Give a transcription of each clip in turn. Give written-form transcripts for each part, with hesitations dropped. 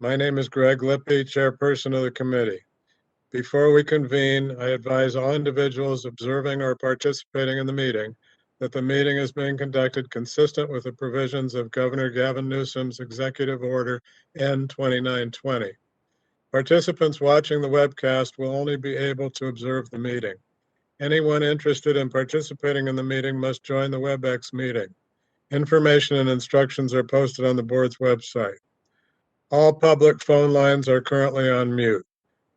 My name is Greg Lippy, Chairperson of the committee. Before we convene, I advise all individuals observing or participating in the meeting that the meeting is being conducted consistent with the provisions of Governor Gavin Newsom's Executive Order N-2920. Participants watching the webcast will only be able to observe the meeting. Anyone interested in participating in the meeting must join the WebEx meeting. Information and instructions are posted on the board's website. All public phone lines are currently on mute.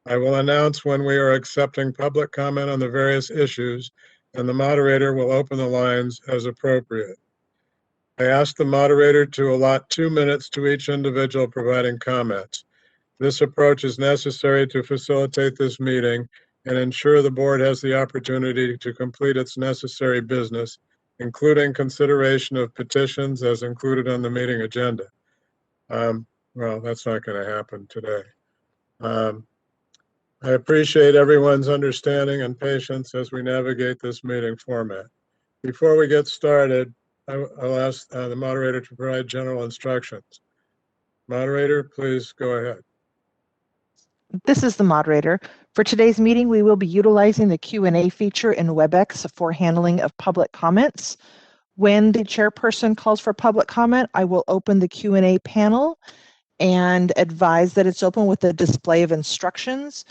I will announce when we are accepting public comment on the various issues, and the moderator will open the lines as appropriate. I ask the moderator to allot 2 minutes to each individual providing comments. This approach is necessary to facilitate this meeting and ensure the board has the opportunity to complete its necessary business, including consideration of petitions as included on the meeting agenda. Well, that's not going to happen today. I appreciate everyone's understanding and patience as we navigate this meeting format. Before we get started, I'll ask the moderator to provide general instructions. Moderator, please go ahead. This is the moderator. For today's meeting, we will be utilizing the Q&A feature in WebEx for handling of public comments. When the chairperson calls for public comment, I will open the Q&A panel and advise that it's open with a display of instructions.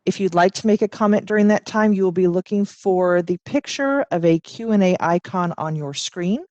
If you'd like to make a comment during that time, you will be looking for the picture of a Q&A icon on your screen.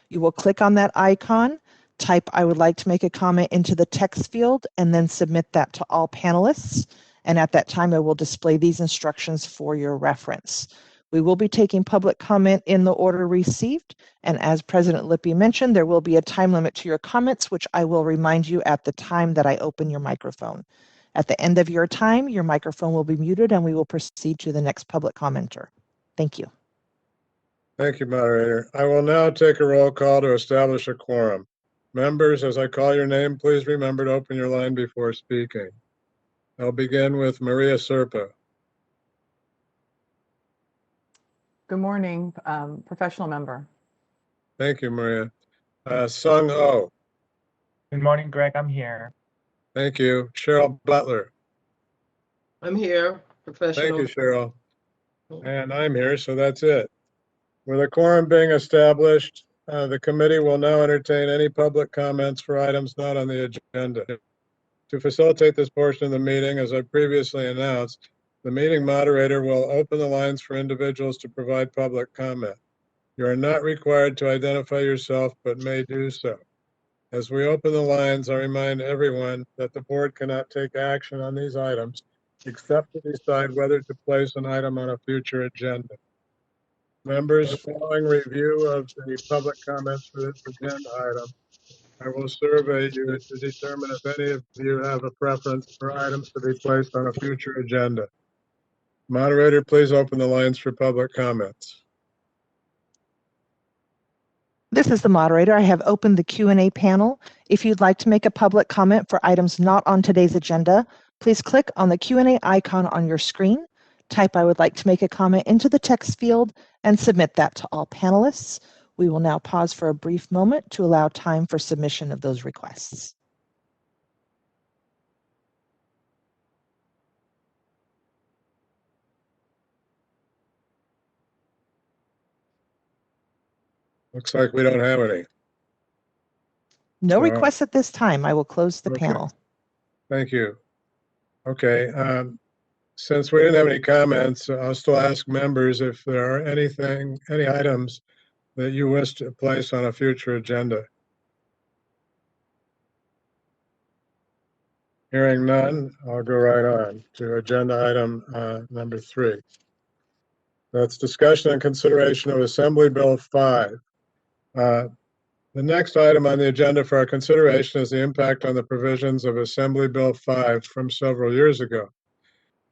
You will click on that icon, type "I would like to make a comment" into the text field, and then submit that to all panelists. And at that time, I will display these instructions for your reference. We will be taking public comment in the order received. And as President Lippy mentioned, there will be a time limit to your comments, which I will remind you at the time that I open your microphone. At the end of your time, your microphone will be muted and we will proceed to the next public commenter. Thank you. Thank you, moderator. I will now take a roll call to establish a quorum. Members, as I call your name, please remember to open your line before speaking. I'll begin with Maria Serpa. Good morning, professional member. Thank you, Maria. Sung Ho. Good morning, Greg. I'm here. Thank you. Cheryl Butler. I'm here, professional. Thank you, Cheryl. And I'm here, so that's it. With a quorum being established, the committee will now entertain any public comments for items not on the agenda. To facilitate this portion of the meeting, as I previously announced, the meeting moderator will open the lines for individuals to provide public comment. You are not required to identify yourself, but may do so. As we open the lines, I remind everyone that the board cannot take action on these items except to decide whether to place an item on a future agenda. Members, following review of the public comments for this agenda item, I will survey you to determine if any of you have a preference for items to be placed on a future agenda. Moderator, please open the lines for public comments. This is the moderator. I have opened the Q&A panel. If you'd like to make a public comment for items not on today's agenda, please click on the Q&A icon on your screen, type "I would like to make a comment" into the text field, and submit that to all panelists. We will now pause for a brief moment to allow time for submission of those requests. Looks like we don't have any. No requests at this time. I will close the panel. Thank you. Okay. Since we didn't have any comments, I'll still ask members if there are any items that you wish to place on a future agenda. Hearing none, I'll go right on to agenda item number 3. That's discussion and consideration of Assembly Bill 5. The next item on the agenda for our consideration is the impact on the provisions of Assembly Bill 5 from several years ago.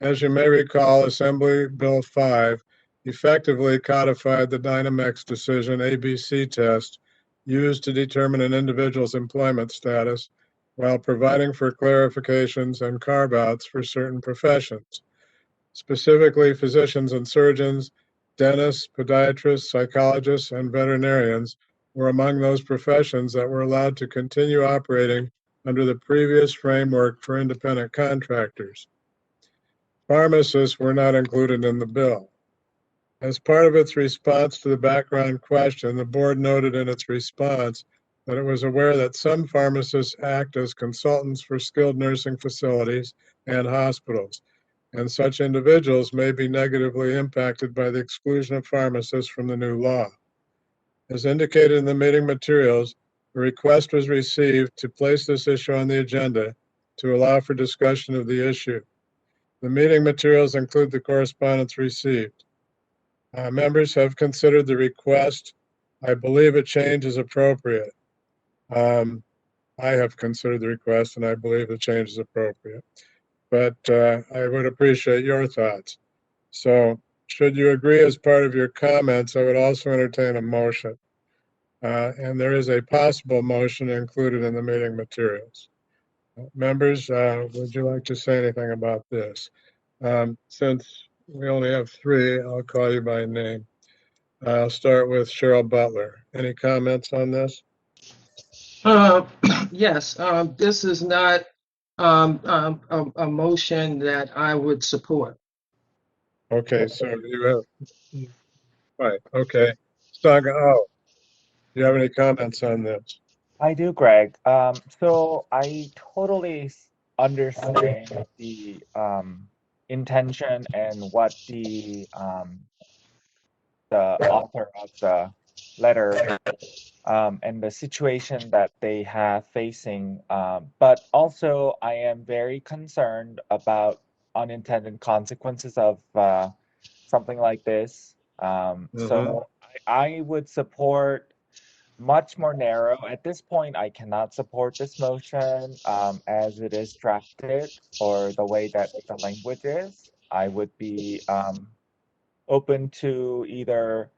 As you may recall, Assembly Bill 5 effectively codified the Dynamex decision ABC test used to determine an individual's employment status while providing for clarifications and carve-outs for certain professions, specifically physicians and surgeons, dentists, podiatrists, psychologists, and veterinarians were among those professions that were allowed to continue operating under the previous framework for independent contractors. Pharmacists were not included in the bill. As part of its response to the background question, the board noted in its response that it was aware that some pharmacists act as consultants for skilled nursing facilities and hospitals, and such individuals may be negatively impacted by the exclusion of pharmacists from the new law. As indicated in the meeting materials, a request was received to place this issue on the agenda to allow for discussion of the issue. The meeting materials include the correspondence received. Members have considered the request. I believe a change is appropriate. I have considered the request and I believe the change is appropriate. But I would appreciate your thoughts. So should you agree as part of your comments, I would also entertain a motion. And there is a possible motion included in the meeting materials. Members, would you like to say anything about this? Since we only have three, I'll call you by name. I'll start with Cheryl Butler. Any comments on this? Yes, this is not a motion that I would support. Okay, so you have, right, okay. Saga, oh, do you have any comments on this? I do, Greg. So I totally understand the intention and what the author of the letter and the situation that they have facing. But also, I am very concerned about unintended consequences of something like this. So I would support much more narrow. At this point, I cannot support this motion as it is drafted or the way that the language is. I would be open to either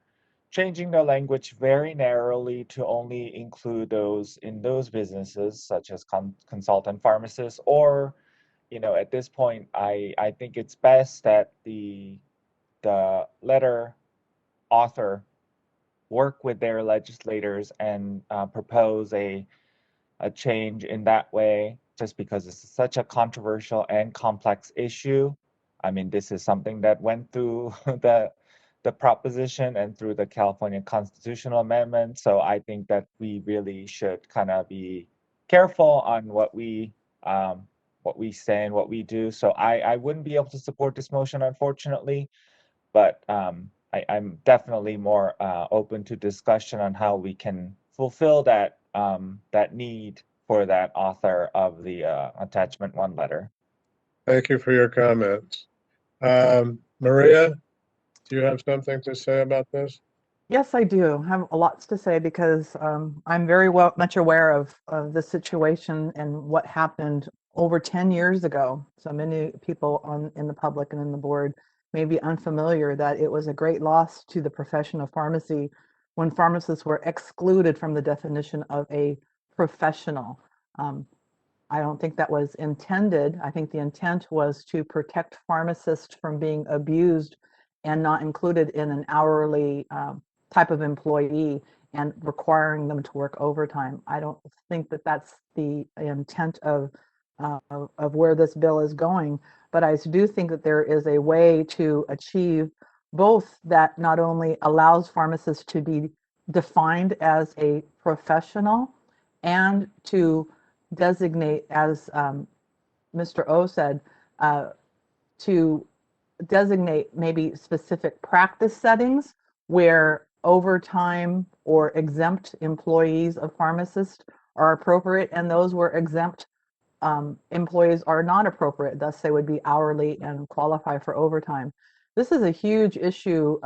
changing the language very narrowly to only include those in those businesses, such as consultant pharmacists, or, at this point, I think it's best that the letter author work with their legislators and propose a change in that way, just because it's such a controversial and complex issue. I mean, this is something that went through the proposition and through the California constitutional amendment. So I think that we really should kind of be careful on what we say and what we do. So I wouldn't be able to support this motion, unfortunately, but I'm definitely more open to discussion on how we can fulfill that that need for that author of the attachment 1 letter. Thank you for your comments. Maria, do you have something to say about this? Yes, I do have a lot to say because I'm very much aware of the situation and what happened over 10 years ago. So many people in the public and in the board may be unfamiliar that it was a great loss to the profession of pharmacy when pharmacists were excluded from the definition of a professional. I don't think that was intended. I think the intent was to protect pharmacists from being abused and not included in an hourly type of employee and requiring them to work overtime. I don't think that that's the intent of where this bill is going, but I do think that there is a way to achieve both that not only allows pharmacists to be defined as a professional and to designate, as Mr. O said, to designate maybe specific practice settings where overtime or exempt employees of pharmacists are appropriate, and those where exempt employees are not appropriate, thus they would be hourly and qualify for overtime. This is a huge issue,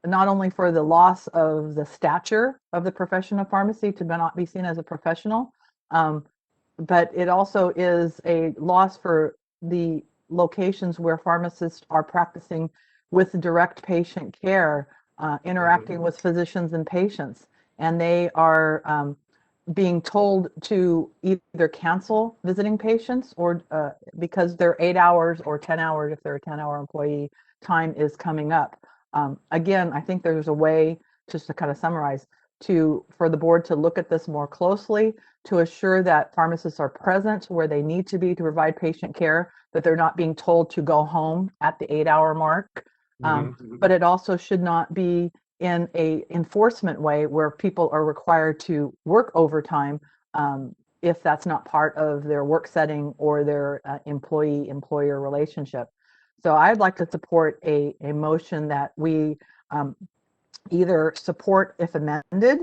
not only for the loss of the stature of the profession of pharmacy to not be seen as a professional, but it also is a loss for the locations where pharmacists are practicing with direct patient care, interacting with physicians and patients, and they are being told to either cancel visiting patients or because their 8 hours or 10 hours, if they're a 10-hour employee, time is coming up. Again, I think there's a way, just to kind of summarize, for the board to look at this more closely, to assure that pharmacists are present where they need to be to provide patient care, that they're not being told to go home at the 8-hour mark. But it also should not be in a enforcement way where people are required to work overtime if that's not part of their work setting or their employee-employer relationship. So I'd like to support a motion that we either support if amended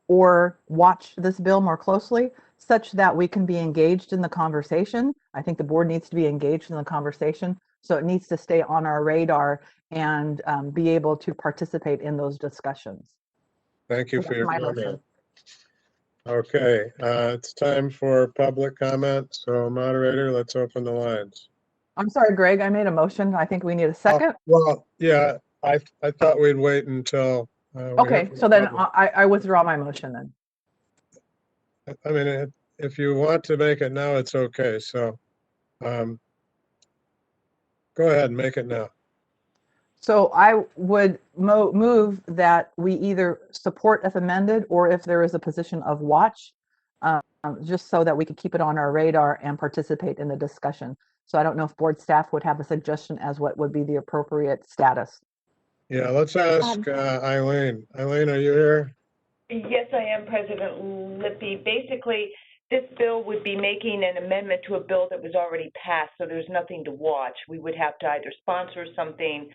or watch this bill more closely such that we can be engaged in the conversation. I think the board needs to be engaged in the conversation. So it needs to stay on our radar and be able to participate in those discussions. Thank you So for that's your my comment. motion. Okay, it's time for public comment. So moderator, let's open the lines. I'm sorry, Greg, I made a motion. I think we need a second. Well, yeah, I thought we'd wait until. we Okay, heard from so the then public. I withdraw my motion then. I mean, if you want to make it now, it's okay. So go ahead and make it now. So I would move that we either support if amended or if there is a position of watch, just so that we could keep it on our radar and participate in the discussion. So I don't know if board staff would have a suggestion as what would be the appropriate status. Yeah, let's ask Eileen. Eileen, are you here? Yes, I am, President Lippy. Basically, this bill would be making an amendment to a bill that was already passed, so there's nothing to watch. We would have to either sponsor something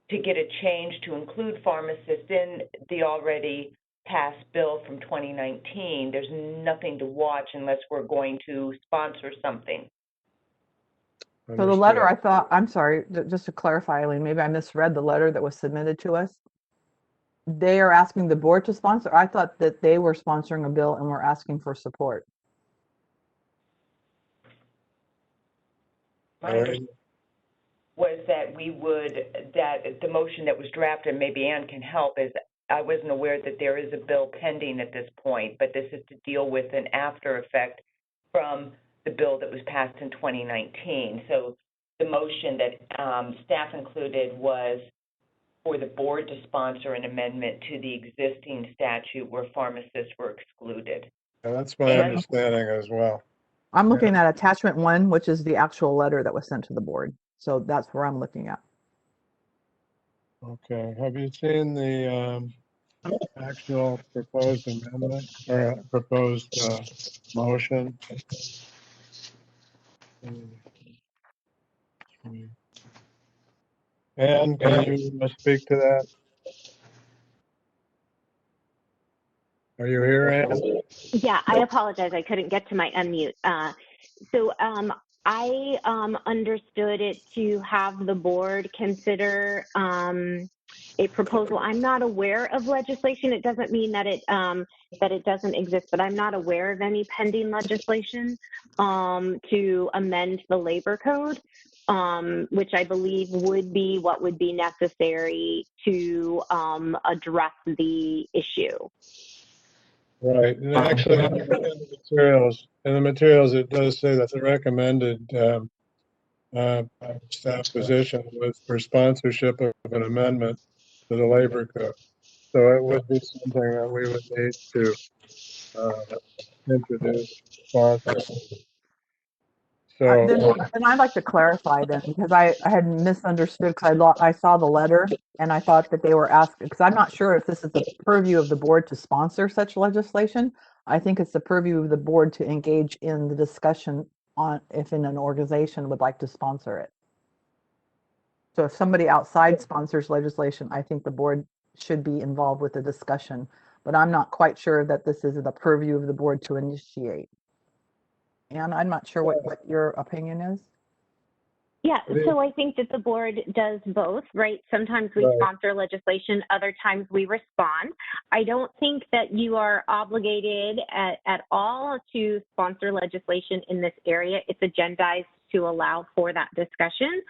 to get a change to include pharmacists in the already passed bill from 2019. There's nothing to watch unless we're going to sponsor something. So the letter, I thought, I'm sorry, just to clarify, Eileen, maybe I misread the letter that was submitted to us. They are asking the board to sponsor. I thought that they were sponsoring a bill and were asking for support. My understanding was that that the motion that was drafted, maybe Ann can help, is I wasn't aware that there is a bill pending at this point, but this is to deal with an after effect from the bill that was passed in 2019. So the motion that staff included was for the board to sponsor an amendment to the existing statute where pharmacists were excluded. Yeah, that's my understanding as well. I'm looking at attachment 1, which is the actual letter that was sent to the board. So that's where I'm looking at. Okay, have you seen the actual proposed amendment or proposed motion? Ann, can you speak to that? Are you here, Ann? Yeah, I apologize. I couldn't get to my unmute. I understood it to have the board consider a proposal. I'm not aware of legislation. It doesn't mean that it doesn't exist, but I'm not aware of any pending legislation to amend the labor code, which I believe would be what would be necessary to address the issue. Right, and actually, in the materials, it does say that the recommended staff position was for sponsorship of an amendment to the labor code. So it would be something that we would need to introduce, sponsor. So, And I'd like to clarify then, because I had misunderstood, because I saw the letter and I thought that they were asking, because I'm not sure if this is the purview of the board to sponsor such legislation. I think it's the purview of the board to engage in the discussion on if an organization would like to sponsor it. So if somebody outside sponsors legislation, I think the board should be involved with the discussion, but I'm not quite sure that this is the purview of the board to initiate. And I'm not sure what your opinion is. Yeah, so I think that the board does both, right? Sometimes we sponsor legislation, other times we respond. I don't think that you are obligated at all to sponsor legislation in this area. It's agendized to allow for that discussion,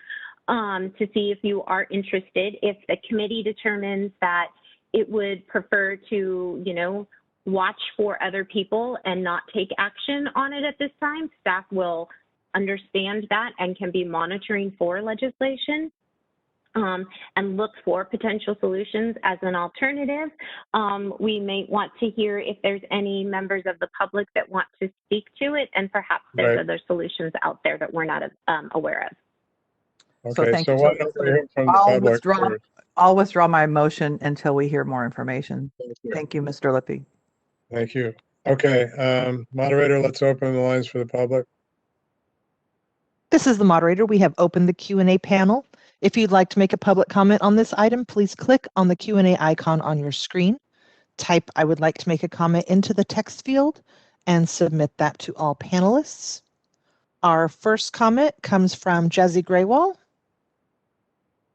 to see if you are interested. If the committee determines that it would prefer to, watch for other people and not take action on it at this time, staff will understand that and can be monitoring for legislation. and look for potential solutions as an alternative. We may want to hear if there's any members of the public that want to speak to it, and perhaps there's other solutions out there that we're not aware of. So Okay, thank so you. why don't we hear from the public first? I'll withdraw my motion until we hear more information. Thank you. Thank you, Mr. Lippy. Thank you. Okay, moderator, let's open the lines for the public. This is the moderator. We have opened the Q&A panel. If you'd like to make a public comment on this item, please click on the Q&A icon on your screen. Type "I would like to make a comment" into the text field and submit that to all panelists. Our first comment comes from Jazzy Graywall.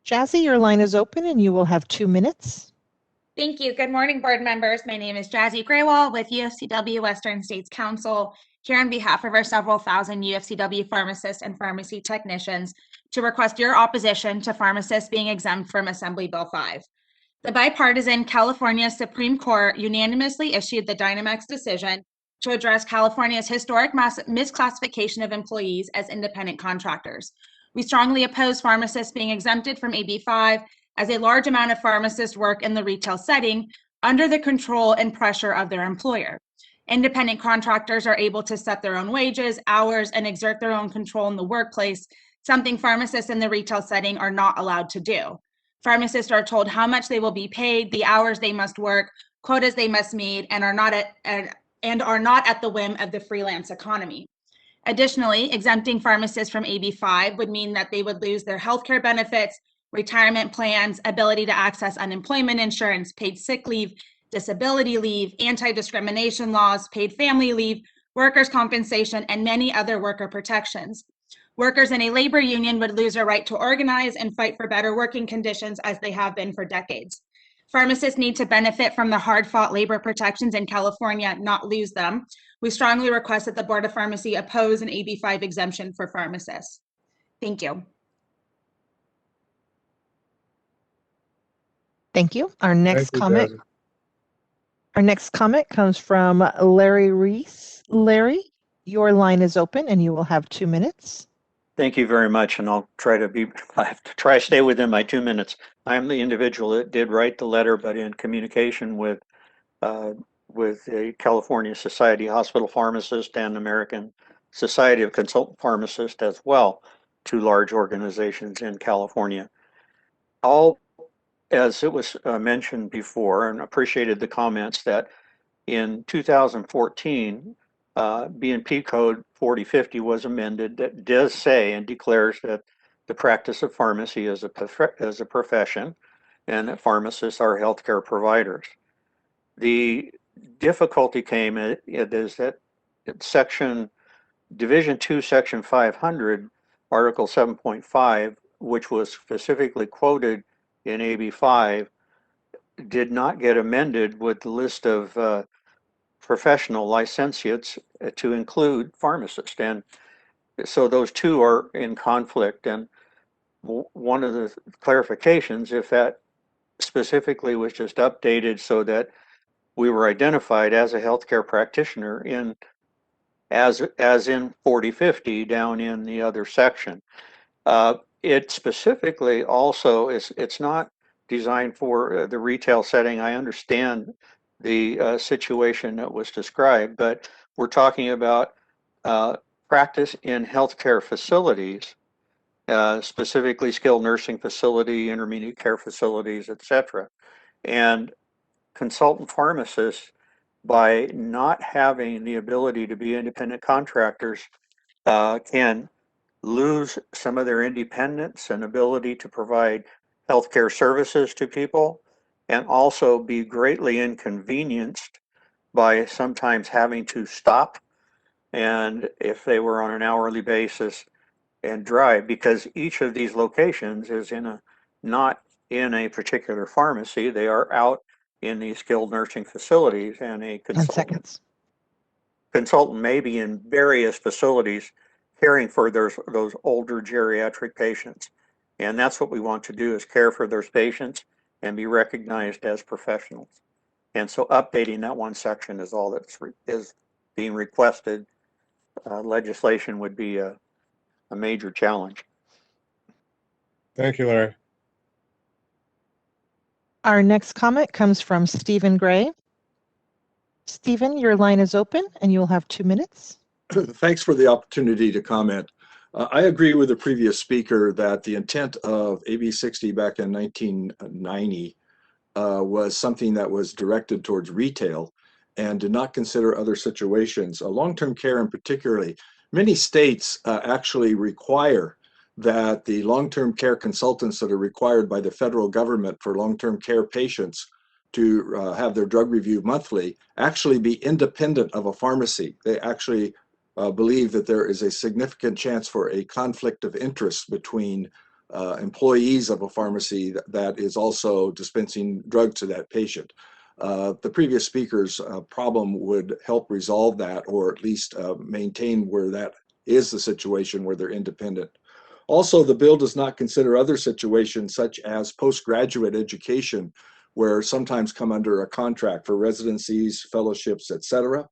Jazzy, your line is open and you will have 2 minutes. Thank you. Good morning, board members. My name is Jazzy Graywall with UFCW Western States Council, here on behalf of our several thousand UFCW pharmacists and pharmacy technicians to request your opposition to pharmacists being exempt from Assembly Bill 5. The bipartisan California Supreme Court unanimously issued the Dynamex decision to address California's historic misclassification of employees as independent contractors. We strongly oppose pharmacists being exempted from AB 5, as a large amount of pharmacists work in the retail setting under the control and pressure of their employer. Independent contractors are able to set their own wages, hours, and exert their own control in the workplace, something pharmacists in the retail setting are not allowed to do. Pharmacists are told how much they will be paid, the hours they must work, quotas they must meet, and are not at the whim of the freelance economy. Additionally, exempting pharmacists from AB 5 would mean that they would lose their healthcare benefits, retirement plans, ability to access unemployment insurance, paid sick leave, disability leave, anti-discrimination laws, paid family leave, workers' compensation, and many other worker protections. Workers in a labor union would lose their right to organize and fight for better working conditions, as they have been for decades. Pharmacists need to benefit from the hard-fought labor protections in California, not lose them. We strongly request that the Board of Pharmacy oppose an AB 5 exemption for pharmacists. Thank you. Thank you. Our next Thank you, comment. Jazzy. Our next comment comes from Larry Reese. Larry, your line is open and you will have 2 minutes. Thank you very much, and I'll try to stay within my 2 minutes. I'm the individual that did write the letter, but in communication with the California Society of Hospital Pharmacists and American Society of Consultant Pharmacists as well, 2 large organizations in California. All, as it was mentioned before, and appreciated the comments that in 2014, B&P Code 4050 was amended that does say and declares that the practice of pharmacy is a profession and that pharmacists are healthcare providers. The difficulty came is that Division 2, Section 500, Article 7.5, which was specifically quoted in AB 5, did not get amended with the list of professional licentiates to include pharmacists. And so those two are in conflict. And one of the clarifications, if that specifically was just updated so that we were identified as a healthcare practitioner as in 4050 down in the other section. It specifically also it's not designed for the retail setting. I understand the situation that was described, but we're talking about practice in healthcare facilities, specifically skilled nursing facility, intermediate care facilities, etc. And consultant pharmacists, by not having the ability to be independent contractors, can lose some of their independence and ability to provide healthcare services to people, and also be greatly inconvenienced by sometimes having to stop, and if they were on an hourly basis, and drive, because each of these locations is not in a particular pharmacy. They are out in these skilled nursing facilities, and a 10 seconds. consultant may be in various facilities caring for those older geriatric patients. And that's what we want to do, is care for those patients and be recognized as professionals. And so updating that one section is all that is being requested. Legislation would be a major challenge. Thank you, Larry. Our next comment comes from Stephen Gray. Stephen, your line is open and you'll have 2 minutes. Thanks for the opportunity to comment. I agree with the previous speaker that the intent of AB 60 back in 1990 was something that was directed towards retail and did not consider other situations. Long-term care in particularly, many states actually require that the long-term care consultants that are required by the federal government for long-term care patients to have their drug review monthly actually be independent of a pharmacy. They actually believe that there is a significant chance for a conflict of interest between employees of a pharmacy that is also dispensing drugs to that patient. The previous speaker's problem would help resolve that, or at least maintain where that is the situation where they're independent. Also, the bill does not consider other situations such as postgraduate education, where sometimes come under a contract for residencies, fellowships, etc.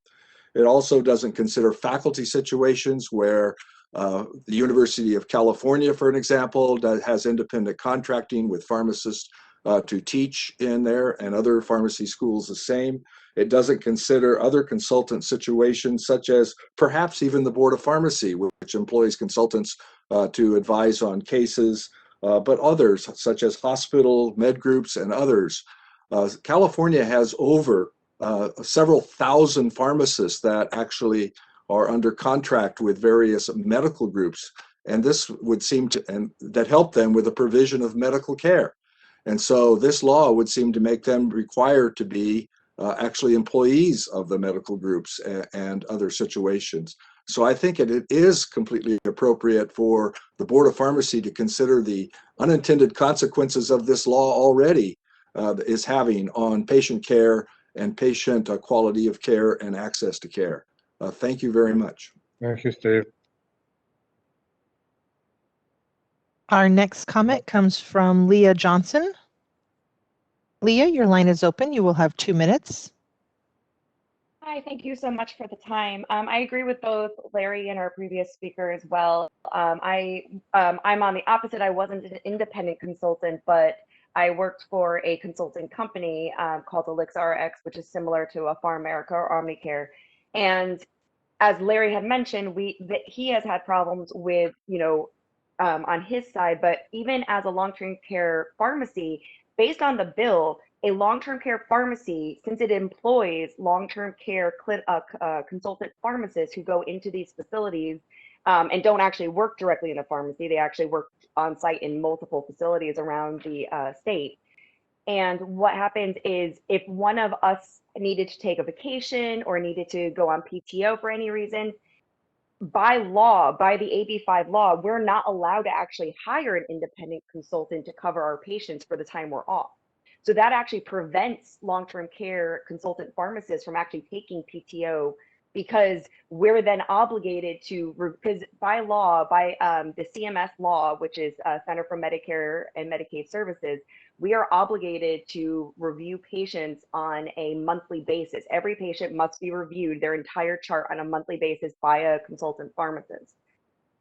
It also doesn't consider faculty situations where the University of California, for an example, has independent contracting with pharmacists to teach in there, and other pharmacy schools the same. It doesn't consider other consultant situations, such as perhaps even the Board of Pharmacy, which employs consultants to advise on cases, but others, such as hospital, med groups, and others. California has over several thousand pharmacists that actually are under contract with various medical groups, and this would seem to, and that help them with the provision of medical care. And so this law would seem to make them required to be actually employees of the medical groups and other situations. So I think it is completely appropriate for the Board of Pharmacy to consider the unintended consequences of this law already is having on patient care and patient quality of care and access to care. Thank you very much. Thank you, Steve. Our next comment comes from Leah Johnson. Leah, your line is open. You will have 2 minutes. Hi, thank you so much for the time. I agree with both Larry and our previous speaker as well. I'm on the opposite. I wasn't an independent consultant, but I worked for a consulting company called ElixRx, which is similar to a PharMerica or Omnicare. And as Larry had mentioned, he has had problems with, on his side, but even as a long-term care pharmacy, based on the bill, a long-term care pharmacy, since it employs long-term care consultant pharmacists who go into these facilities and don't actually work directly in a pharmacy, they actually work on site in multiple facilities around the state. And what happens is if one of us needed to take a vacation or needed to go on PTO for any reason, by law, by the AB 5 law, we're not allowed to actually hire an independent consultant to cover our patients for the time we're off. So that actually prevents long-term care consultant pharmacists from actually taking PTO, because we're then obligated to, because by law, by the CMS law, which is Center for Medicare and Medicaid Services, we are obligated to review patients on a monthly basis. Every patient must be reviewed, their entire chart, on a monthly basis by a consultant pharmacist.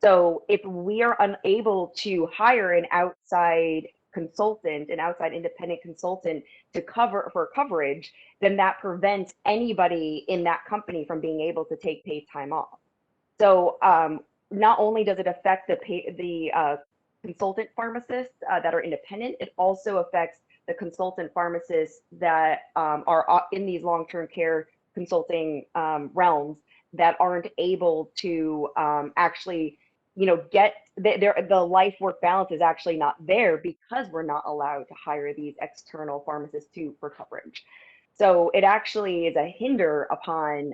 So if we are unable to hire an outside consultant, an outside independent consultant to cover for coverage, then that prevents anybody in that company from being able to take paid time off. So not only does it affect the consultant pharmacists that are independent, it also affects the consultant pharmacists that are in these long-term care consulting realms that aren't able to actually get the life work balance is actually not there because we're not allowed to hire these external pharmacists for coverage. So it actually is a hinder upon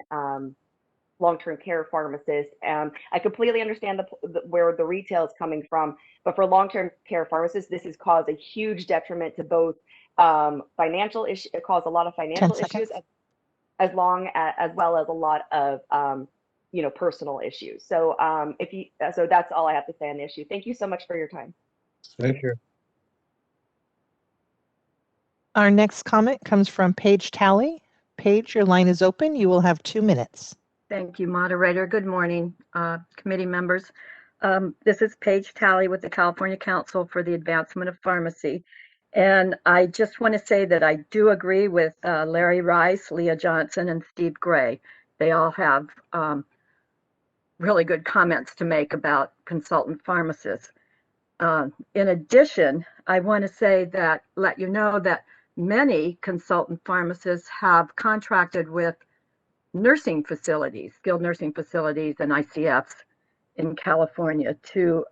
long-term care pharmacists. I completely understand where the retail is coming from, but for long-term care pharmacists, this has caused a huge detriment to both financial issues. It caused a lot of financial issues, as well as a lot of personal issues. So so that's all I have to say on the issue. Thank you so much for your time. Thank you. Our next comment comes from Paige Talley. Paige, your line is open. You will have 2 minutes. Thank you, moderator. Good morning, committee members. This is Paige Talley with the California Council for the Advancement of Pharmacy. And I just want to say that I do agree with Larry Rice, Leah Johnson, and Steve Gray. They all have really good comments to make about consultant pharmacists. In addition, I want to say that, let you know that many consultant pharmacists have contracted with nursing facilities, skilled nursing facilities and ICFs in California to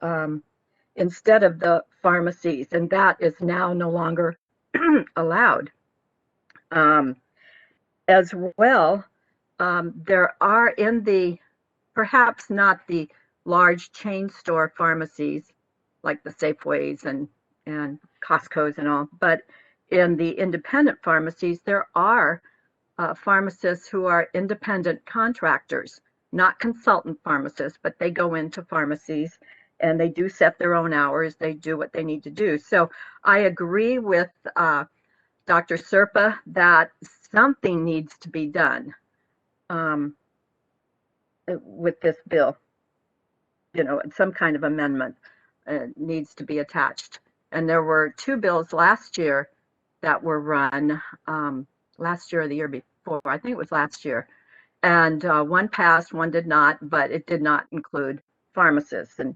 instead of the pharmacies, and that is now no longer allowed. As well, there are in the, perhaps not the large chain store pharmacies like the Safeways and Costco's and all, but in the independent pharmacies, there are pharmacists who are independent contractors, not consultant pharmacists, but they go into pharmacies and they do set their own hours. They do what they need to do. So I agree with Dr. Serpa that something needs to be done with this bill. You know, some kind of amendment needs to be attached. And there were 2 bills last year that were run, last year or the year before, I think it was last year. And one passed, one did not, but it did not include pharmacists. And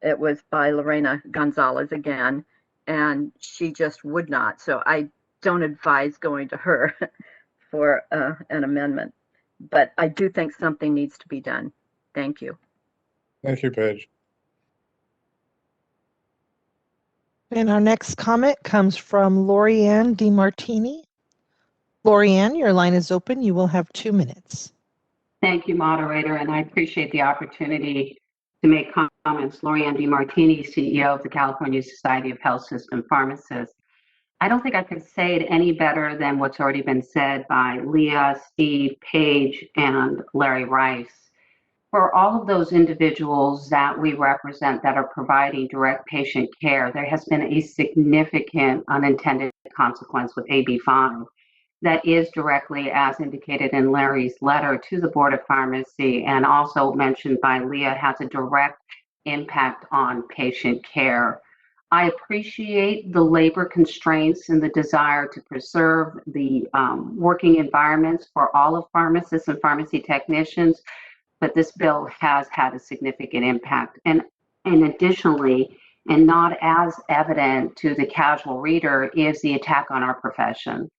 it was by Lorena Gonzalez again, and she just would not. So I don't advise going to her for an amendment. But I do think something needs to be done. Thank you. Thank you, Paige. And our next comment comes from Lorianne DiMartini. Lorianne, your line is open. You will have 2 minutes. Thank you, moderator, and I appreciate the opportunity to make comments. Lorianne DiMartini, CEO of the California Society of Health System Pharmacists. I don't think I could say it any better than what's already been said by Leah, Steve, Paige, and Larry Rice. For all of those individuals that we represent that are providing direct patient care, there has been a significant unintended consequence with AB 5 that is directly, as indicated in Larry's letter to the Board of Pharmacy and also mentioned by Leah, has a direct impact on patient care. I appreciate the labor constraints and the desire to preserve the working environments for all of pharmacists and pharmacy technicians, but this bill has had a significant impact. And additionally, and not as evident to the casual reader, is the attack on our profession.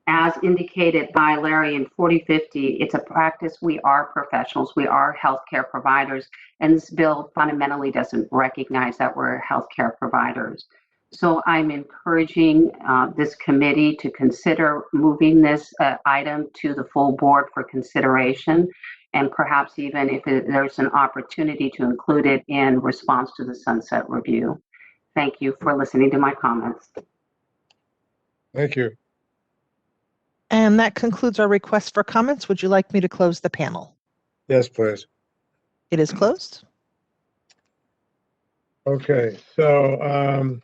As indicated by Larry in 4050, it's a practice. We are professionals. We are healthcare providers. And this bill fundamentally doesn't recognize that we're healthcare providers. So I'm encouraging this committee to consider moving this item to the full board for consideration, and perhaps even if there's an opportunity to include it in response to the sunset review. Thank you for listening to my comments. Thank you. And that concludes our request for comments. Would you like me to close the panel? Yes, please. It is closed. Okay, so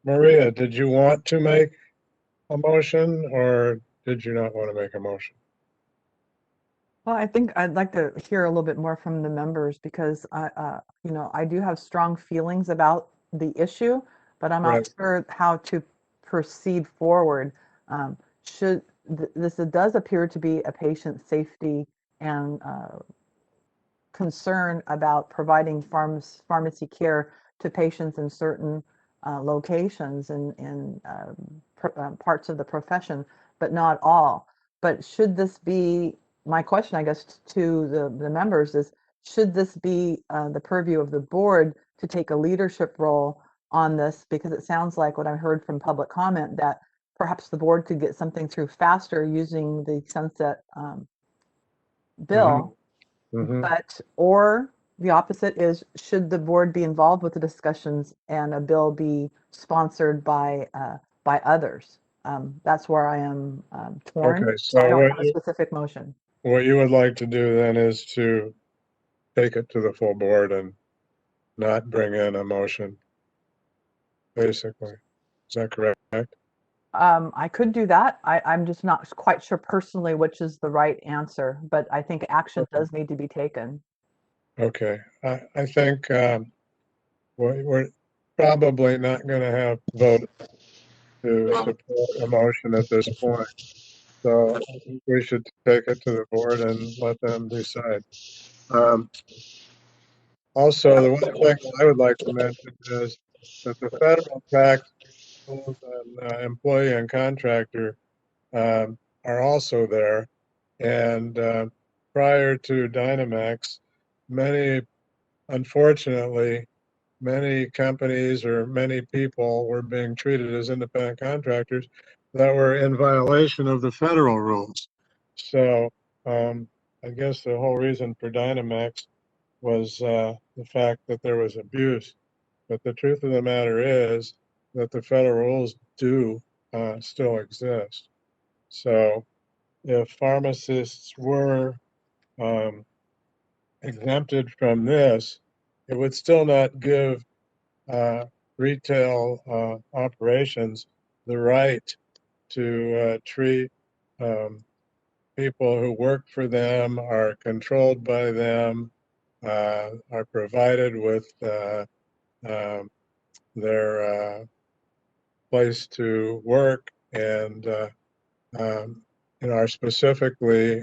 Maria, did you want to make a motion or did you not want to make a motion? Well, I think I'd like to hear a little bit more from the members because you know, I do have strong feelings about the issue, but I'm not sure how to proceed forward. This does appear to be a patient safety and concern about providing pharmacy care to patients in certain locations and parts of the profession, but not all. But should this be, my question, I guess, to the members is, should this be the purview of the board to take a leadership role on this? Because it sounds like what I heard from public comment that perhaps the board could get something through faster using the sunset bill. But, or the opposite is, should the board be involved with the discussions and a bill be sponsored by others? That's where I am torn. Okay, so I don't have a specific motion. What you would like to do then is to take it to the full board and not bring in a motion, basically. Is that correct? I could do that. I'm just not quite sure personally which is the right answer, but I think action does need to be taken. Okay, I think we're probably not going to have vote to support a motion at this point. So I think we should take it to the board and let them decide. Also, the one thing I would like to mention is that the federal tax rules on employee and contractor are also there. And prior to Dynamax, unfortunately, many companies or many people were being treated as independent contractors that were in violation of the federal rules. So I guess the whole reason for Dynamax was the fact that there was abuse. But the truth of the matter is that the federal rules do still exist. So if pharmacists were exempted from this, it would still not give retail operations the right to treat people who work for them, are controlled by them, are provided with their place to work, and are specifically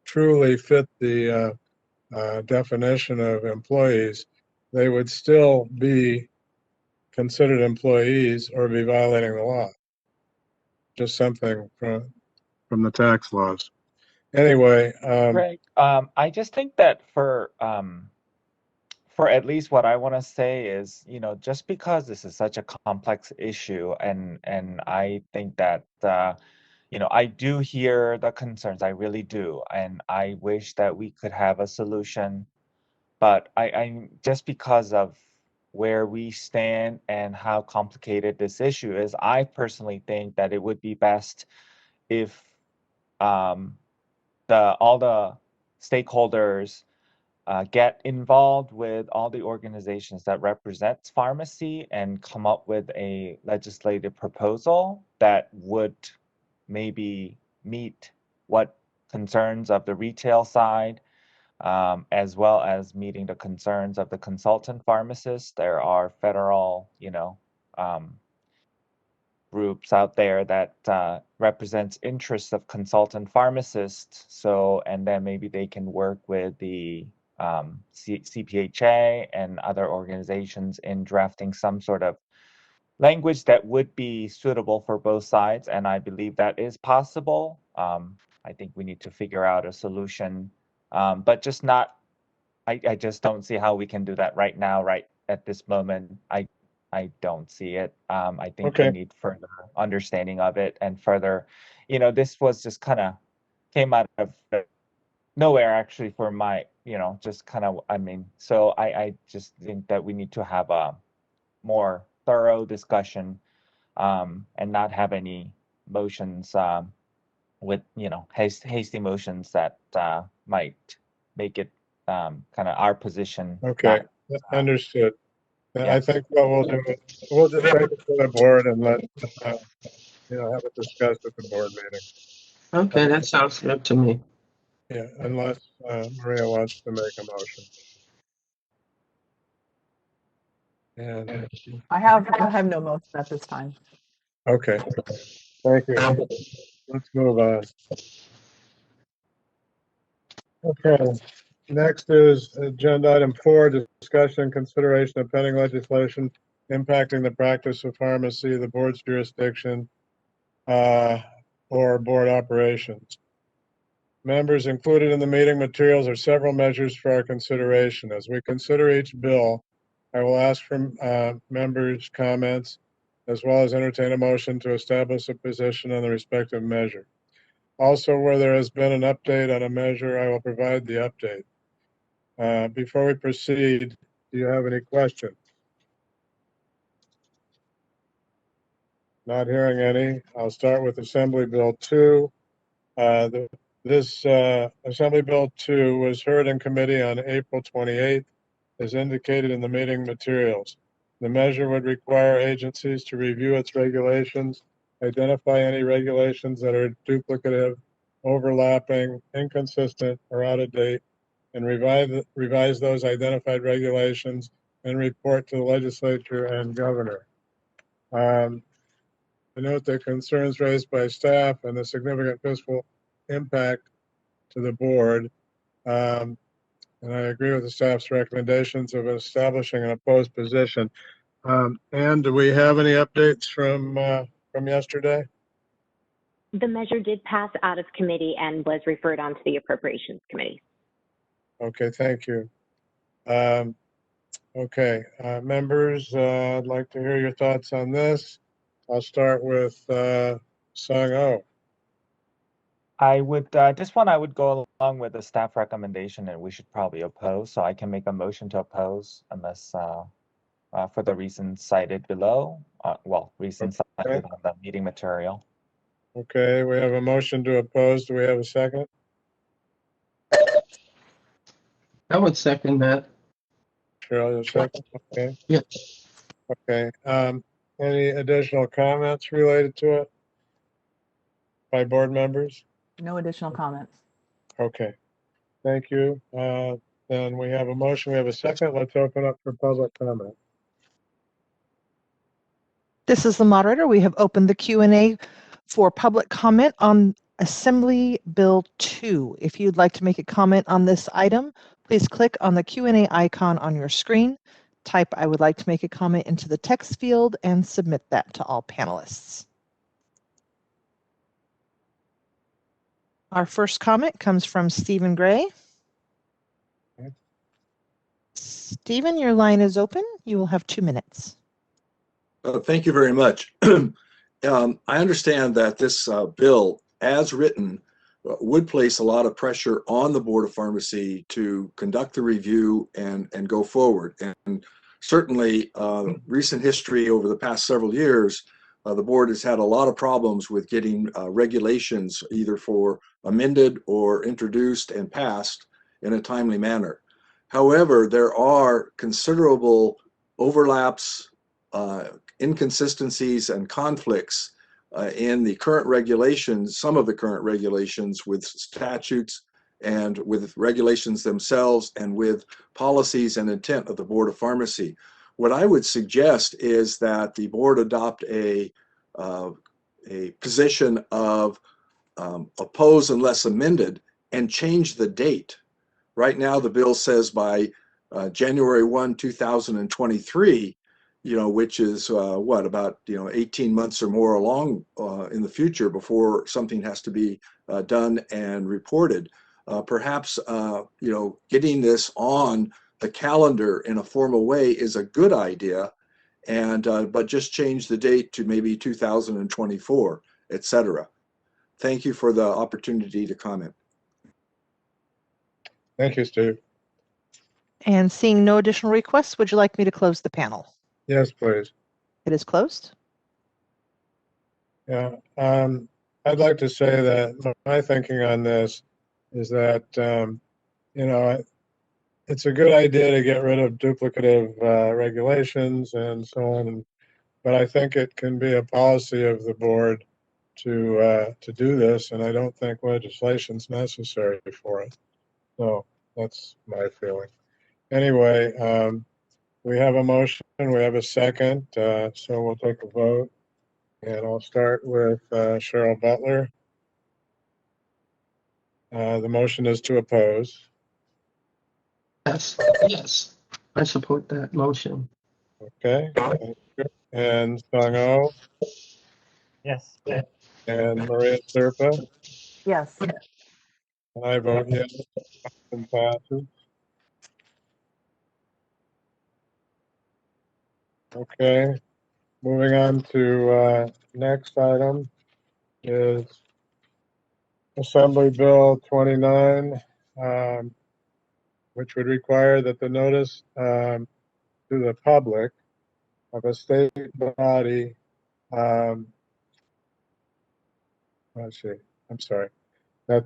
truly fit the definition of employees. They would still be considered employees or be violating the law. Just something from the tax laws. Anyway, Greg, I just think that for at least what I want to say is, just because this is such a complex issue, and I think that I do hear the concerns, I really do, and I wish that we could have a solution, but I just because of where we stand and how complicated this issue is, I personally think that it would be best if all the stakeholders get involved with all the organizations that represents pharmacy and come up with a legislative proposal that would maybe meet what concerns of the retail side, as well as meeting the concerns of the consultant pharmacists. There are federal, groups out there that represents interests of consultant pharmacists. So, and then maybe they can work with the CPHA and other organizations in drafting some sort of language that would be suitable for both sides. And I believe that is possible. I think we need to figure out a solution, but just not, I just don't see how we can do that right now, right at this moment. I don't see it. I think we okay, need further understanding of it and further, this was just kind of came out of nowhere actually for my, just kind of, so I just think that we need to have a more thorough discussion, and not have any motions with, hasty motions that might make it kind of our position. okay, not, understood. yeah. I think what we'll do is we'll just take it to the board and let have it discussed at the board meeting. Okay, that sounds good to me. Yeah, unless Maria wants to make a motion. And I have no motion at this time. okay, thank you. Let's move on. Okay, next is agenda item 4, discussion and consideration of pending legislation impacting the practice of pharmacy, the board's jurisdiction, or board operations. Members, included in the meeting materials are several measures for our consideration. As we consider each bill, I will ask for members' comments, as well as entertain a motion to establish a position on the respective measure. Also, where there has been an update on a measure, I will provide the update. Before we proceed, do you have any questions? Not hearing any. I'll start with Assembly Bill 2. This Assembly Bill 2 was heard in committee on April 28th, as indicated in the meeting materials. The measure would require agencies to review its regulations, identify any regulations that are duplicative, overlapping, inconsistent, or out of date, and revise those identified regulations and report to the legislature and governor. I note the concerns raised by staff and the significant fiscal impact to the board. And I agree with the staff's recommendations of establishing an opposed position. And do we have any updates from yesterday? The measure did pass out of committee and was referred on to the Appropriations Committee. Okay, thank you. Okay, members, I'd like to hear your thoughts on this. I'll start with Sung-Oh. I would, this one I would go along with the staff recommendation, and we should probably oppose. So I can make a motion to oppose unless, for the reasons cited below, reasons cited on the meeting material. Okay, we have a motion to oppose. Do we have a second? I would second that. Cheryl, your second? Okay. Yeah. Okay. Any additional comments related to it by board members? No additional comments. Okay. Thank you. Then we have a motion. We have a second. Let's open up for public comment. This is the moderator. We have opened the Q&A for public comment on Assembly Bill 2. If you'd like to make a comment on this item, please click on the Q&A icon on your screen, type "I would like to make a comment" into the text field, and submit that to all panelists. Our first comment comes from Stephen Gray. Okay. Stephen, your line is open. You will have 2 minutes. Thank you very much. I understand that this bill, as written, would place a lot of pressure on the Board of Pharmacy to conduct the review and go forward. And certainly, recent history over the past several years, the board has had a lot of problems with getting regulations either for amended or introduced and passed in a timely manner. However, there are considerable overlaps, inconsistencies, and conflicts in the current regulations, some of the current regulations with statutes and with regulations themselves and with policies and intent of the Board of Pharmacy. What I would suggest is that the board adopt a position of oppose unless amended and change the date. Right now, the bill says by January 1, 2023, which is about 18 months or more along in the future before something has to be done and reported. Perhaps getting this on the calendar in a formal way is a good idea, and but just change the date to maybe 2024, etc. Thank you for the opportunity to comment. Thank you, Steve. And seeing no additional requests, would you like me to close the panel? Yes, please. It is closed. Yeah, I'd like to say that my thinking on this is that, it's a good idea to get rid of duplicative regulations and so on, but I think it can be a policy of the board to do this, and I don't think legislation's necessary for it. So that's my feeling. Anyway, we have a motion, we have a second, so we'll take a vote. And I'll start with Cheryl Butler. The motion is to oppose. Yes, I support that motion. Okay. And Sung-Oh Yes. and Maria Serpa. Yes. And I vote yes. And passes. Okay. Moving on to next item is Assembly Bill 29, which would require that the notice to the public of a state body, that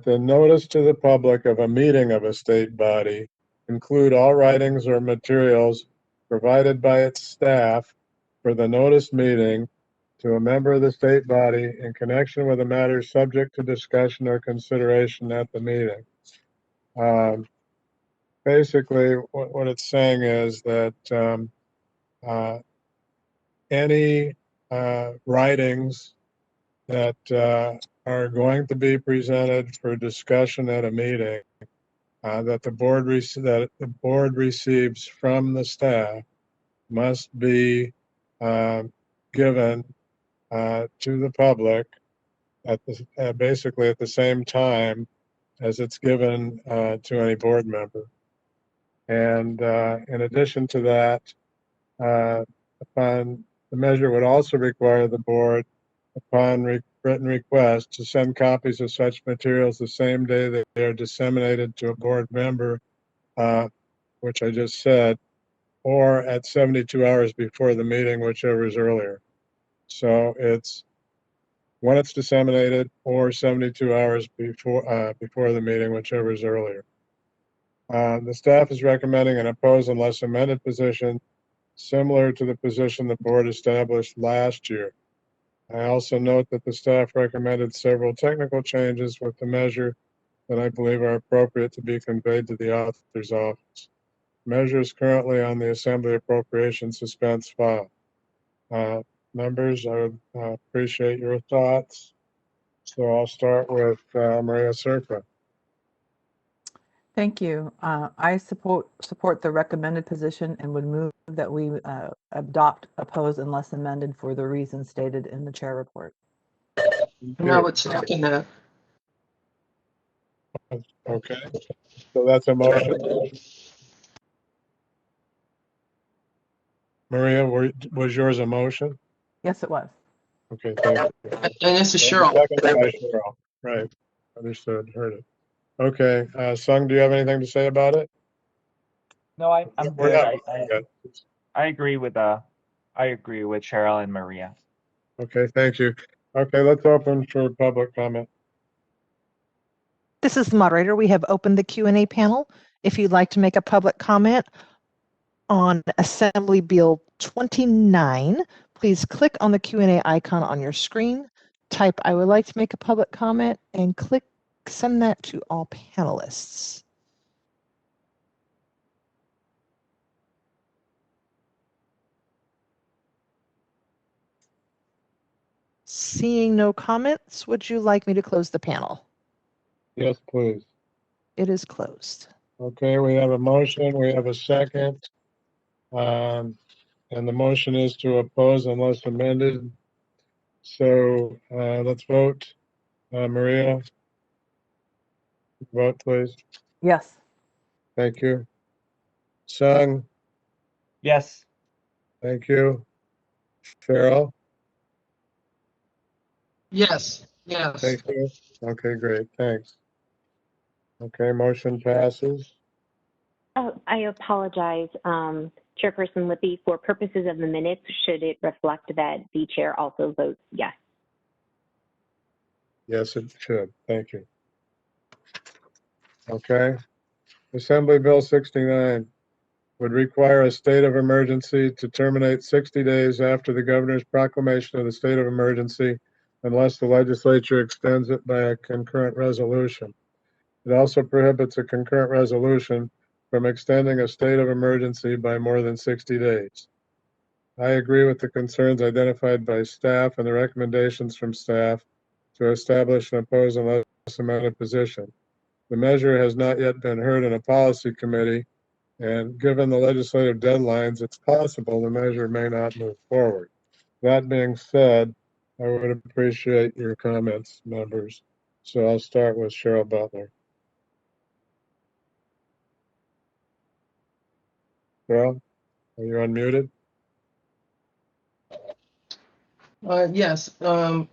the notice to the public of a meeting of a state body include all writings or materials provided by its staff for the notice meeting to a member of the state body in connection with a matter subject to discussion or consideration at the meeting. Basically, what it's saying is that any writings that are going to be presented for discussion at a meeting that the board receives from the staff must be given to the public at the basically at the same time as it's given to any board member. And in addition to that, upon the measure would also require the board, upon written request, to send copies of such materials the same day that they are disseminated to a board member, which I just said, or at 72 hours before the meeting, whichever is earlier. So it's when it's disseminated or 72 hours before the meeting, whichever is earlier. The staff is recommending an oppose unless amended position similar to the position the board established last year. I also note that the staff recommended several technical changes with the measure that I believe are appropriate to be conveyed to the author's office. Measures currently on the Assembly Appropriation Suspense file. Members, I would appreciate your thoughts. So I'll start with Maria Serpa. Thank you. I support the recommended position and would move that we adopt oppose unless amended for the reasons stated in the chair report. And I would second that. Okay, so that's a motion. Maria, was yours a motion? Yes, it was. Okay, thank you. And this is Cheryl. Second by Cheryl. Right, understood, heard it. Okay, Sung, do you have anything to say about it? No, I'm We're good. not yet. I agree with Cheryl and Maria. Okay, thank you. Okay, let's open for public comment. This is the moderator. We have opened the Q&A panel. If you'd like to make a public comment on Assembly Bill 29, please click on the Q&A icon on your screen, type I would like to make a public comment, and click send that to all panelists. Seeing no comments, would you like me to close the panel? Yes, please. It is closed. Okay, we have a motion, we have a second. And the motion is to oppose unless amended. So let's vote. Maria, vote please. Yes. Thank you. Sung, Yes. thank you. Cheryl, Yes, yes. thank you. Okay, great, thanks. Okay, motion passes. Oh, I apologize, Chairperson Lippy. For purposes of the minutes, should it reflect that the chair also votes yes? Yes, it should. Thank you. Okay. Assembly Bill 69 would require a state of emergency to terminate 60 days after the governor's proclamation of the state of emergency unless the legislature extends it by a concurrent resolution. It also prohibits a concurrent resolution from extending a state of emergency by more than 60 days. I agree with the concerns identified by staff and the recommendations from staff to establish an oppose unless amended position. The measure has not yet been heard in a policy committee, and given the legislative deadlines, it's possible the measure may not move forward. That being said, I would appreciate your comments, members. So I'll start with Cheryl Butler. Cheryl, are you unmuted? Yes,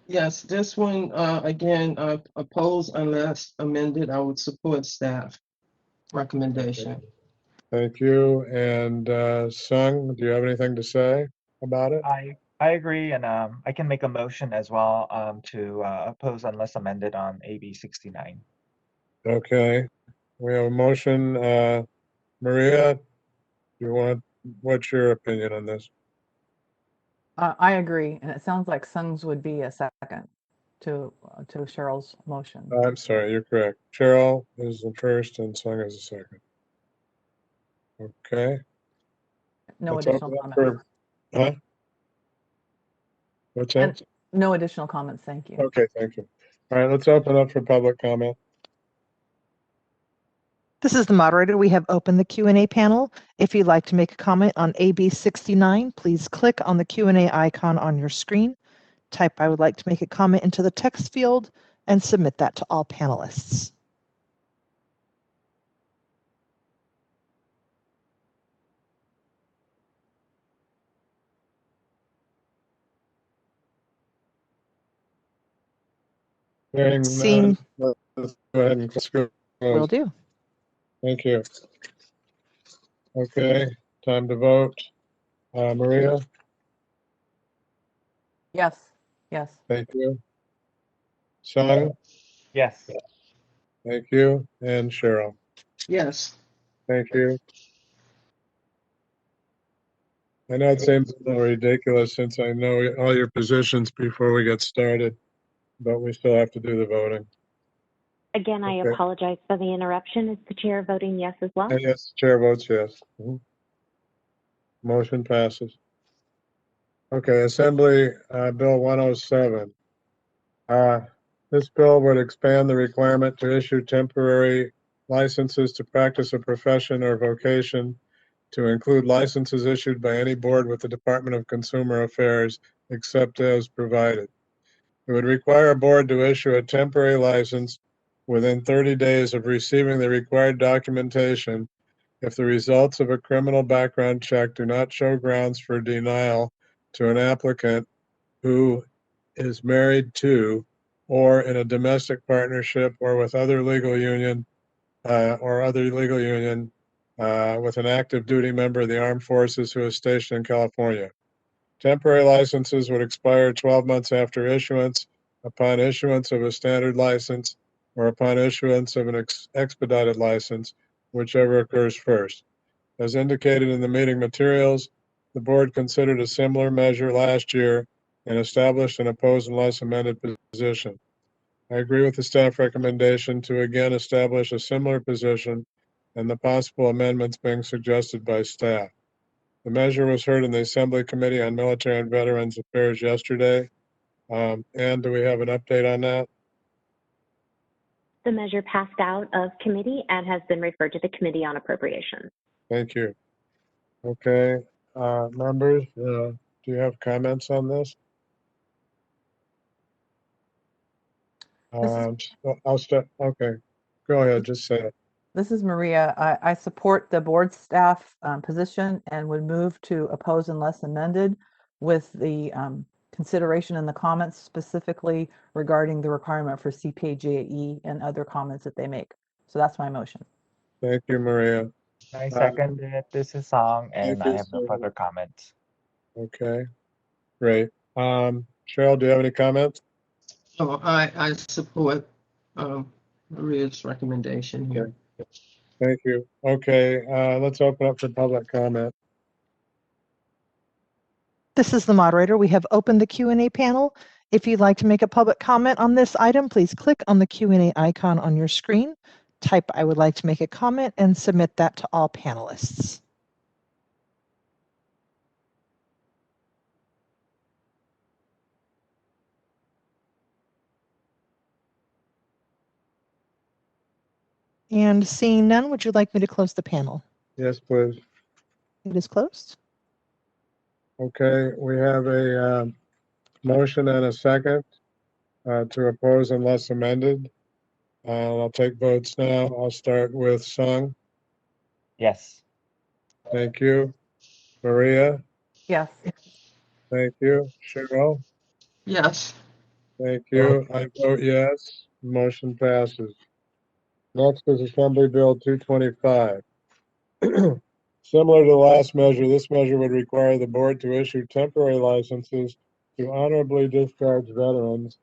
yes, this one, again, oppose unless amended. I would support staff recommendation. Okay. Thank you. And Sung, do you have anything to say about it? I agree, and I can make a motion as well to oppose unless amended on AB 69. Okay, we have a motion. Maria, what's your opinion on this? I agree, and it sounds like Sung's would be a second to Cheryl's motion. I'm sorry, you're correct. Cheryl is the first and Sung is the second. Okay. No Let's additional open up comments. Huh? What's that? No additional comments, thank you. Okay, thank you. All right, let's open up for public comment. This is the moderator. We have opened the Q&A panel. If you'd like to make a comment on AB 69, please click on the Q&A icon on your screen. Type "I would like to make a comment" into the text field and submit that to all panelists. Hearing Seeing- none, let's go ahead and close. Will do. Thank you. Okay, time to vote. Maria, Yes, yes. thank you. Sung, Yes. thank you. And Cheryl, Yes. thank you. I know it seems a little ridiculous since I know all your positions before we get started, but we still have to do the voting. Again, I Okay. apologize for the interruption. Is the chair voting yes as well? And yes, chair votes yes. Mhm. Motion passes. Okay, Assembly Bill 107. This bill would expand the requirement to issue temporary licenses to practice a profession or vocation to include licenses issued by any board with the Department of Consumer Affairs, except as provided. It would require a board to issue a temporary license within 30 days of receiving the required documentation if the results of a criminal background check do not show grounds for denial to an applicant who is married to or in a domestic partnership or with other legal union with an active duty member of the armed forces who is stationed in California. Temporary licenses would expire 12 months after issuance, upon issuance of a standard license, or upon issuance of an expedited license, whichever occurs first. As indicated in the meeting materials, the board considered a similar measure last year and established an opposed unless amended position. I agree with the staff recommendation to again establish a similar position and the possible amendments being suggested by staff. The measure was heard in the Assembly Committee on Military and Veterans Affairs yesterday. And do we have an update on that? The measure passed out of committee and has been referred to the Committee on Appropriations. Thank you. Okay, members, do you have comments on this? I'll start. Okay, go ahead. Just say it. This is Maria. I support the board staff position and would move to oppose unless amended with the consideration in the comments specifically regarding the requirement for CPA-GAE and other comments that they make. So that's my motion. Thank you, Maria. I second it. This is Song, and I have no further comments. Okay, great. Cheryl, do you have any comments? So I support Maria's recommendation here. Thank you. Okay, let's open up for public comment. This is the moderator. We have opened the Q&A panel. If you'd like to make a public comment on this item, please click on the Q&A icon on your screen. Type "I would like to make a comment" and submit that to all panelists. And seeing none, would you like me to close the panel? Yes, please. It is closed. Okay, we have a motion and a second to oppose unless amended. I'll take votes now. I'll start with Sung. Yes. Thank you. Maria. Yes. Thank you. Cheryl. Yes. Thank you. I vote yes. Motion passes. Next is Assembly Bill 225. Similar to the last measure, this measure would require the board to issue temporary licenses to honorably discharge veterans.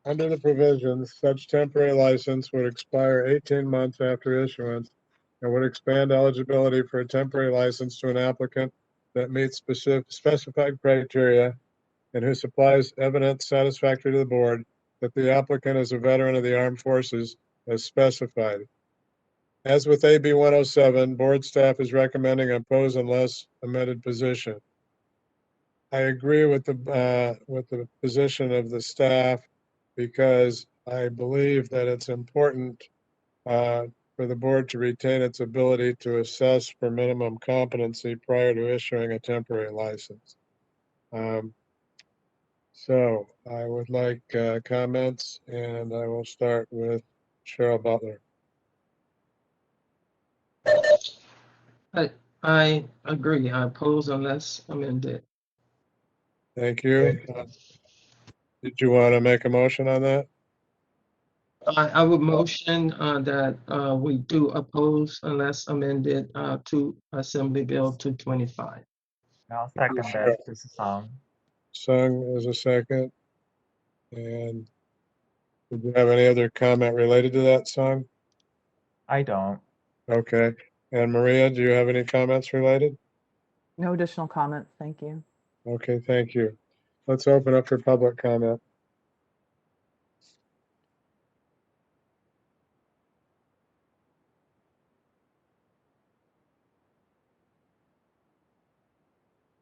Under the provisions, such temporary license would expire 18 months after issuance and would expand eligibility for a temporary license to an applicant that meets specified criteria and who supplies evidence satisfactory to the board that the applicant is a veteran of the armed forces as specified. As with AB 107, board staff is recommending oppose unless amended position. I agree with the position of the staff because I believe that it's important for the board to retain its ability to assess for minimum competency prior to issuing a temporary license. So I would like comments, and I will start with Cheryl Butler. I agree. I oppose unless amended. Thank you. Did you want to make a motion on that? I would motion that we do oppose unless amended to Assembly Bill 225. I'll second that. This is Song. Sung is a second. And did you have any other comment related to that, Sung? I don't. Okay. And Maria, do you have any comments related? No additional comments. Thank you. Okay, thank you. Let's open up for public comment.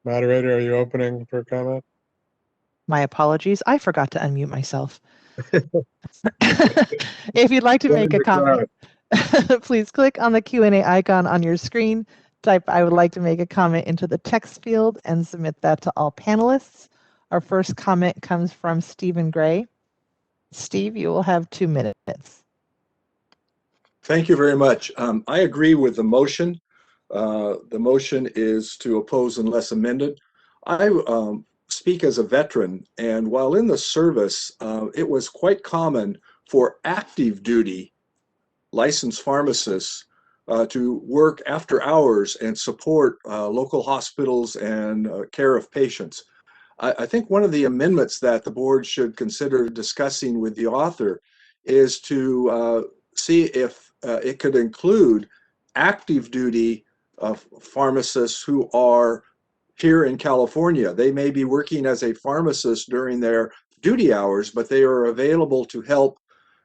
Moderator, are you opening for comment? My apologies. I forgot to unmute myself. If you'd like to make a comment, please click on the Q&A icon on your screen, type "I would like to make a comment" into the text field, and submit that to all panelists. Our first comment comes from Stephen Gray. Steve, you will have 2 minutes. Thank you very much. I agree with the motion. The motion is to oppose unless amended. I speak as a veteran, and while in the service, it was quite common for active duty licensed pharmacists to work after hours and support local hospitals and care of patients. I think one of the amendments that the board should consider discussing with the author is to see if it could include active duty pharmacists who are here in California. They may be working as a pharmacist during their duty hours, but they are available to help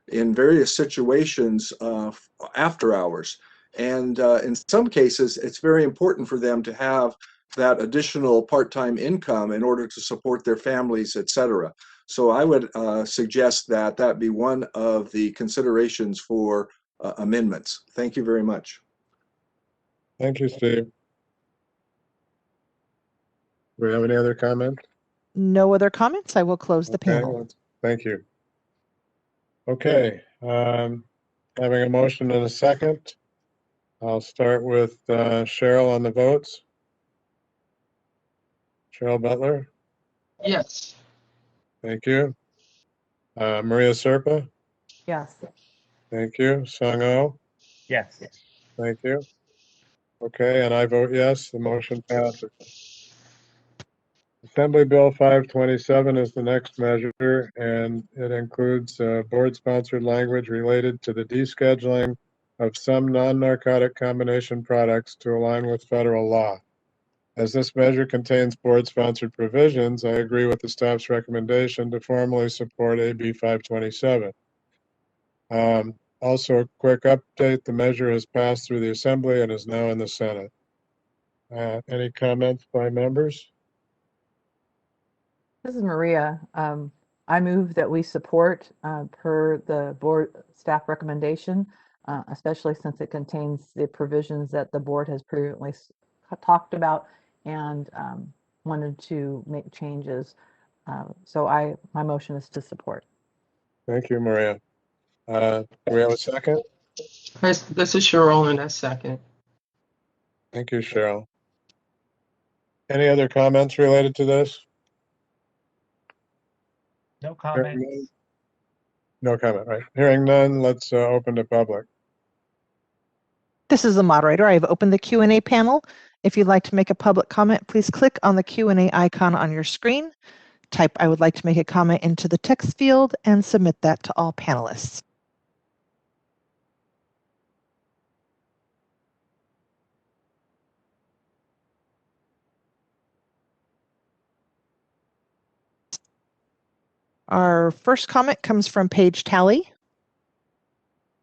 in various situations after hours. And in some cases, it's very important for them to have that additional part-time income in order to support their families, etc. So I would suggest that that be one of the considerations for amendments. Thank you very much. Thank you, Steve. Do we have any other comments? No other comments. I will close the panel. Thank you. Okay, having a motion and a second, I'll start with Cheryl on the votes. Cheryl Butler? Yes. Thank you. Maria Serpa? Yes. Thank you. Sung Oh? Yes. Thank you. Okay, and I vote yes, the motion passes. Assembly Bill 527 is the next measure, and it includes board-sponsored language related to the descheduling of some non-narcotic combination products to align with federal law. As this measure contains board-sponsored provisions, I agree with the staff's recommendation to formally support AB 527. Also, a quick update, the measure has passed through the Assembly and is now in the Senate. Any comments by members? This is Maria. I move that we support per the board staff recommendation, especially since it contains the provisions that the board has previously talked about and wanted to make changes. So my motion is to support. Thank you, Maria. Do we have a second? This is Cheryl, and that's second. Thank you, Cheryl. Any other comments related to this? No comments. No comment, right? Hearing none, let's open to public. This is the moderator. I have opened the Q&A panel. If you'd like to make a public comment, please click on the Q&A icon on your screen, type "I would like to make a comment" into the text field, and submit that to all panelists. Our first comment comes from Paige Talley.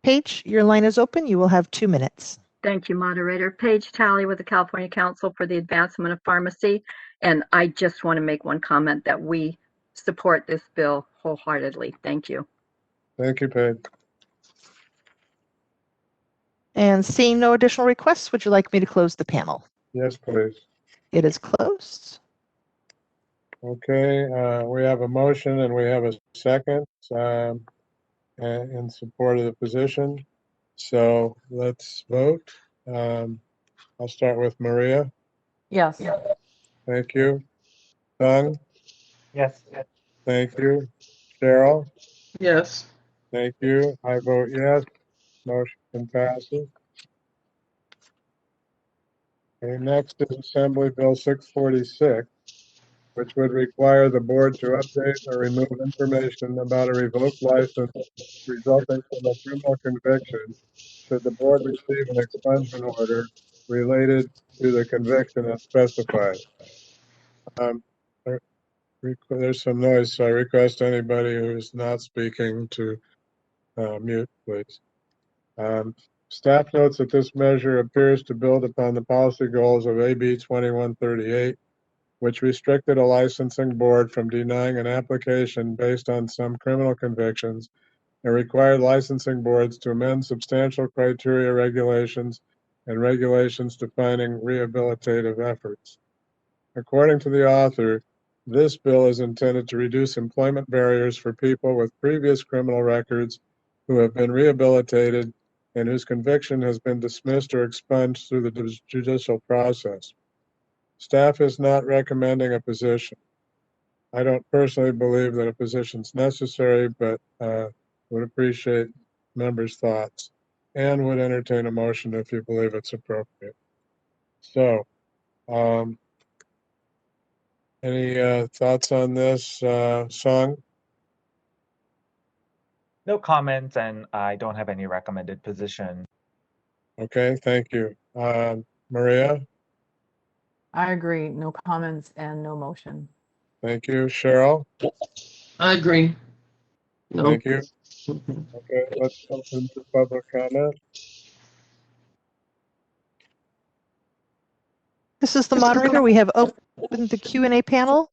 Paige, your line is open. You will have 2 minutes. Thank you, moderator. Paige Talley with the California Council for the Advancement of Pharmacy. And I just want to make one comment that we support this bill wholeheartedly. Thank you. Thank you, Paige. And seeing no additional requests, would you like me to close the panel? Yes, please. It is closed. Okay, we have a motion and we have a second in support of the position. So let's vote. I'll start with Maria. Yes. Thank you. Sung, Yes. thank you. Cheryl, Yes. thank you. I vote yes. Motion passes. Okay, next is Assembly Bill 646, which would require the board to update or remove information about a revoked license resulting from a criminal conviction should the board receive an expungement order related to the conviction as specified. There's some noise, so I request anybody who's not speaking to mute, please. Staff notes that this measure appears to build upon the policy goals of AB 2138, which restricted a licensing board from denying an application based on some criminal convictions and required licensing boards to amend substantial criteria regulations and regulations defining rehabilitative efforts. According to the author, this bill is intended to reduce employment barriers for people with previous criminal records who have been rehabilitated and whose conviction has been dismissed or expunged through the judicial process. Staff is not recommending a position. I don't personally believe that a position is necessary, but would appreciate members' thoughts and would entertain a motion if you believe it's appropriate. So, any thoughts on this, Sung? No comments, and I don't have any recommended position. Okay, thank you. Maria? I agree. No comments and no motion. Thank you. Cheryl? I agree. No. Thank you. Okay, let's open to public comment. This is the moderator. We have opened the Q&A panel.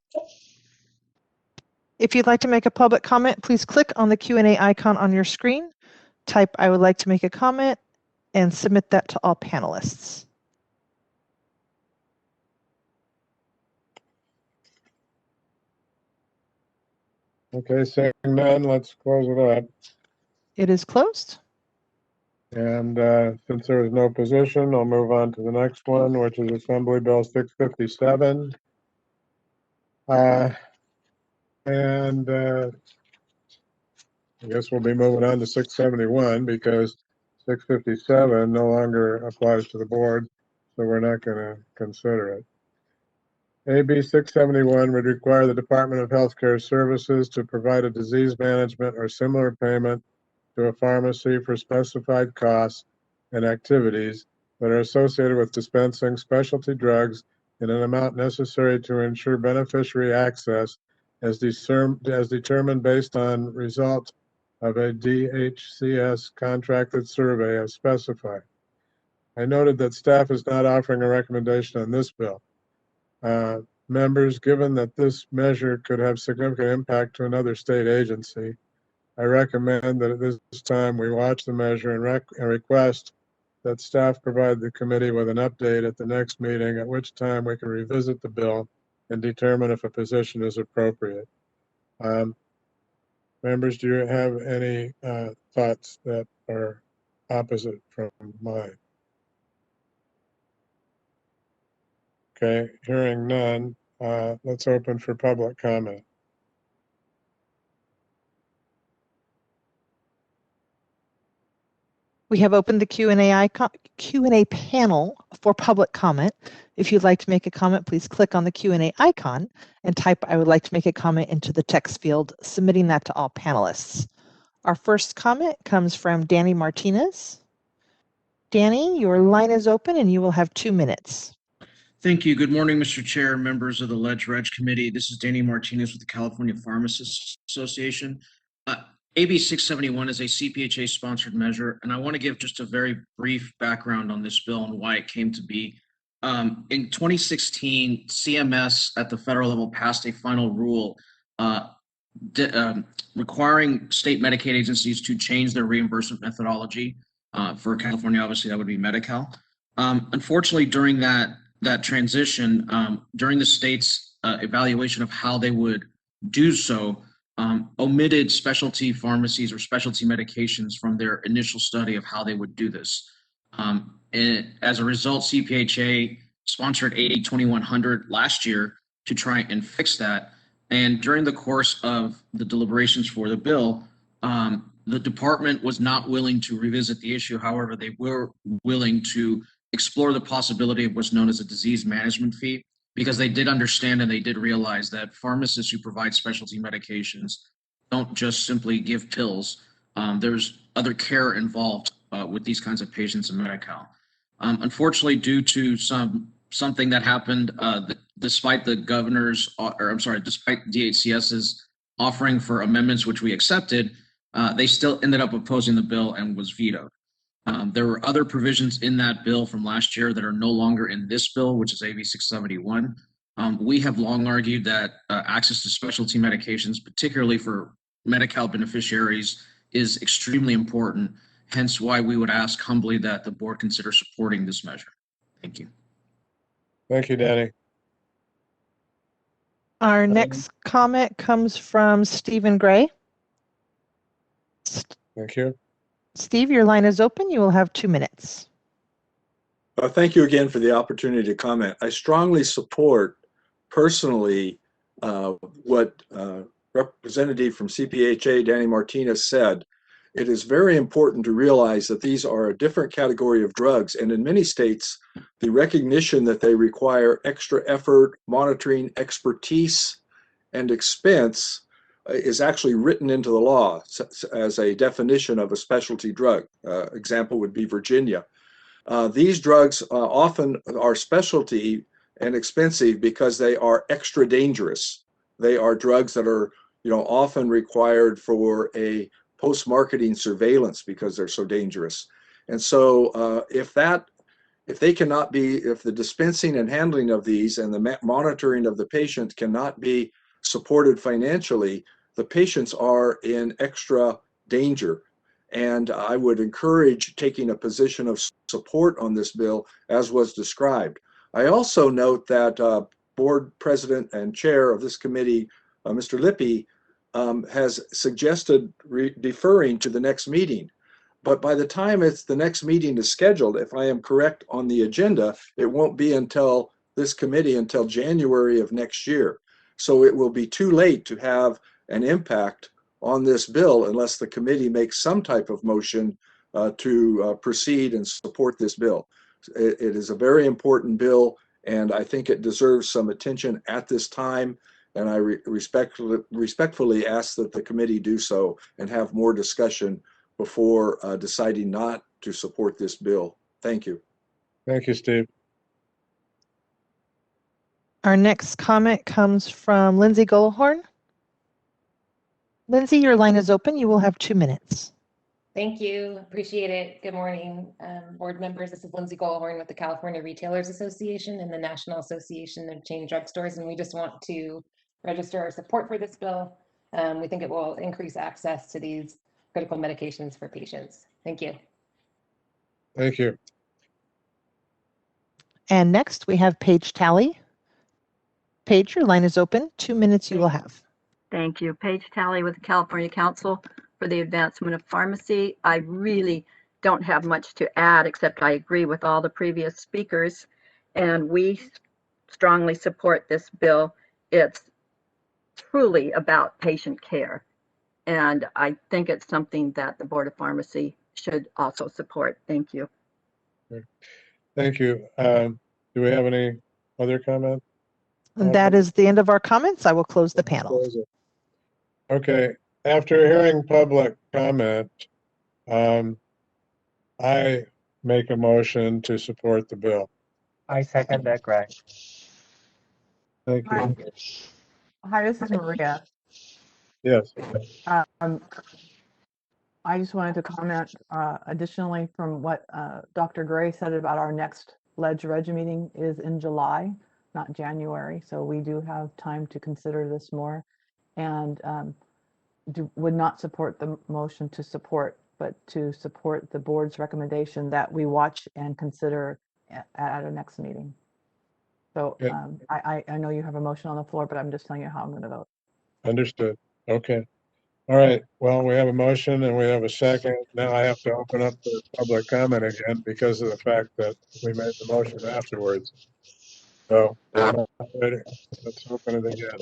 If you'd like to make a public comment, please click on the Q&A icon on your screen, type "I would like to make a comment," and submit that to all panelists. Okay, seeing none, let's close it up. It is closed. And since there is no position, I'll move on to the next one, which is Assembly Bill 657. And I guess we'll be moving on to 671 because 657 no longer applies to the board, so we're not going to consider it. AB 671 would require the Department of Healthcare Services to provide a disease management or similar payment to a pharmacy for specified costs and activities that are associated with dispensing specialty drugs in an amount necessary to ensure beneficiary access as determined based on results of a DHCS contracted survey as specified. I noted that staff is not offering a recommendation on this bill. Members, given that this measure could have significant impact to another state agency, I recommend that at this time we watch the measure and request that staff provide the committee with an update at the next meeting, at which time we can revisit the bill and determine if a position is appropriate. Members, do you have any thoughts that are opposite from mine? Okay, hearing none, let's open for public comment. We have opened the Q&A panel for public comment. If you'd like to make a comment, please click on the Q&A icon and type "I would like to make a comment" into the text field, submitting that to all panelists. Our first comment comes from Danny Martinez. Danny, your line is open and you will have 2 minutes. Thank you. Good morning, Mr. Chair, members of the Ledge-Reg Committee. This is Danny Martinez with the California Pharmacists Association. AB 671 is a CPHA-sponsored measure, and I want to give just a very brief background on this bill and why it came to be. In 2016, CMS at the federal level passed a final rule requiring state Medicaid agencies to change their reimbursement methodology. For California, obviously, that would be Medi-Cal. Unfortunately, during that transition, during the state's evaluation of how they would do so, omitted specialty pharmacies or specialty medications from their initial study of how they would do this. And as a result, CPHA sponsored AB 2100 last year to try and fix that. And during the course of the deliberations for the bill, the department was not willing to revisit the issue. However, they were willing to explore the possibility of what's known as a disease management fee, because they did understand and they did realize that pharmacists who provide specialty medications don't just simply give pills. There's other care involved with these kinds of patients in Medi-Cal. Unfortunately, due to something that happened, despite the governor's, despite DHCS's offering for amendments, which we accepted, they still ended up opposing the bill and was vetoed. There were other provisions in that bill from last year that are no longer in this bill, which is AB 671. We have long argued that access to specialty medications, particularly for Medi-Cal beneficiaries, is extremely important, hence why we would ask humbly that the board consider supporting this measure. Thank you. Thank you, Danny. Our next comment comes from Stephen Gray. Thank you. Steve, your line is open. You will have 2 minutes. Thank you again for the opportunity to comment. I strongly support personally what Representative from CPHA, Danny Martinez, said. It is very important to realize that these are a different category of drugs, and in many states, the recognition that they require extra effort, monitoring, expertise, and expense is actually written into the law as a definition of a specialty drug. Example would be Virginia. These drugs often are specialty and expensive because they are extra dangerous. They are drugs that are, often required for a post-marketing surveillance because they're so dangerous. And so if the dispensing and handling of these and the monitoring of the patient cannot be supported financially, the patients are in extra danger. And I would encourage taking a position of support on this bill as was described. I also note that board president and chair of this committee, Mr. Lippy, has suggested deferring to the next meeting. But by the time the next meeting is scheduled, if I am correct on the agenda, it won't be until this committee until January of next year. So it will be too late to have an impact on this bill unless the committee makes some type of motion to proceed and support this bill. It is a very important bill, and I think it deserves some attention at this time. And I respectfully ask that the committee do so and have more discussion before deciding not to support this bill. Thank you. Thank you, Steve. Our next comment comes from Lindsay Goldhorn. Lindsay, your line is open. You will have 2 minutes. Thank you. Appreciate it. Good morning, board members. This is Lindsay Goldhorn with the California Retailers Association and the National Association of Chain Drugstores, and we just want to register our support for this bill. We think it will increase access to these critical medications for patients. Thank you. Thank you. And next we have Paige Talley. Paige, your line is open. 2 minutes you will have. Thank you. Paige Talley with the California Council for the Advancement of Pharmacy. I really don't have much to add, except I agree with all the previous speakers, and we strongly support this bill. It's truly about patient care, and I think it's something that the Board of Pharmacy should also support. Thank you. Thank you. Do we have any other comment? That is the end of our comments. I will close the panel. Okay. After hearing public comment, I make a motion to support the bill. I second that, Greg. Thank you. Hi, this is Maria. Yes. I just wanted to comment additionally from what Dr. Gray said about our next Ledge Reg meeting is in July, not January, so we do have time to consider this more. And would not support the motion to support, but to support the board's recommendation that we watch and consider at our next meeting. So I know you have a motion on the floor, but I'm just telling you how I'm going to vote. Understood. Okay. All right. Well, we have a motion and we have a second. Now I have to open up the public comment again because of the fact that we made the motion afterwards. So let's open it again.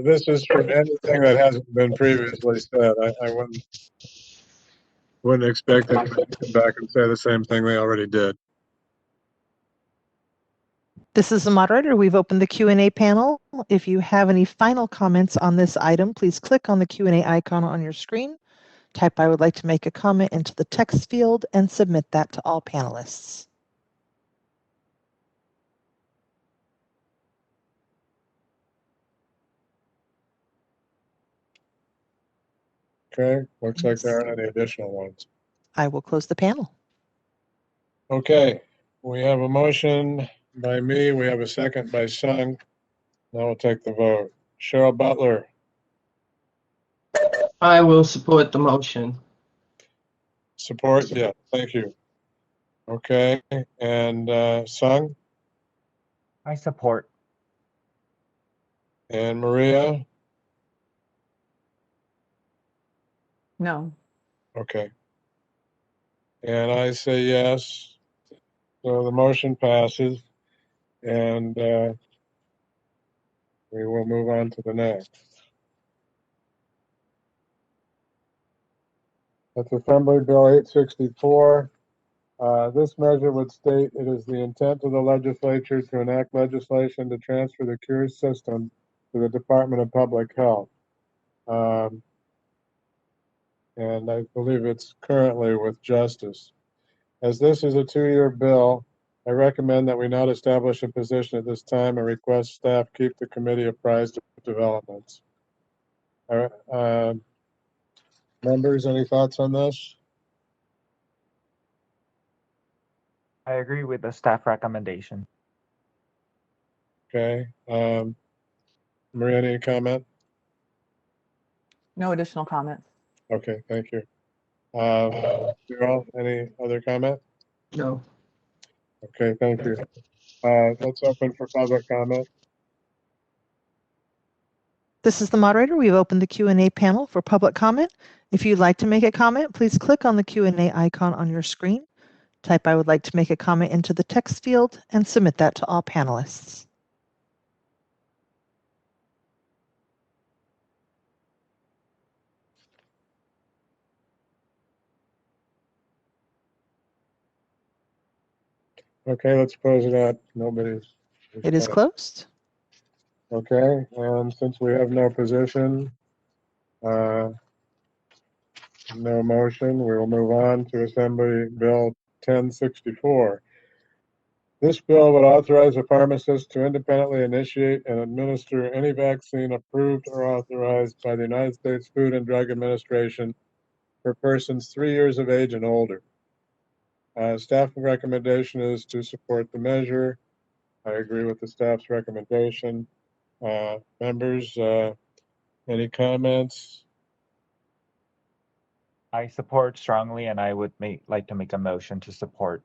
This is for anything that hasn't been previously said. I wouldn't expect them to come back and say the same thing they already did. This is the moderator. We've opened the Q&A panel. If you have any final comments on this item, please click on the Q&A icon on your screen. Type "I would like to make a comment" into the text field and submit that to all panelists. Okay, looks like there aren't any additional ones. I will close the panel. Okay, we have a motion by me. We have a second by Sung. Now we'll take the vote. Cheryl Butler. I will support the motion. Support? Yeah, thank you. Okay, and Sung? I support. And Maria? No. Okay. And I say yes. So the motion passes, and we will move on to the next. That's Assembly Bill 864. This measure would state it is the intent of the legislature to enact legislation to transfer the CURES system to the Department of Public Health. And I believe it's currently with Justice. As this is a 2-year bill, I recommend that we not establish a position at this time and request staff keep the committee apprised of developments. Members, any thoughts on this? I agree with the staff recommendation. Okay. Maria, any comment? No additional comments. Okay, thank you. Darrell, any other comment? No. Okay, thank you. Let's open for public comment. This is the moderator. We've opened the Q&A panel for public comment. If you'd like to make a comment, please click on the Q&A icon on your screen. Type "I would like to make a comment" into the text field and submit that to all panelists. Okay, let's close it out. Nobody's. It is closed. Okay, and since we have no position, no motion, we will move on to Assembly Bill 1064. This bill would authorize a pharmacist to independently initiate and administer any vaccine approved or authorized by the United States Food and Drug Administration for persons 3 years of age and older. Staff recommendation is to support the measure. I agree with the staff's recommendation. Members, any comments? I support strongly, and I would like to make a motion to support.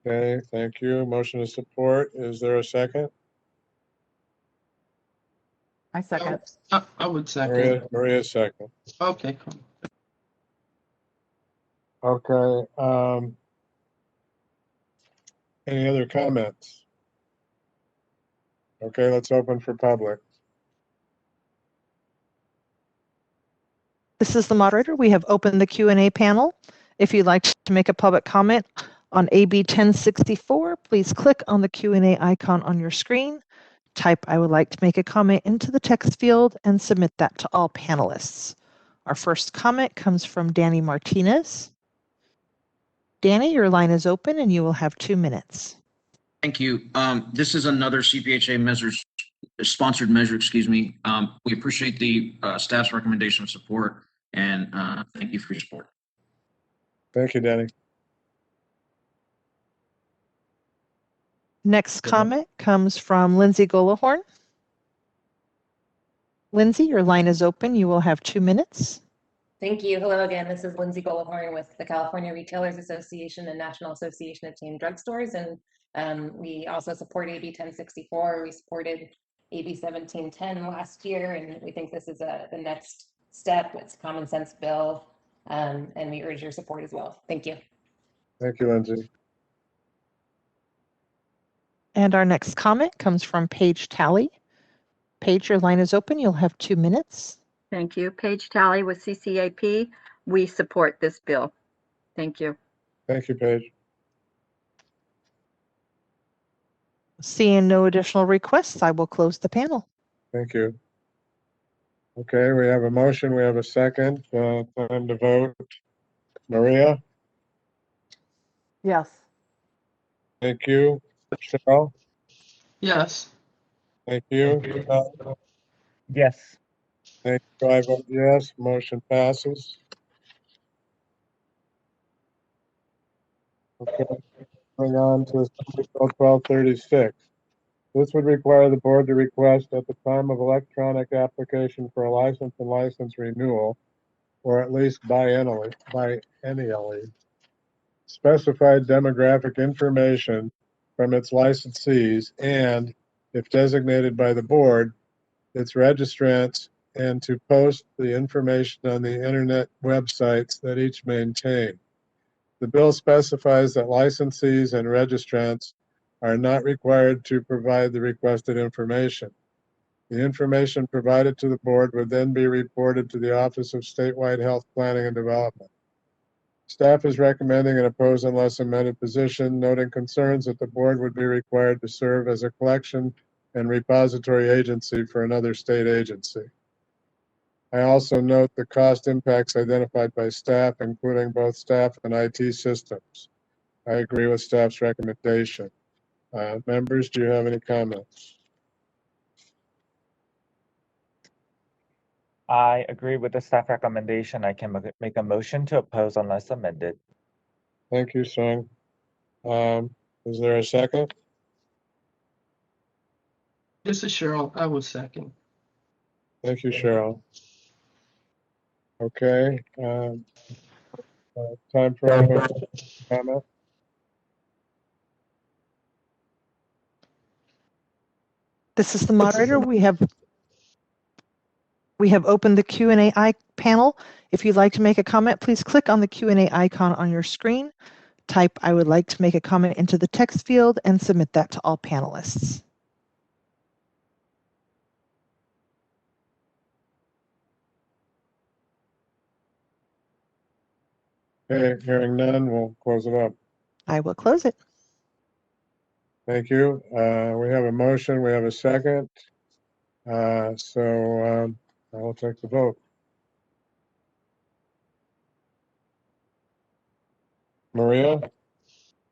Okay, thank you. Motion to support. Is there a second? I second. I would second. Maria second. Okay, cool. Okay. Any other comments? Okay, let's open for public. This is the moderator. We have opened the Q&A panel. If you'd like to make a public comment on AB 1064, please click on the Q&A icon on your screen. Type "I would like to make a comment" into the text field and submit that to all panelists. Our first comment comes from Danny Martinez. Danny, your line is open and you will have 2 minutes. Thank you. This is another CPHA sponsored measure, excuse me. We appreciate the staff's recommendation of support, and thank you for your support. Thank you, Danny. Next comment comes from Lindsay Golahorn. Lindsay, your line is open. You will have 2 minutes. Thank you. Hello again. This is Lindsay Golahorn with the California Retailers Association and National Association of Chain Drugstores. And we also support AB 1064. We supported AB 1710 last year, and we think this is the next step. It's a common sense bill, and we urge your support as well. Thank you. Thank you, Lindsay. And our next comment comes from Paige Talley. Paige, your line is open. You'll have 2 minutes. Thank you. Paige Talley with CCAP. We support this bill. Thank you. Thank you, Paige. Seeing no additional requests, I will close the panel. Thank you. Okay, we have a motion. We have a second. Time to vote. Maria? Yes. Thank you. Cheryl? Yes. Thank you. Yes. Thank you. I vote yes. Motion passes. Okay, going on to Assembly Bill 1236. This would require the board to request at the time of electronic application for a license and license renewal, or at least biennially, specified demographic information from its licensees and, if designated by the board, its registrants, and to post the information on the internet websites that each maintain. The bill specifies that licensees and registrants are not required to provide the requested information. The information provided to the board would then be reported to the Office of Statewide Health Planning and Development. Staff is recommending an oppose unless amended position, noting concerns that the board would be required to serve as a collection and repository agency for another state agency. I also note the cost impacts identified by staff, including both staff and IT systems. I agree with staff's recommendation. Members, do you have any comments? I agree with the staff recommendation. I can make a motion to oppose unless amended. Thank you, Sung. Is there a second? This is Cheryl. I would second. Thank you, Cheryl. Okay. Time for a comment. This is the moderator. We have opened the Q&A panel. If you'd like to make a comment, please click on the Q&A icon on your screen, type "I would like to make a comment" into the text field, and submit that to all panelists. Okay, hearing none, we'll close it up. I will close it. Thank you. We have a motion. We have a second. I will take the vote. Maria?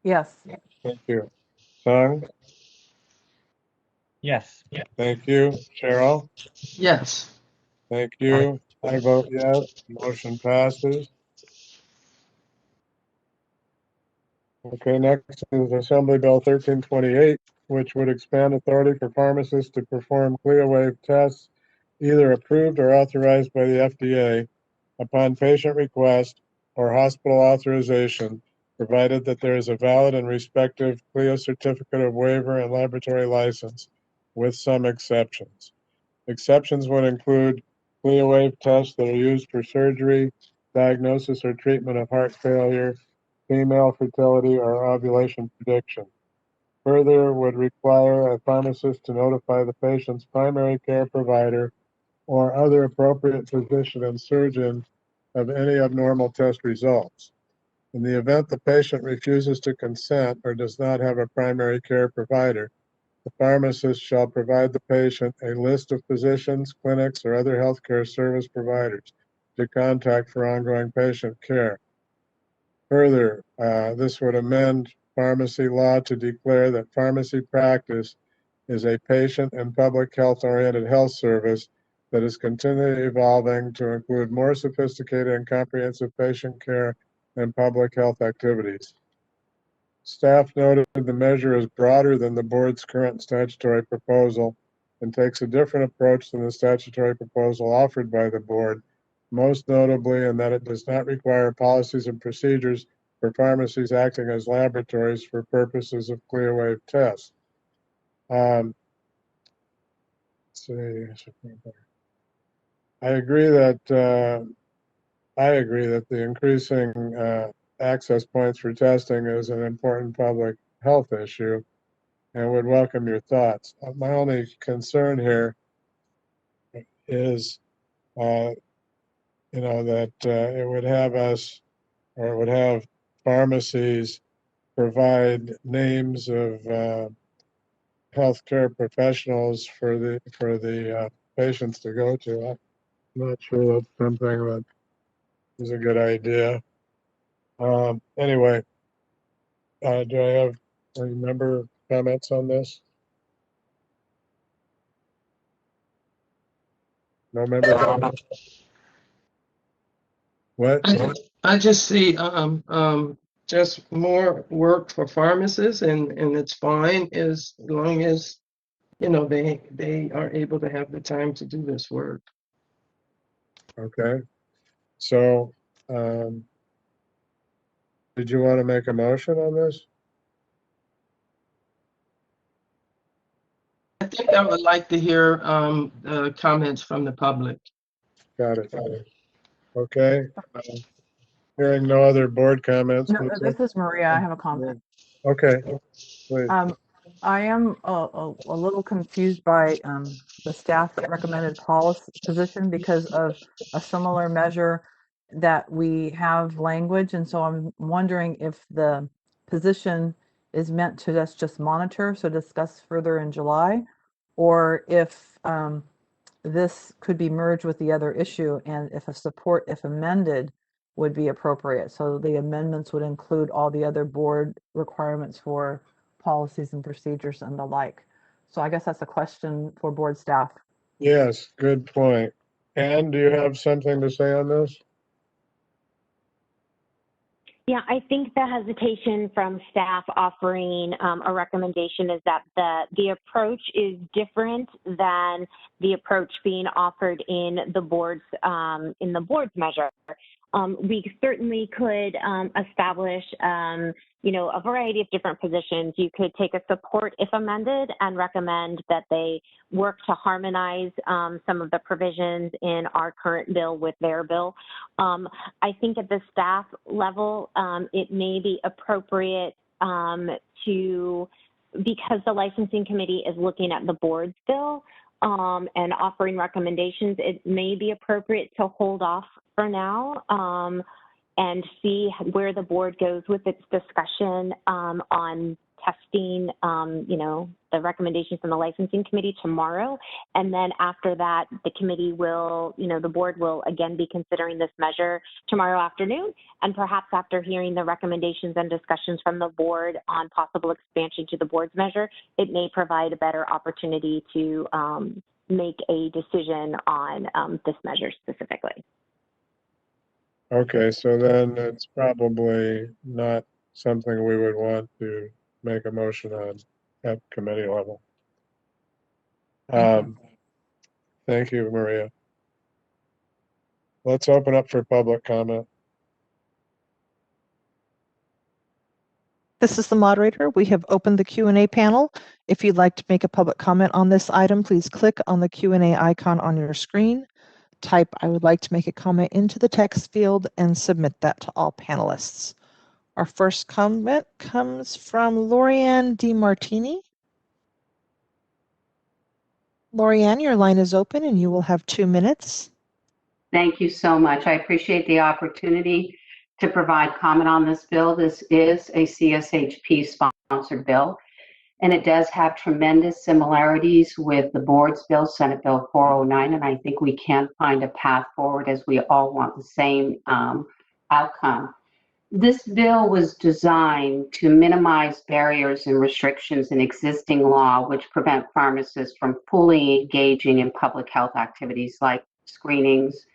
Yes. Thank you. Sung? Yes. Thank you. Cheryl? Yes. Thank you. I vote yes. Motion passes. Okay, next is Assembly Bill 1328, which would expand authority for pharmacists to perform CLIA-waived tests, either approved or authorized by the FDA, upon patient request or hospital authorization, provided that there is a valid and respective CLIA certificate of waiver and laboratory license, with some exceptions. Exceptions would include CLIA-waived tests that are used for surgery, diagnosis or treatment of heart failure, female fertility, or ovulation prediction. Further, would require a pharmacist to notify the patient's primary care provider or other appropriate physician and surgeon of any abnormal test results. In the event the patient refuses to consent or does not have a primary care provider, the pharmacist shall provide the patient a list of physicians, clinics, or other healthcare service providers to contact for ongoing patient care. Further, this would amend pharmacy law to declare that pharmacy practice is a patient and public health-oriented health service that is continually evolving to include more sophisticated and comprehensive patient care and public health activities. Staff noted the measure is broader than the board's current statutory proposal and takes a different approach than the statutory proposal offered by the board, most notably in that it does not require policies and procedures for pharmacies acting as laboratories for purposes of ClearWave tests. Let's see. I agree that the increasing access points for testing is an important public health issue, and would welcome your thoughts. My only concern here is, that it would have us, or it would have pharmacies provide names of healthcare professionals for the patients to go to. I'm not sure that's something that is a good idea. Anyway, do I have any member comments on this? No member comments? What? I just see just more work for pharmacists, and it's fine as long as they are able to have the time to do this work. Okay. So, did you want to make a motion on this? I think I would like to hear comments from the public. Got it. Okay. Hearing no other board comments. No, this is Maria. I have a comment. Okay, please. I am a little confused by the staff recommended policy position because of a similar measure that we have language. And so I'm wondering if the position is meant to just monitor, so discuss further in July, or if this could be merged with the other issue, and if amended, would be appropriate. So the amendments would include all the other board requirements for policies and procedures and the like. So I guess that's a question for board staff. Yes, good point. Anne, do you have something to say on this? Yeah, I think the hesitation from staff offering a recommendation is that the approach is different than the approach being offered in the board's measure. We certainly could establish, a variety of different positions. You could take a support if amended and recommend that they work to harmonize some of the provisions in our current bill with their bill. I think at the staff level, it may be appropriate because the licensing committee is looking at the board's bill and offering recommendations, it may be appropriate to hold off for now and see where the board goes with its discussion on testing, the recommendations from the licensing committee tomorrow. And then after that, the committee will, the board will again be considering this measure tomorrow afternoon. And perhaps after hearing the recommendations and discussions from the board on possible expansion to the board's measure, it may provide a better opportunity to make a decision on this measure specifically. Okay, so then it's probably not something we would want to make a motion on at committee level. Thank you, Maria. Let's open up for public comment. This is the moderator. We have opened the Q&A panel. If you'd like to make a public comment on this item, please click on the Q&A icon on your screen. Type "I would like to make a comment" into the text field and submit that to all panelists. Our first comment comes from Lorianne DiMartini. Lorianne, your line is open and you will have 2 minutes. Thank you so much. I appreciate the opportunity to provide comment on this bill. This is a CSHP sponsored bill, and it does have tremendous similarities with the board's bill, Senate Bill 409, and I think we can find a path forward as we all want the same outcome. This bill was designed to minimize barriers and restrictions in existing law which prevent pharmacists from fully engaging in public health activities like screenings,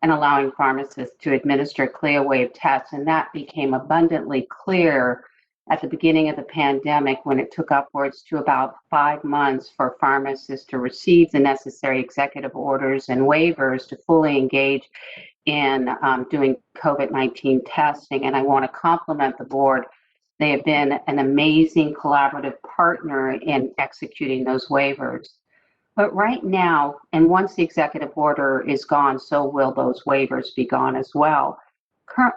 and allowing pharmacists to administer CLIA-waived tests. And that became abundantly clear at the beginning of the pandemic when it took upwards to about 5 months for pharmacists to receive the necessary executive orders and waivers to fully engage in doing COVID-19 testing. And I want to compliment the board. They have been an amazing collaborative partner in executing those waivers. But right now, and once the executive order is gone, so will those waivers be gone as well.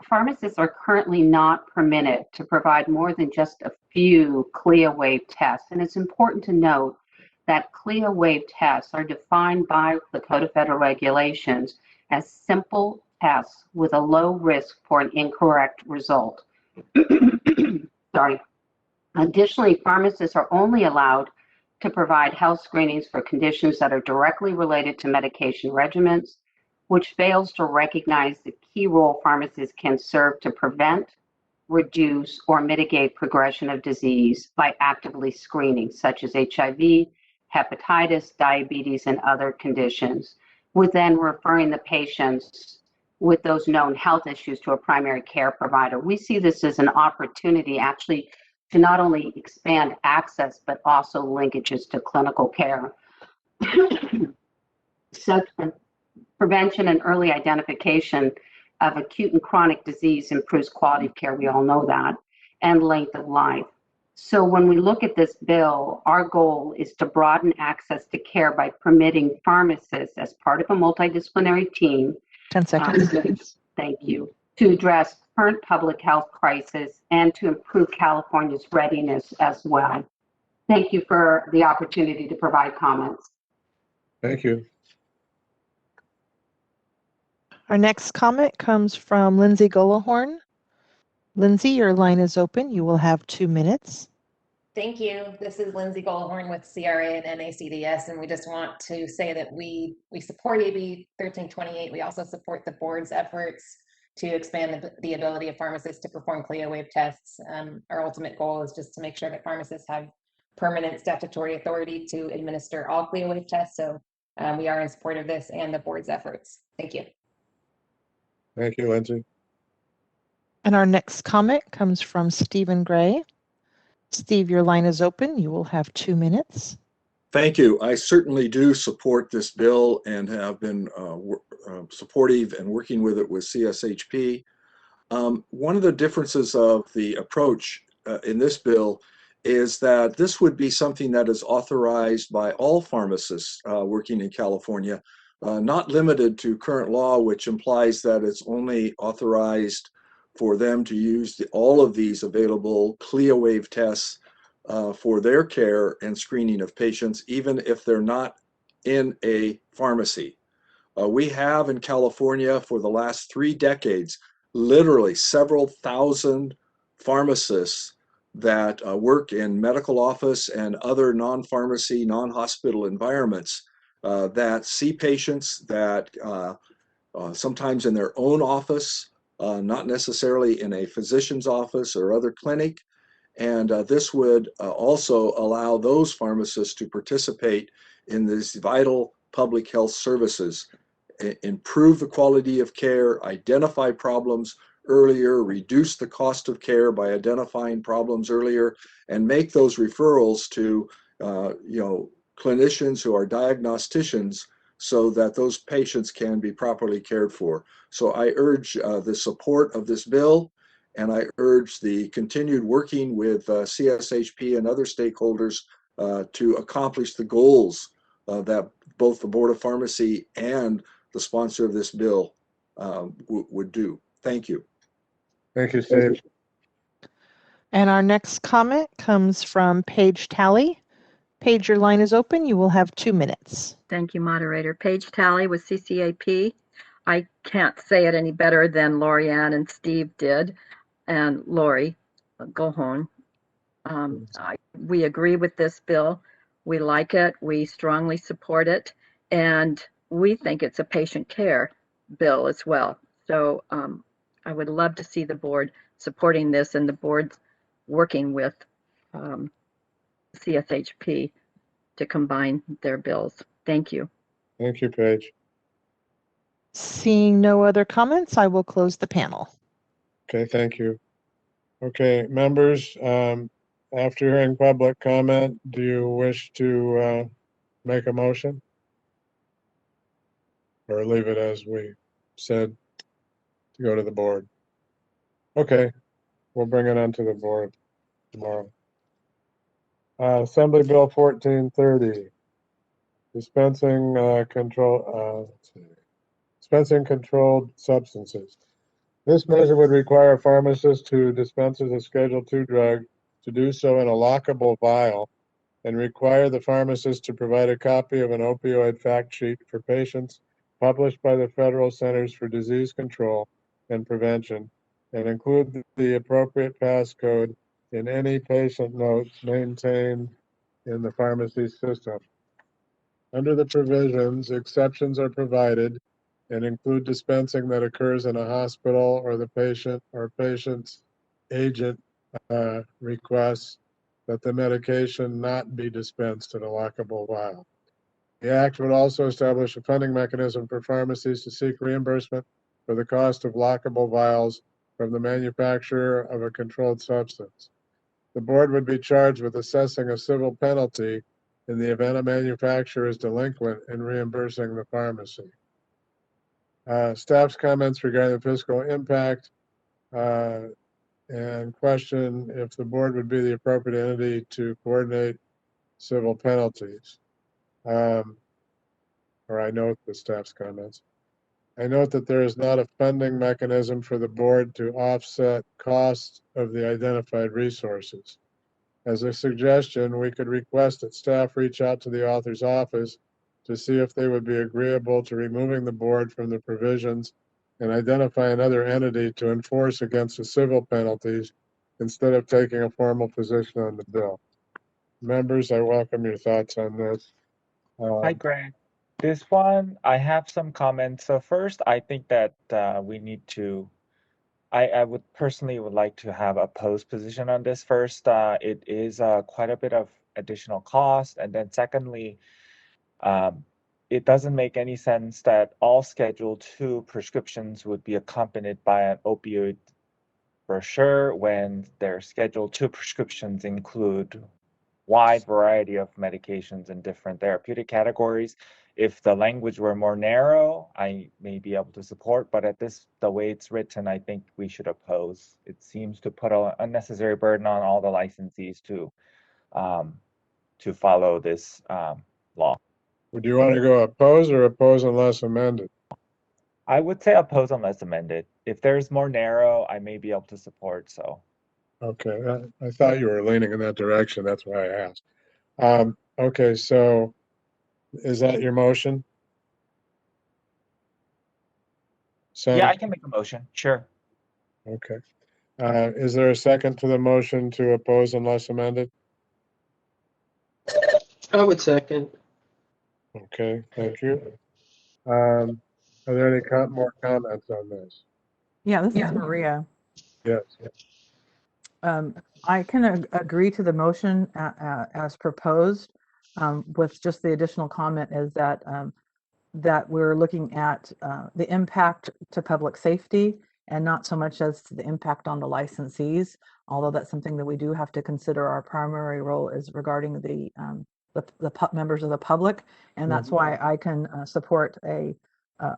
Pharmacists are currently not permitted to provide more than just a few CLIA-waived tests. And it's important to note that CLIA-waived tests are defined by the Code of Federal Regulations as simple tests with a low risk for an incorrect result. Sorry. Additionally, pharmacists are only allowed to provide health screenings for conditions that are directly related to medication regimens, which fails to recognize the key role pharmacists can serve to prevent, reduce, or mitigate progression of disease by actively screening, such as HIV, hepatitis, diabetes, and other conditions, with then referring the patients with those known health issues to a primary care provider. We see this as an opportunity actually to not only expand access, but also linkages to clinical care. Such prevention and early identification of acute and chronic disease improves quality of care, we all know that, and length of life. So when we look at this bill, our goal is to broaden access to care by permitting pharmacists as part of a multidisciplinary team. 10 seconds. Thank you. To address current public health crisis and to improve California's readiness as well. Thank you for the opportunity to provide comments. Thank you. Our next comment comes from Lindsay Golohorn. Lindsay, your line is open. You will have 2 minutes. Thank you. This is Lindsay Goldhorn with CRA and NACDS, and we just want to say that we support AB 1328. We also support the board's efforts to expand the ability of pharmacists to perform CLIA-waived tests. Our ultimate goal is just to make sure that pharmacists have permanent statutory authority to administer all CLIA-waived tests. So we are in support of this and the board's efforts. Thank you. Thank you, Lindsay. And our next comment comes from Stephen Gray. Steve, your line is open. You will have 2 minutes. Thank you. I certainly do support this bill and have been supportive and working with it with CSHP. One of the differences of the approach in this bill is that this would be something that is authorized by all pharmacists working in California, not limited to current law, which implies that it's only authorized for them to use all of these available CLIA-waived tests for their care and screening of patients, even if they're not in a pharmacy. We have in California for the last 3 decades, literally several thousand pharmacists that work in medical office and other non-pharmacy, non-hospital environments that see patients that sometimes in their own office, not necessarily in a physician's office or other clinic. And this would also allow those pharmacists to participate in these vital public health services, improve the quality of care, identify problems earlier, reduce the cost of care by identifying problems earlier, and make those referrals to clinicians who are diagnosticians so that those patients can be properly cared for. So I urge the support of this bill, and I urge the continued working with CSHP and other stakeholders to accomplish the goals that both the Board of Pharmacy and the sponsor of this bill would do. Thank you. Thank you, Steve. And our next comment comes from Paige Talley. Paige, your line is open. You will have 2 minutes. Thank you, moderator. Paige Talley with CCAP. I can't say it any better than Lorianne and Steve did, and Lori Goldhorn. We agree with this bill. We like it. We strongly support it. And we think it's a patient care bill as well. So I would love to see the board supporting this and the board working with CSHP to combine their bills. Thank you. Thank you, Paige. Seeing no other comments, I will close the panel. Okay, thank you. Okay, members, after hearing public comment, do you wish to make a motion? Or leave it as we said to go to the board? Okay, we'll bring it onto the board tomorrow. Assembly Bill 1430, dispensing dispensing controlled substances. This measure would require pharmacists who dispenses a Schedule II drug to do so in a lockable vial and require the pharmacist to provide a copy of an opioid fact sheet for patients published by the Federal Centers for Disease Control and Prevention and include the appropriate passcode in any patient notes maintained in the pharmacy system. Under the provisions, exceptions are provided and include dispensing that occurs in a hospital or the patient or patient's agent requests that the medication not be dispensed in a lockable vial. The Act would also establish a funding mechanism for pharmacies to seek reimbursement for the cost of lockable vials from the manufacturer of a controlled substance. The board would be charged with assessing a civil penalty in the event a manufacturer is delinquent in reimbursing the pharmacy. Staff's comments regarding the fiscal impact and question if the board would be the appropriate entity to coordinate civil penalties. Or I note the staff's comments. I note that there is not a funding mechanism for the board to offset costs of the identified resources. As a suggestion, we could request that staff reach out to the author's office to see if they would be agreeable to removing the board from the provisions and identify another entity to enforce against the civil penalties instead of taking a formal position on the bill. Members, I welcome your thoughts on this. Hi, Greg. This one, I have some comments. So first, I think that we need to, I would personally would like to have a post position on this first. It is quite a bit of additional cost. And then secondly, it doesn't make any sense that all Schedule II prescriptions would be accompanied by an opioid brochure when their Schedule II prescriptions include wide variety of medications in different therapeutic categories. If the language were more narrow, I may be able to support, but the way it's written, I think we should oppose. It seems to put an unnecessary burden on all the licensees to follow this law. Would you want to go oppose or oppose unless amended? I would say oppose unless amended. If there's more narrow, I may be able to support, so. Okay, I thought you were leaning in that direction. That's why I asked. Okay, so is that your motion? Yeah, I can make a motion, sure. Okay. Is there a second to the motion to oppose unless amended? I would second. Okay, thank you. Are there any more comments on this? Yeah, this is Maria. Yes. I can agree to the motion as proposed, with just the additional comment is that that we're looking at the impact to public safety and not so much as the impact on the licensees, although that's something that we do have to consider. Our primary role is regarding the members of the public, and that's why I can support a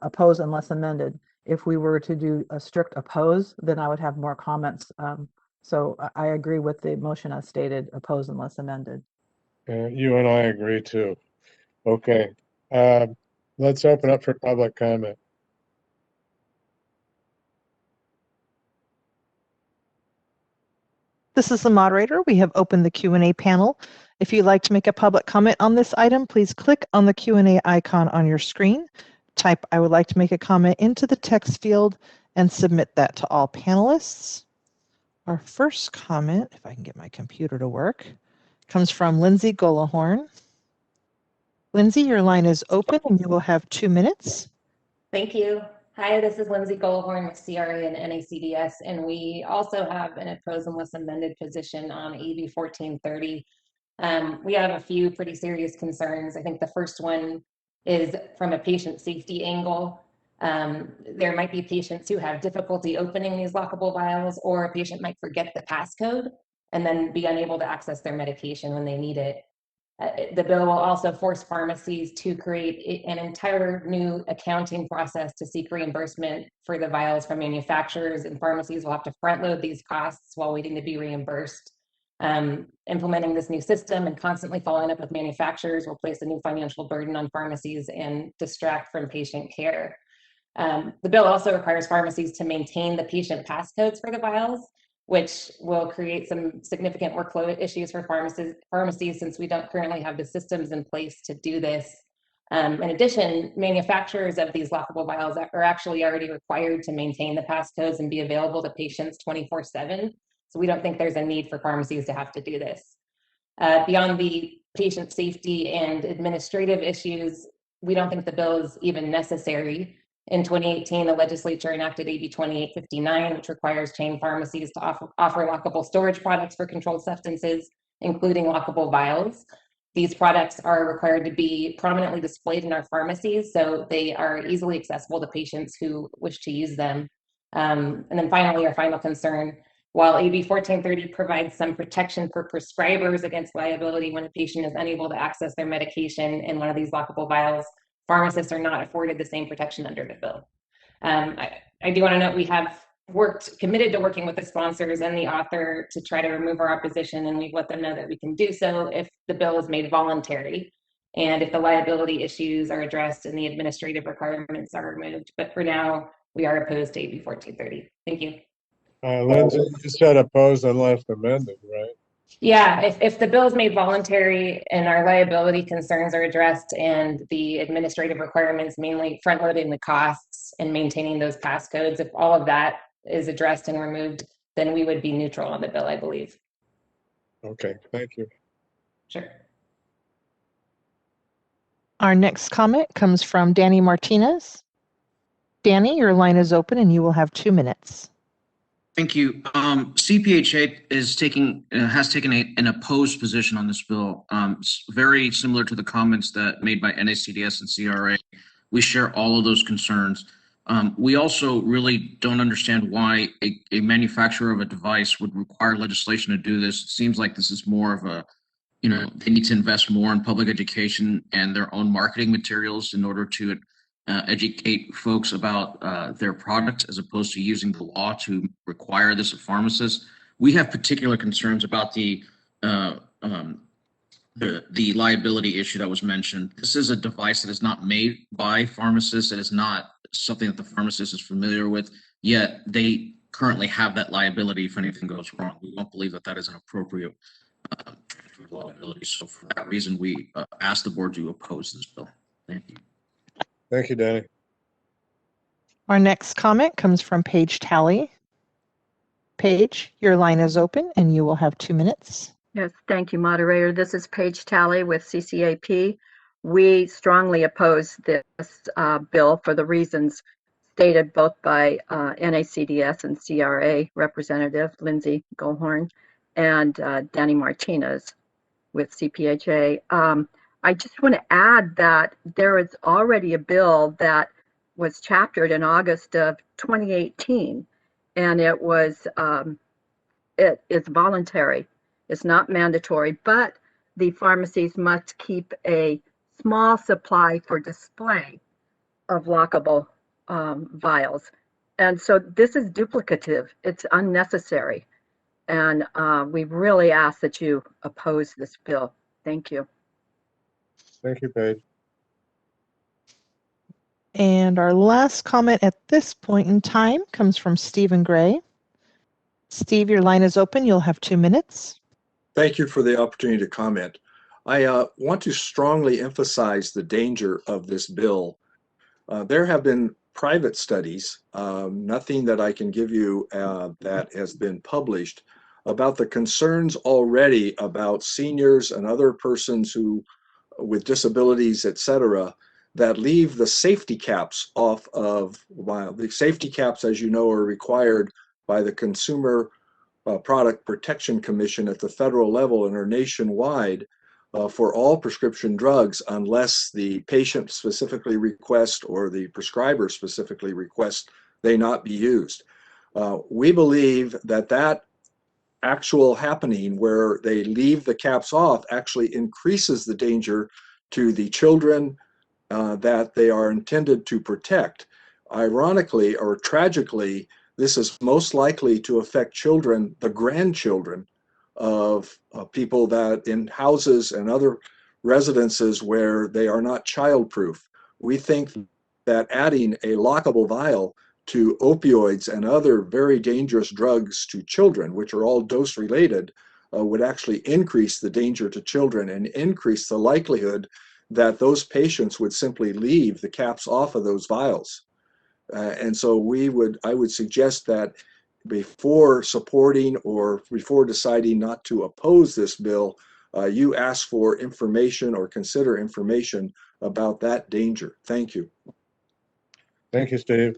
oppose unless amended. If we were to do a strict oppose, then I would have more comments. So I agree with the motion as stated, oppose unless amended. You and I agree too. Okay. Let's open up for public comment. This is the moderator. We have opened the Q&A panel. If you'd like to make a public comment on this item, please click on the Q&A icon on your screen. Type "I would like to make a comment" into the text field and submit that to all panelists. Our first comment, if I can get my computer to work, comes from Lindsay Golahorn. Lindsay, your line is open and you will have 2 minutes. Thank you. Hi, this is Lindsay Golahorn with CRA and NACDS, and we also have an oppose unless amended position on AB 1430. We have a few pretty serious concerns. I think the first one is from a patient safety angle. There might be patients who have difficulty opening these lockable vials, or a patient might forget the passcode and then be unable to access their medication when they need it. The bill will also force pharmacies to create an entire new accounting process to seek reimbursement for the vials from manufacturers, and pharmacies will have to front load these costs while waiting to be reimbursed. Implementing this new system and constantly following up with manufacturers will place a new financial burden on pharmacies and distract from patient care. The bill also requires pharmacies to maintain the patient passcodes for the vials, which will create some significant workflow issues for pharmacies since we don't currently have the systems in place to do this. In addition, manufacturers of these lockable vials are actually already required to maintain the passcodes and be available to patients 24/7. So we don't think there's a need for pharmacies to have to do this. Beyond the patient safety and administrative issues, we don't think the bill is even necessary. In 2018, the legislature enacted AB 2859, which requires chain pharmacies to offer lockable storage products for controlled substances, including lockable vials. These products are required to be prominently displayed in our pharmacies, so they are easily accessible to patients who wish to use them. And then finally, our final concern, while AB 1430 provides some protection for prescribers against liability when a patient is unable to access their medication in one of these lockable vials, pharmacists are not afforded the same protection under the bill. I do want to note we have committed to working with the sponsors and the author to try to remove our opposition, and we've let them know that we can do so if the bill is made voluntary and if the liability issues are addressed and the administrative requirements are removed. But for now, we are opposed to AB 1430. Thank you. Lindsay, you said opposed unless amended, right? Yeah, if the bill is made voluntary and our liability concerns are addressed and the administrative requirements, mainly front loading the costs and maintaining those passcodes, if all of that is addressed and removed, then we would be neutral on the bill, I believe. Okay, thank you. Sure. Our next comment comes from Danny Martinez. Danny, your line is open and you will have 2 minutes. Thank you. CPHA has taken an opposed position on this bill. It's very similar to the comments that made by NACDS and CRA. We share all of those concerns. We also really don't understand why a manufacturer of a device would require legislation to do this. It seems like this is more of a, they need to invest more in public education and their own marketing materials in order to educate folks about their product, as opposed to using the law to require this of pharmacists. We have particular concerns about the liability issue that was mentioned. This is a device that is not made by pharmacists. It is not something that the pharmacist is familiar with, yet they currently have that liability if anything goes wrong. We don't believe that that is an appropriate liability. So for that reason, we ask the board to oppose this bill. Thank you. Thank you, Danny. Our next comment comes from Paige Talley. Paige, your line is open and you will have 2 minutes. Yes, thank you, moderator. This is Paige Talley with CCAP. We strongly oppose this bill for the reasons stated both by NACDS and CRA representative Lindsay Goldhorn and Danny Martinez with CPHA. I just want to add that there is already a bill that was chaptered in August of 2018, and it is voluntary. It's not mandatory, but the pharmacies must keep a small supply for display of lockable vials. And so this is duplicative. It's unnecessary. And we really ask that you oppose this bill. Thank you. Thank you, Paige. And our last comment at this point in time comes from Stephen Gray. Steve, your line is open. You'll have 2 minutes. Thank you for the opportunity to comment. I want to strongly emphasize the danger of this bill. There have been private studies, nothing that I can give you that has been published, about the concerns already about seniors and other persons who with disabilities, etc., that leave the safety caps off of, well, the safety caps, as you know, are required by the Consumer Product Protection Commission at the federal level and are nationwide. for all prescription drugs unless the patient specifically requests or the prescriber specifically requests they not be used. We believe that that actual happening where they leave the caps off actually increases the danger to the children that they are intended to protect. Ironically or tragically, this is most likely to affect children, the grandchildren of people that in houses and other residences where they are not childproof. We think that adding a lockable vial to opioids and other very dangerous drugs to children, which are all dose related, would actually increase the danger to children and increase the likelihood that those patients would simply leave the caps off of those vials. And so I would suggest that before supporting or before deciding not to oppose this bill, you ask for information or consider information about that danger. Thank you. Thank you, Steve.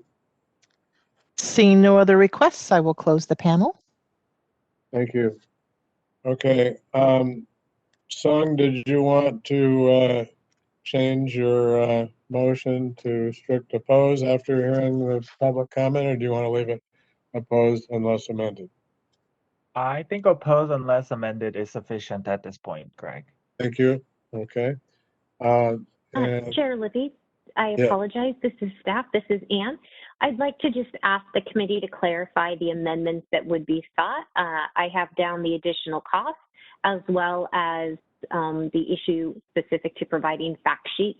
Seeing no other requests, I will close the panel. Thank you. Okay. Sung, did you want to change your motion to strict oppose after hearing the public comment, or do you want to leave it opposed unless amended? I think oppose unless amended is sufficient at this point, Greg. Thank you. Okay. Chair Libby, I apologize. This is staff. This is Ann. I'd like to just ask the committee to clarify the amendments that would be sought. I have down the additional costs as well as the issue specific to providing fact sheets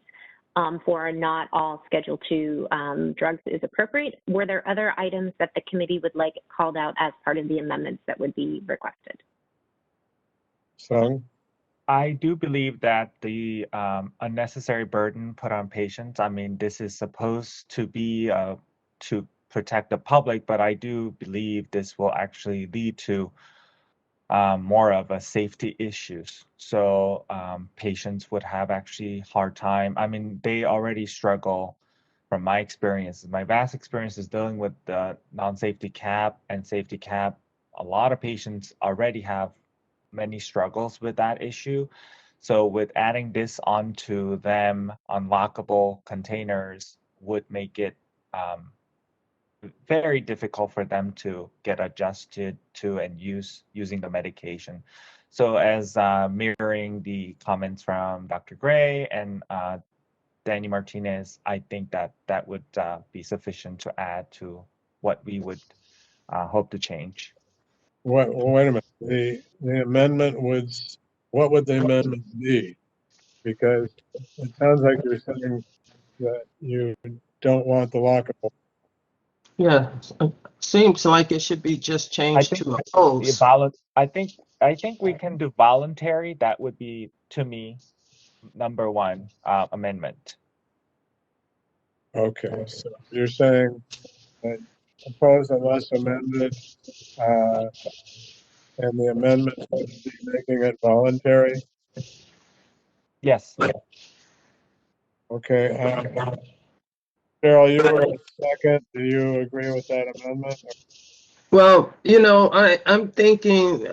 for not all Schedule II drugs is appropriate. Were there other items that the committee would like called out as part of the amendments that would be requested? Sung? I do believe that the unnecessary burden put on patients, I mean, this is supposed to be to protect the public, but I do believe this will actually lead to more of a safety issues. So patients would have actually hard time. I mean, they already struggle from my experience. My vast experience is dealing with the non-safety cap and safety cap. A lot of patients already have many struggles with that issue. So with adding this onto them, unlockable containers would make it very difficult for them to get adjusted to and using the medication. So as mirroring the comments from Dr. Gray and Danny Martinez, I think that that would be sufficient to add to what we would hope to change. Wait a minute. The amendment would, what would the amendment be? Because it sounds like you're saying that you don't want the lockable. Yeah, seems like it should be just changed to oppose. I think we can do voluntary. That would be, to me, number one amendment. Okay, so you're saying that oppose unless amended, and the amendment would be making it voluntary? Yes. Okay. Cheryl, you were second. Do you agree with that amendment? Well, you know, I'm thinking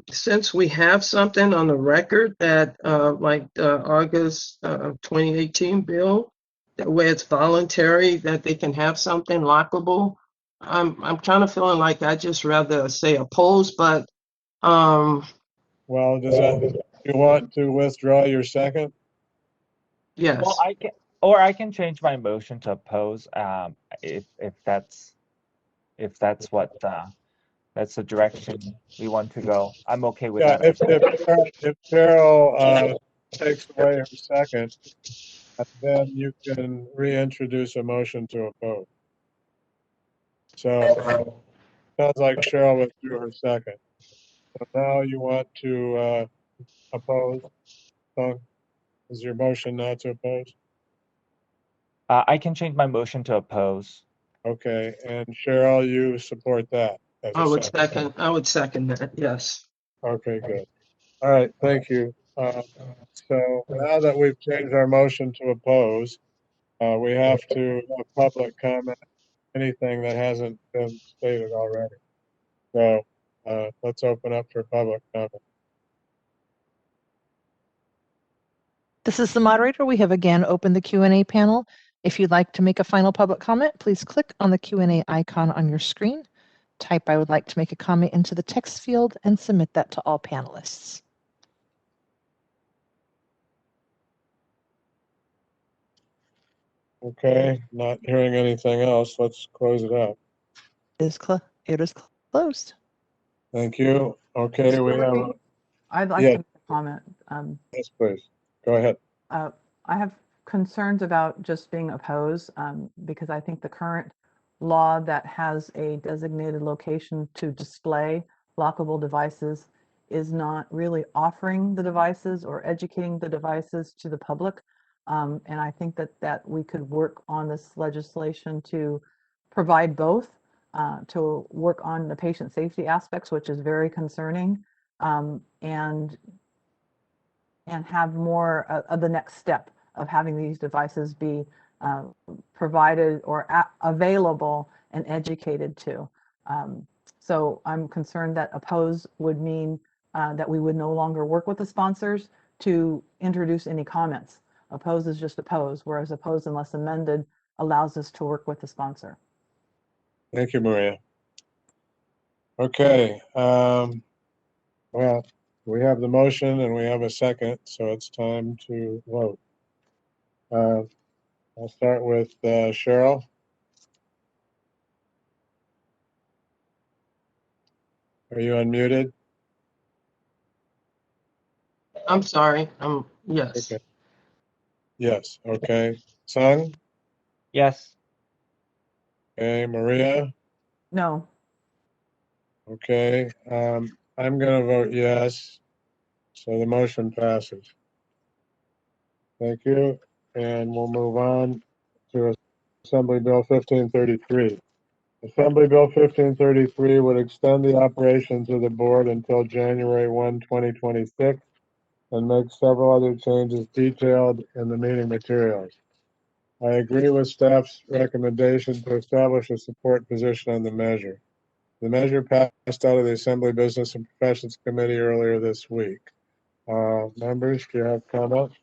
since we have something on the record that like the August 2018 bill, that where it's voluntary, that they can have something lockable. I'm kind of feeling like I just rather say oppose, but well, does that, you want to withdraw your second? Yes. Well, I can change my motion to oppose if that's what that's the direction we want to go. I'm okay with that. If Cheryl takes away her second, then you can reintroduce a motion to oppose. So sounds like Cheryl withdrew her second. So now you want to oppose? So is your motion not to oppose? I can change my motion to oppose. Okay, and Cheryl, you support that? I would second that. Yes. Okay, good. All right, thank you. So now that we've changed our motion to oppose, we have to have public comment anything that hasn't been stated already. So let's open up for public comment. This is the moderator. We have again opened the Q&A panel. If you'd like to make a final public comment, please click on the Q&A icon on your screen. Type "I would like to make a comment" into the text field and submit that to all panelists. Okay, not hearing anything else. Let's close it up. It is closed. Thank you. Okay, we have. I'd like Yeah. to make a comment. Yes, please. Go ahead. I have concerns about just being opposed because I think the current law that has a designated location to display lockable devices is not really offering the devices or educating the devices to the public. And I think that we could work on this legislation to provide both, to work on the patient safety aspects, which is very concerning, and have more of the next step of having these devices be provided or available and educated to. So I'm concerned that oppose would mean that we would no longer work with the sponsors to introduce any comments. Oppose is just oppose, whereas oppose unless amended allows us to work with the sponsor. Thank you, Maria. Okay. Well, we have the motion and we have a second, so it's time to vote. I'll start with Cheryl. Are you unmuted? I'm sorry. Yes. Okay. Yes. Okay. Sung? Yes. Okay. Maria? No. Okay. I'm going to vote yes. So the motion passes. Thank you. And we'll move on to Assembly Bill 1533. Assembly Bill 1533 would extend the operations of the board until January 1, 2026, and make several other changes detailed in the meeting materials. I agree with staff's recommendation to establish a support position on the measure. The measure passed out of the Assembly Business and Professions Committee earlier this week. Members, do you have comments?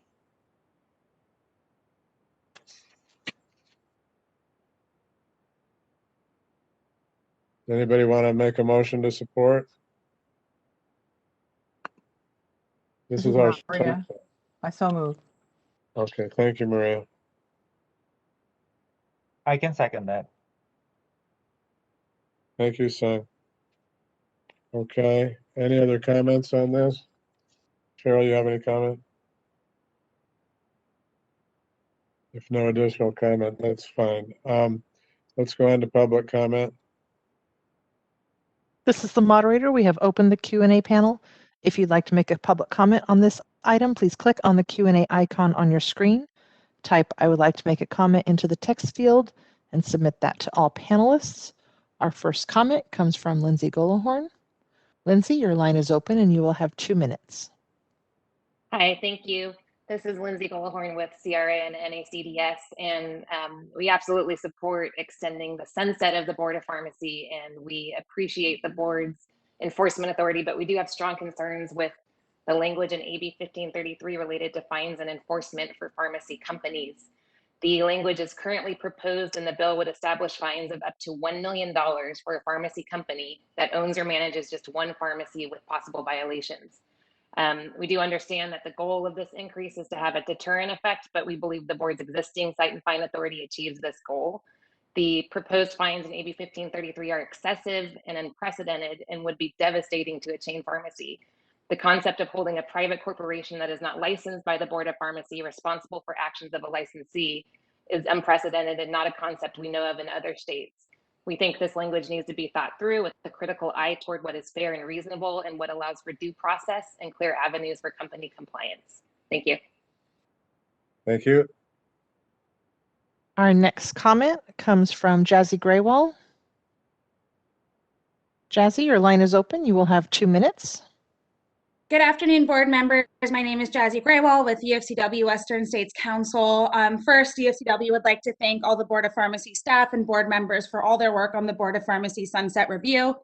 Anybody want to make a motion to support? This is our. Maria. I so move. Okay, thank you, Maria. I can second that. Thank you, Sung. Okay, any other comments on this? Cheryl, you have any comment? If no additional comment, that's fine. Let's go on to public comment. This is the moderator. We have opened the Q&A panel. If you'd like to make a public comment on this item, please click on the Q&A icon on your screen. Type "I would like to make a comment" into the text field and submit that to all panelists. Our first comment comes from Lindsay Golohorn. Lindsay, your line is open and you will have 2 minutes. Hi, thank you. This is Lindsay Golohorn with CRA and NACDS, and we absolutely support extending the sunset of the Board of Pharmacy, and we appreciate the board's enforcement authority, but we do have strong concerns with the language in AB 1533 related to fines and enforcement for pharmacy companies. The language is currently proposed in the bill would establish fines of up to $1 million for a pharmacy company that owns or manages just one pharmacy with possible violations. We do understand that the goal of this increase is to have a deterrent effect, but we believe the board's existing cite and fine authority achieves this goal. The proposed fines in AB 1533 are excessive and unprecedented and would be devastating to a chain pharmacy. The concept of holding a private corporation that is not licensed by the Board of Pharmacy responsible for actions of a licensee is unprecedented and not a concept we know of in other states. We think this language needs to be thought through with a critical eye toward what is fair and reasonable and what allows for due process and clear avenues for company compliance. Thank you. Thank you. Our next comment comes from Jazzy Graywall. Jazzy, your line is open. You will have 2 minutes. Good afternoon, board members. My name is Jazzy Graywall with UFCW Western States Council. First, UFCW would like to thank all the Board of Pharmacy staff and board members for all their work on the Board of Pharmacy Sunset Review.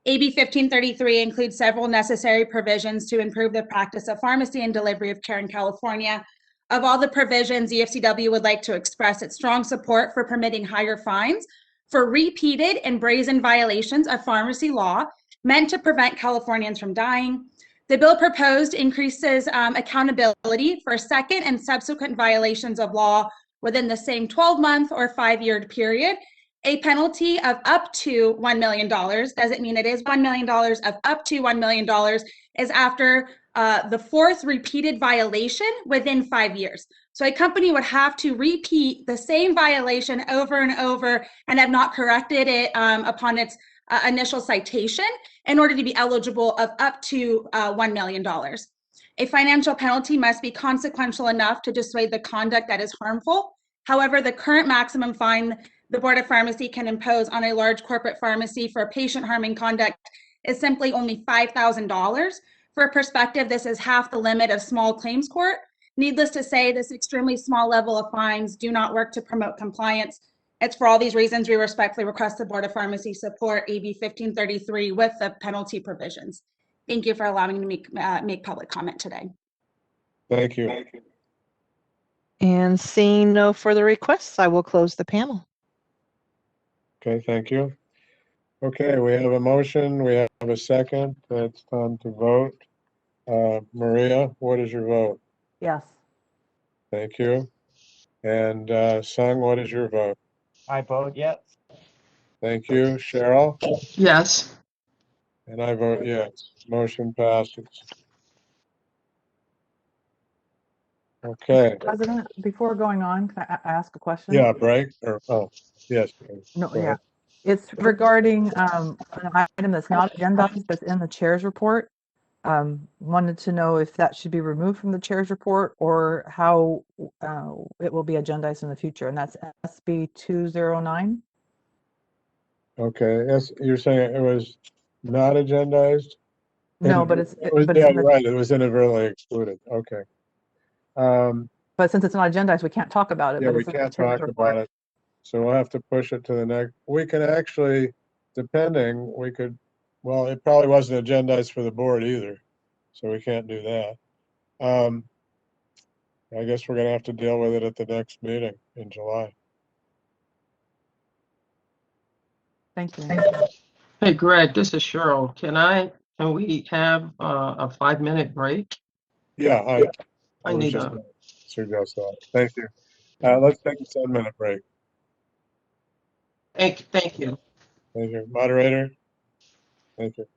AB 1533 includes several necessary provisions to improve the practice of pharmacy and delivery of care in California. Of all the provisions, UFCW would like to express its strong support for permitting higher fines for repeated and brazen violations of pharmacy law meant to prevent Californians from dying. The bill proposed increases accountability for second and subsequent violations of law within the same 12-month or 5-year period. A penalty of up to $1 million, doesn't mean it is $1 million, of up to $1 million is after the fourth repeated violation within 5 years. So a company would have to repeat the same violation over and over and have not corrected it upon its initial citation in order to be eligible of up to $1 million. A financial penalty must be consequential enough to dissuade the conduct that is harmful. However, the current maximum fine the Board of Pharmacy can impose on a large corporate pharmacy for patient-harming conduct is simply only $5,000. For perspective, this is half the limit of small claims court. Needless to say, this extremely small level of fines do not work to promote compliance. It's for all these reasons we respectfully request the Board of Pharmacy support AB 1533 with the penalty provisions. Thank you for allowing me to make public comment today. Thank you. And seeing no further requests, I will close the panel. Okay, thank you. Okay, we have a motion. We have a second. It's time to vote. Maria, what is your vote? Yes. Thank you. And Sung, what is your vote? I vote yes. Thank you. Cheryl? Yes. And I vote yes. Motion passes. Okay. President, before going on, can I ask a question? Yeah, break or, oh, yes. No, Go yeah. ahead. It's regarding an item that's not agendized, that's in the chair's report. Wanted to know if that should be removed from the chair's report or how it will be agendized in the future, and that's SB 209. Okay, yes, you're saying it was not agendized? No, but it's It was, but yeah, it's in you're the, right, it was inadvertently excluded. Okay. but since it's not agendized, we can't talk about it. Yeah, but we it's in the can't chair's talk report. about it. So we'll have to push it to the next. We can actually, depending, we could, well, it probably wasn't agendized for the board either. So we can't do that. I guess we're gonna have to deal with it at the next meeting in July. Thank you. Hey, Greg, this is Cheryl. Can we have a 5-minute break? Yeah, I was need just a, gonna suggest that. Thank you. Let's take a 10-minute break. thank you. Thank you. Moderator? Thank you.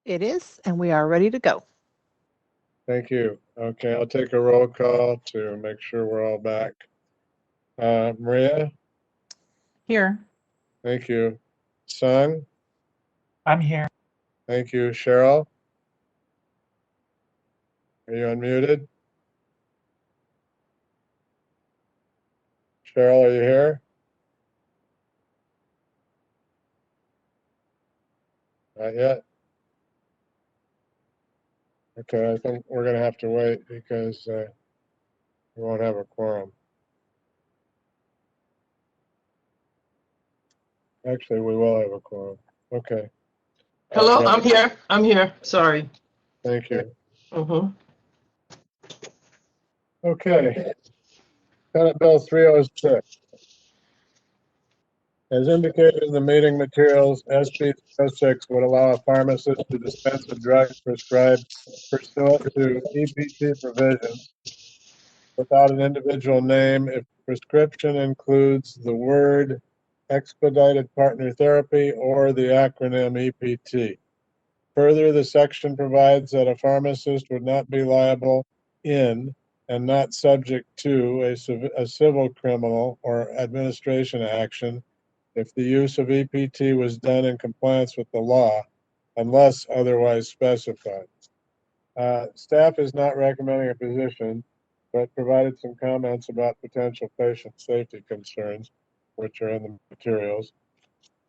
It is, and we are ready to go. Thank you. Okay, I'll take a roll call to make sure we're all back. Maria? Here. Thank you. Sung? I'm here. Thank you. Cheryl? Are you unmuted? Cheryl, are you here? Not yet. Okay, I think we're gonna have to wait because we won't have a quorum. Actually, we will have a quorum. Okay. Hello, All right. I'm here. Sorry. Thank you. Mm-hmm. Okay. Senate Bill 306. As indicated in the meeting materials, SB 306 would allow a pharmacist to dispense a drug prescribed pursuant to EPT provisions without an individual name if prescription includes the word expedited partner therapy or the acronym EPT. Further, the section provides that a pharmacist would not be liable in and not subject to a civil, criminal, or administration action if the use of EPT was done in compliance with the law, unless otherwise specified. Staff is not recommending a position, but provided some comments about potential patient safety concerns, which are in the materials.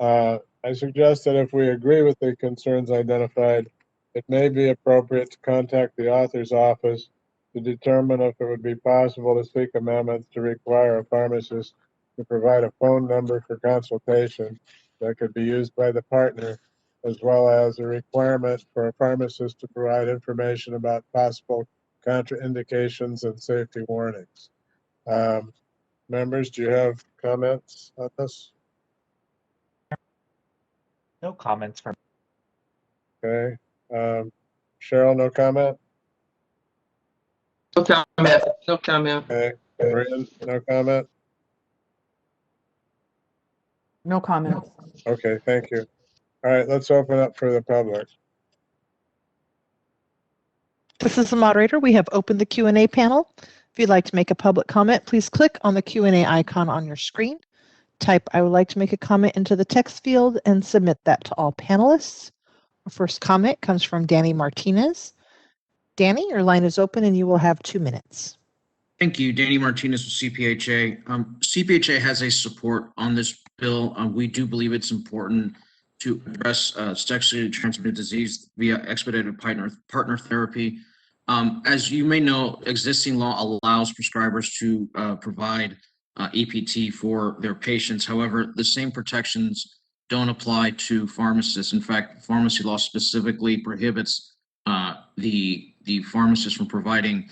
I suggest that if we agree with the concerns identified, it may be appropriate to contact the author's office to determine if it would be possible to seek amendments to require a pharmacist to provide a phone number for consultation that could be used by the partner, as well as a requirement for a pharmacist to provide information about possible contraindications and safety warnings. Members, do you have comments on this? No comments from. Okay. Cheryl, no comment? No comment. No comment. Okay. Maria, no comment? No comments. Okay, thank you. All right, let's open up for the public. This is the moderator. We have opened the Q&A panel. If you'd like to make a public comment, please click on the Q&A icon on your screen. Type "I would like to make a comment" into the text field and submit that to all panelists. Our first comment comes from Danny Martinez. Danny, your line is open and you will have 2 minutes. Thank you. Danny Martinez with CPHA. CPHA has a support on this bill. We do believe it's important to address sexually transmitted disease via expedited partner therapy. As you may know, existing law allows prescribers to provide EPT for their patients. However, the same protections don't apply to pharmacists. In fact, pharmacy law specifically prohibits the pharmacist from providing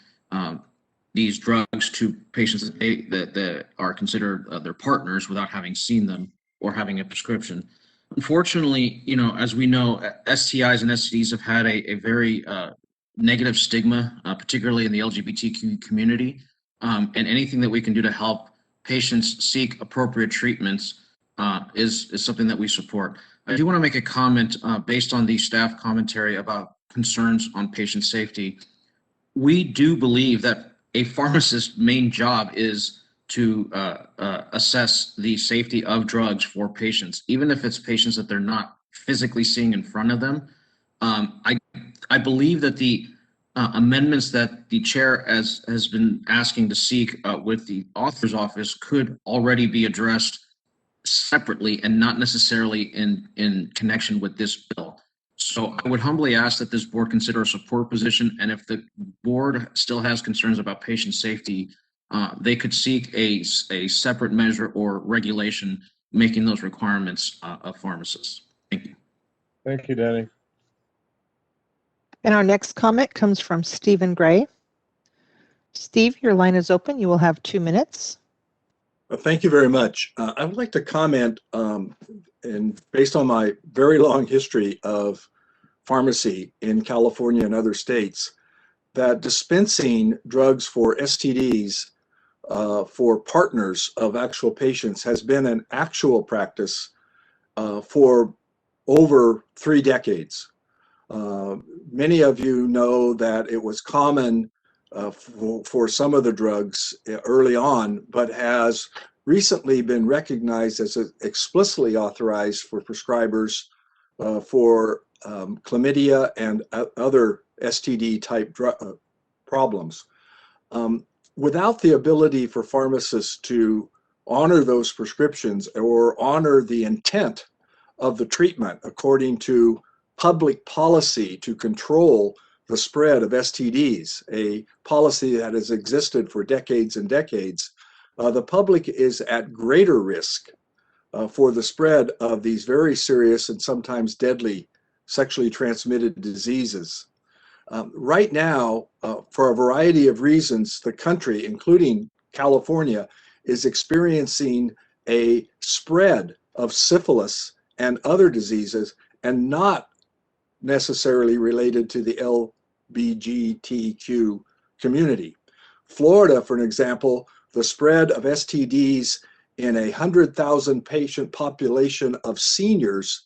these drugs to patients that are considered their partners without having seen them or having a prescription. Unfortunately, as we know, STIs and STDs have had a very negative stigma, particularly in the LGBTQ community. And anything that we can do to help patients seek appropriate treatments is something that we support. I do want to make a comment based on the staff commentary about concerns on patient safety. We do believe that a pharmacist's main job is to assess the safety of drugs for patients, even if it's patients that they're not physically seeing in front of them. I believe that the amendments that the chair has been asking to seek with the author's office could already be addressed separately and not necessarily in connection with this bill. So I would humbly ask that this board consider a support position, and if the board still has concerns about patient safety, they could seek a separate measure or regulation making those requirements of pharmacists. Thank you. Thank you, Danny. And our next comment comes from Stephen Gray. Steve, your line is open. You will have 2 minutes. Thank you very much. I would like to comment, and based on my very long history of pharmacy in California and other states, that dispensing drugs for STDs for partners of actual patients has been an actual practice for over 3 decades. Many of you know that it was common for some of the drugs early on, but has recently been recognized as explicitly authorized for prescribers for chlamydia and other STD type problems. Without the ability for pharmacists to honor those prescriptions or honor the intent of the treatment according to public policy to control the spread of STDs, a policy that has existed for decades and decades, the public is at greater risk for the spread of these very serious and sometimes deadly sexually transmitted diseases. Right now, for a variety of reasons, the country, including California, is experiencing a spread of syphilis and other diseases, and not necessarily related to the LGBTQ community. Florida, for an example, the spread of STDs in 100,000 patient population of seniors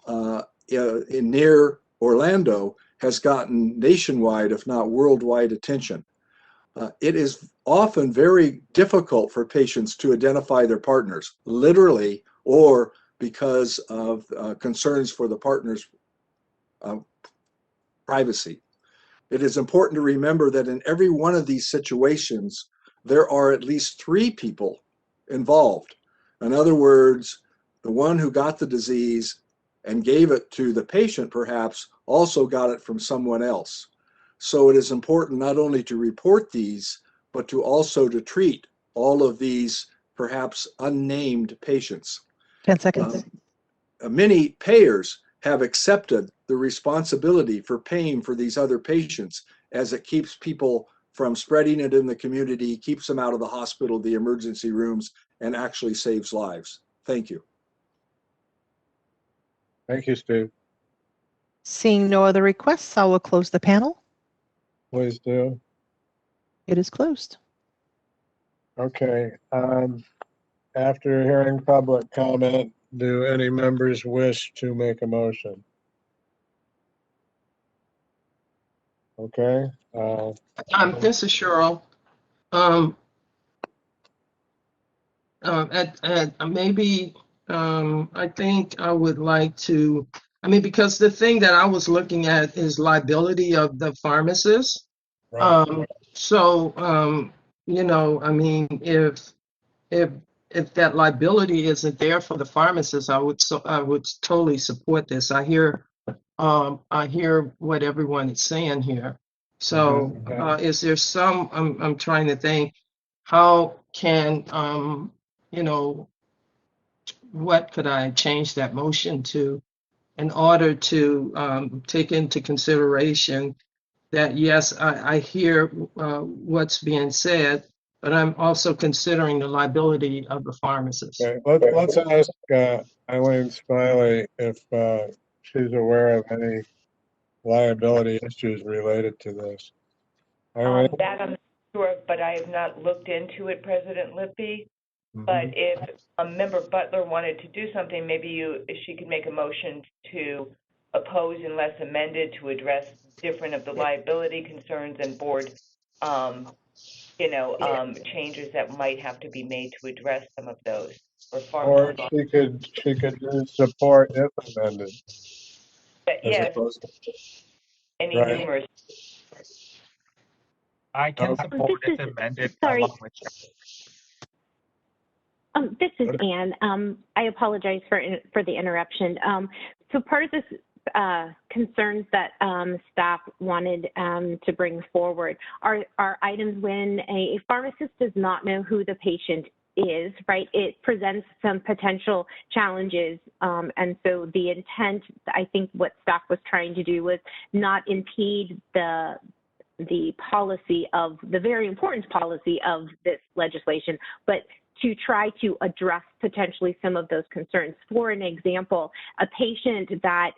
in near Orlando has gotten nationwide, if not worldwide, attention. It is often very difficult for patients to identify their partners, literally, or because of concerns for the partner's privacy. It is important to remember that in every one of these situations, there are at least 3 people involved. In other words, the one who got the disease and gave it to the patient perhaps also got it from someone else. So it is important not only to report these, but to also to treat all of these perhaps unnamed patients. 10 seconds. Many payers have accepted the responsibility for paying for these other patients, as it keeps people from spreading it in the community, keeps them out of the hospital, the emergency rooms, and actually saves lives. Thank you. Thank you, Steve. Seeing no other requests, I will close the panel. Please do. It is closed. Okay. After hearing public comment, do any members wish to make a motion? Okay. This is Cheryl. Maybe I think I would like to, because the thing that I was looking at is liability of the pharmacist. Right. If that liability isn't there for the pharmacist, I would totally support this. I hear what everyone is saying here. So is there some, I'm trying to think, how can, what could I change that motion to in order to take into consideration that, yes, I hear what's being said, but I'm also considering the liability of the pharmacist. Okay. Let's ask Eileen Smiley if she's aware of any liability issues related to this. Eileen? That I'm not sure of, but I have not looked into it, President Lippy. But if Member Butler wanted to do something, maybe she could make a motion to oppose unless amended to address different of the liability concerns and board, changes that might have to be made to address some of those. Or she could do support if amended. Yes. Any Right. numerous. I can support if amended along with This is Anne. I apologize for the interruption. So part of this concerns that staff wanted to bring forward are items when a pharmacist does not know who the patient is, right? It presents some potential challenges. And so the intent, I think what staff was trying to do was not impede the policy of the very important policy of this legislation, but to try to address potentially some of those concerns. For an example, a patient that,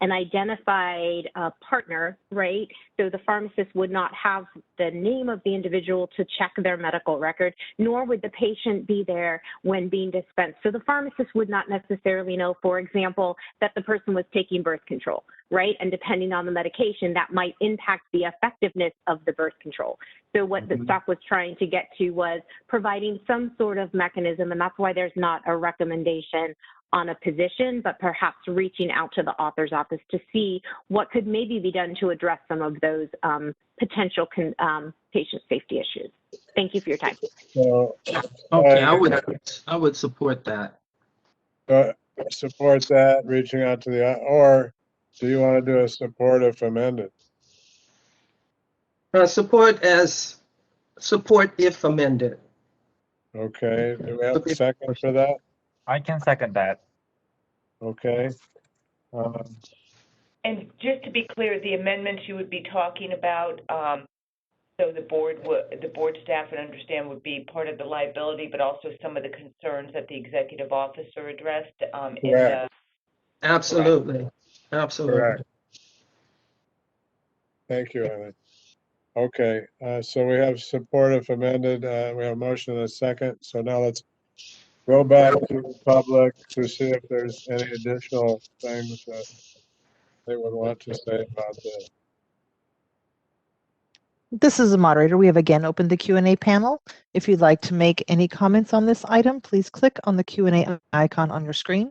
an identified partner, right? So the pharmacist would not have the name of the individual to check their medical record, nor would the patient be there when being dispensed. So the pharmacist would not necessarily know, for example, that the person was taking birth control, right? And depending on the medication, that might impact the effectiveness of the birth control. So what the staff was trying to get to was providing some sort of mechanism, and that's why there's not a recommendation on a position, but perhaps reaching out to the author's office to see what could maybe be done to address some of those potential patient safety issues. Thank you for your time. So, Okay, I would support that. Support that, reaching out to the, or do you want to do a support if amended? Support if amended. Okay, do we have a second for that? I can second that. Okay. And just to be clear, the amendments you would be talking about, so the board staff would understand would be part of the liability, but also some of the concerns that the executive officer addressed in the. Absolutely. Absolutely. Correct. Thank you, Eileen. Okay, so we have support if amended. We have a motion and a second. So now let's go back to the public to see if there's any additional things that they would want to say about this. This is the moderator. We have again opened the Q&A panel. If you'd like to make any comments on this item, please click on the Q&A icon on your screen.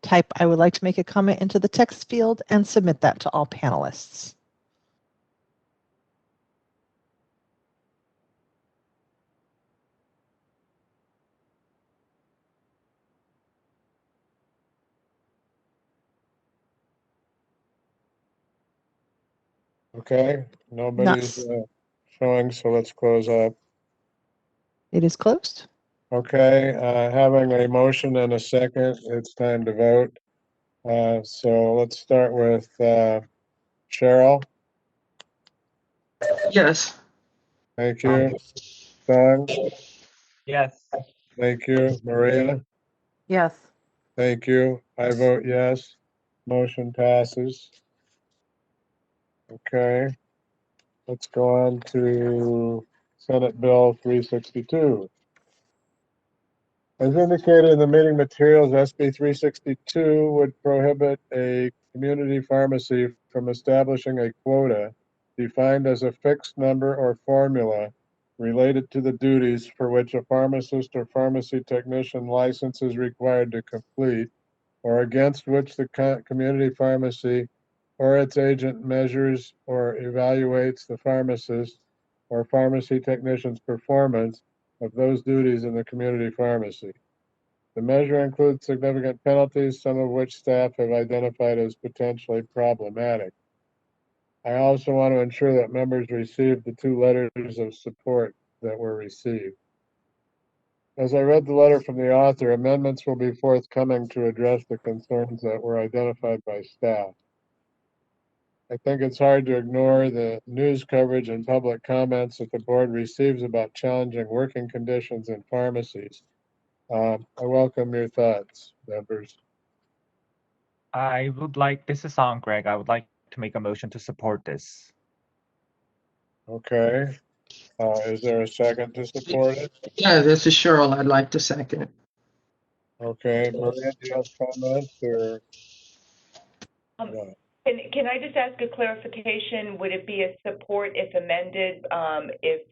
Type "I would like to make a comment" into the text field and submit that to all panelists. Okay, nobody's showing, so let's close up. It is closed. Okay, having a motion and a second, it's time to vote. So let's start with Cheryl. Yes. Thank you. Don? Yes. Thank you. Maria? Yes. Thank you. I vote yes. Motion passes. Okay. Let's go on to Senate Bill 362. As indicated in the meeting materials, SB 362 would prohibit a community pharmacy from establishing a quota defined as a fixed number or formula related to the duties for which a pharmacist or pharmacy technician license is required to complete, or against which the community pharmacy or its agent measures or evaluates the pharmacist or pharmacy technician's performance of those duties in the community pharmacy. The measure includes significant penalties, some of which staff have identified as potentially problematic. I also want to ensure that members receive the 2 letters of support that were received. As I read the letter from the author, amendments will be forthcoming to address the concerns that were identified by staff. I think it's hard to ignore the news coverage and public comments that the board receives about challenging working conditions in pharmacies. I welcome your thoughts, members. This is Greg. I would like to make a motion to support this. Okay. Is there a second to support it? Yeah, this is Cheryl. I'd like to second. Okay. Maria, do you have comments or? No. Can I just ask a clarification? Would it be a support if amended, if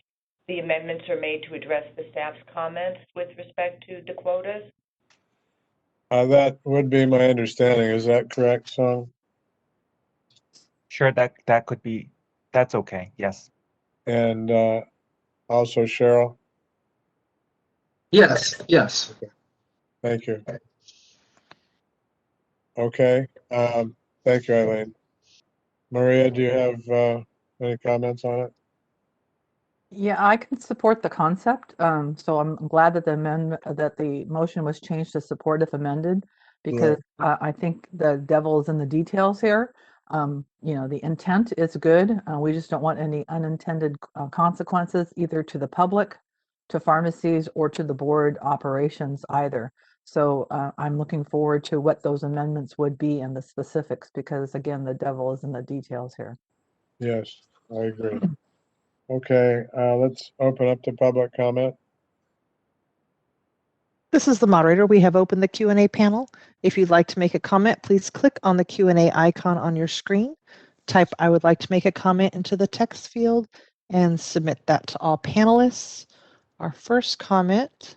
the amendments are made to address the staff's comments with respect to the quotas? That would be my understanding. Is that correct, Song? Sure, that could be, that's okay, yes. And also Cheryl? Yes, yes. Okay. Thank you. Okay. Thank you, Eileen. Maria, do you have any comments on it? Yeah, I can support the concept. So I'm glad that the motion was changed to support if amended, because I think the devil is in the details here. The intent is good. We just don't want any unintended consequences either to the public, to pharmacies, or to the board operations either. So I'm looking forward to what those amendments would be and the specifics, because again, the devil is in the details here. Yes, I agree. Okay, let's open up to public comment. This is the moderator. We have opened the Q&A panel. If you'd like to make a comment, please click on the Q&A icon on your screen. Type "I would like to make a comment" into the text field and submit that to all panelists. Our first comment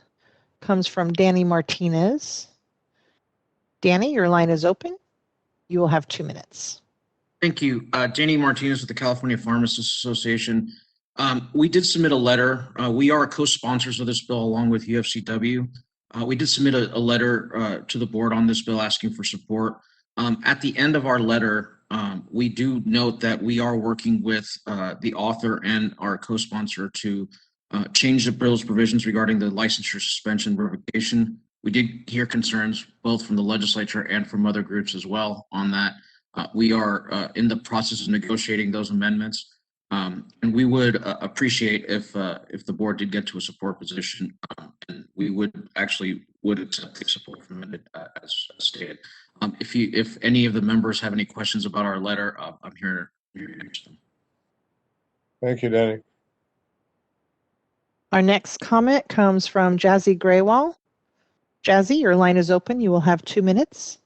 comes from Danny Martinez. Danny, your line is open. You will have 2 minutes. Thank you. Danny Martinez with the California Pharmacists Association. We did submit a letter. We are co-sponsors of this bill along with UFCW. We did submit a letter to the board on this bill asking for support. At the end of our letter, we do note that we are working with the author and our co-sponsor to change the bill's provisions regarding the licensure suspension revocation. We did hear concerns both from the legislature and from other groups as well on that. We are in the process of negotiating those amendments, and we would appreciate if the board did get to a support position, and we would accept the support from it as stated. If any of the members have any questions about our letter, I'm here to answer them. Thank you, Danny. Our next comment comes from Jazzy Graywall. Jazzy, your line is open. You will have 2 minutes.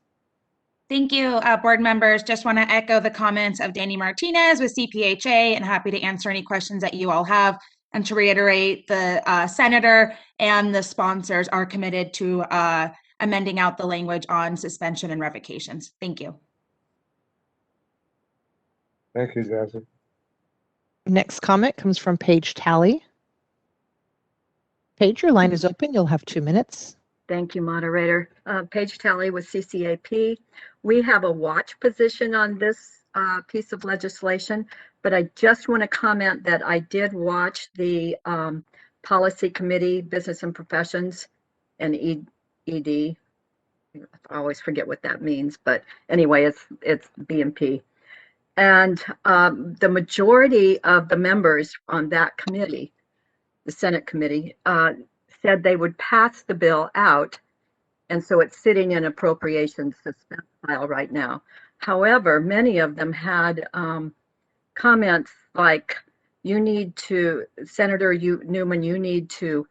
Thank you, board members. Just want to echo the comments of Danny Martinez with CPHA, and happy to answer any questions that you all have. And to reiterate, the senator and the sponsors are committed to amending out the language on suspension and revocations. Thank you. Thank you, Jazzy. Next comment comes from Paige Talley. Paige, your line is open. You'll have 2 minutes. Thank you, moderator. Paige Talley with CCAP. We have a watch position on this piece of legislation, but I just want to comment that I did watch the Policy Committee, Business and Professions, and ED. I always forget what that means, but anyway, it's BMP. And the majority of the members on that committee, the Senate committee, said they would pass the bill out. And so it's sitting in appropriations suspense file right now. However, many of them had comments like, you need to, Senator Newman, you need to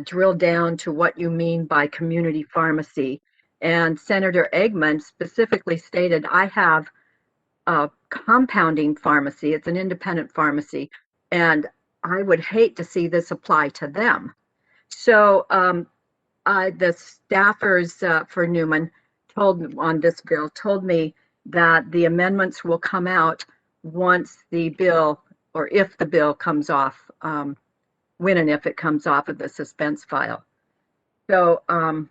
drill down to what you mean by community pharmacy. And Senator Eggman specifically stated, I have a compounding pharmacy. It's an independent pharmacy. And I would hate to see this apply to them. So the staffers for Newman on this bill told me that the amendments will come out once the bill, or if the bill comes off, when and if it comes off of the suspense file. So I'm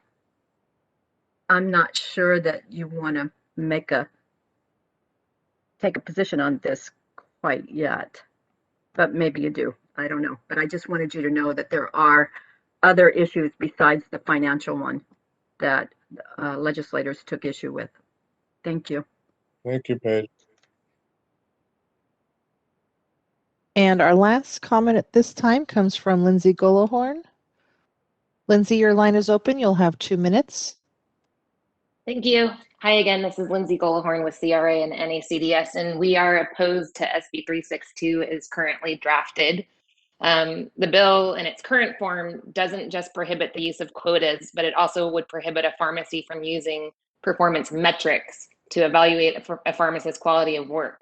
not sure that you want to take a position on this quite yet, but maybe you do. I don't know. But I just wanted you to know that there are other issues besides the financial one that legislators took issue with. Thank you. Thank you, Paige. And our last comment at this time comes from Lindsay Golohorn. Lindsay, your line is open. You'll have 2 minutes. Thank you. Hi again, this is Lindsay Golohorn with CRA and NACDS, and we are opposed to SB 362 as currently drafted. The bill in its current form doesn't just prohibit the use of quotas, but it also would prohibit a pharmacy from using performance metrics to evaluate a pharmacist's quality of work.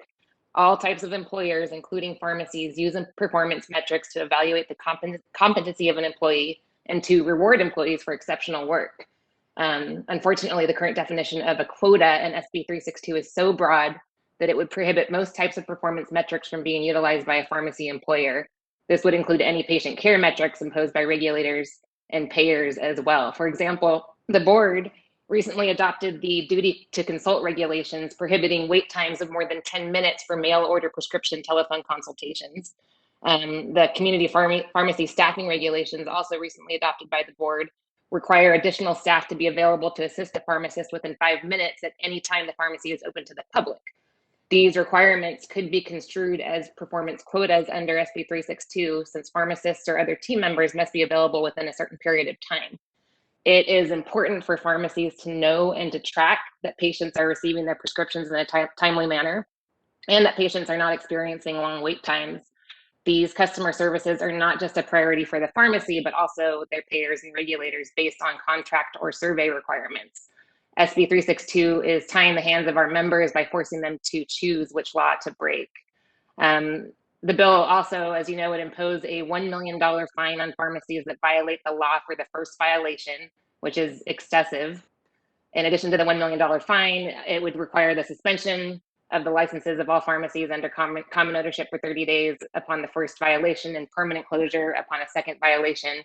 All types of employers, including pharmacies, use performance metrics to evaluate the competency of an employee and to reward employees for exceptional work. Unfortunately, the current definition of a quota in SB 362 is so broad that it would prohibit most types of performance metrics from being utilized by a pharmacy employer. This would include any patient care metrics imposed by regulators and payers as well. For example, the board recently adopted the duty to consult regulations prohibiting wait times of more than 10 minutes for mail order prescription telephone consultations. The community pharmacy staffing regulations, also recently adopted by the board, require additional staff to be available to assist the pharmacist within 5 minutes at any time the pharmacy is open to the public. These requirements could be construed as performance quotas under SB 362, since pharmacists or other team members must be available within a certain period of time. It is important for pharmacies to know and to track that patients are receiving their prescriptions in a timely manner, and that patients are not experiencing long wait times. These customer services are not just a priority for the pharmacy, but also their payers and regulators based on contract or survey requirements. SB 362 is tying the hands of our members by forcing them to choose which law to break. The bill also, as you know, would impose a $1 million fine on pharmacies that violate the law for the first violation, which is excessive. In addition to the $1 million fine, it would require the suspension of the licenses of all pharmacies under common ownership for 30 days upon the first violation and permanent closure upon a second violation.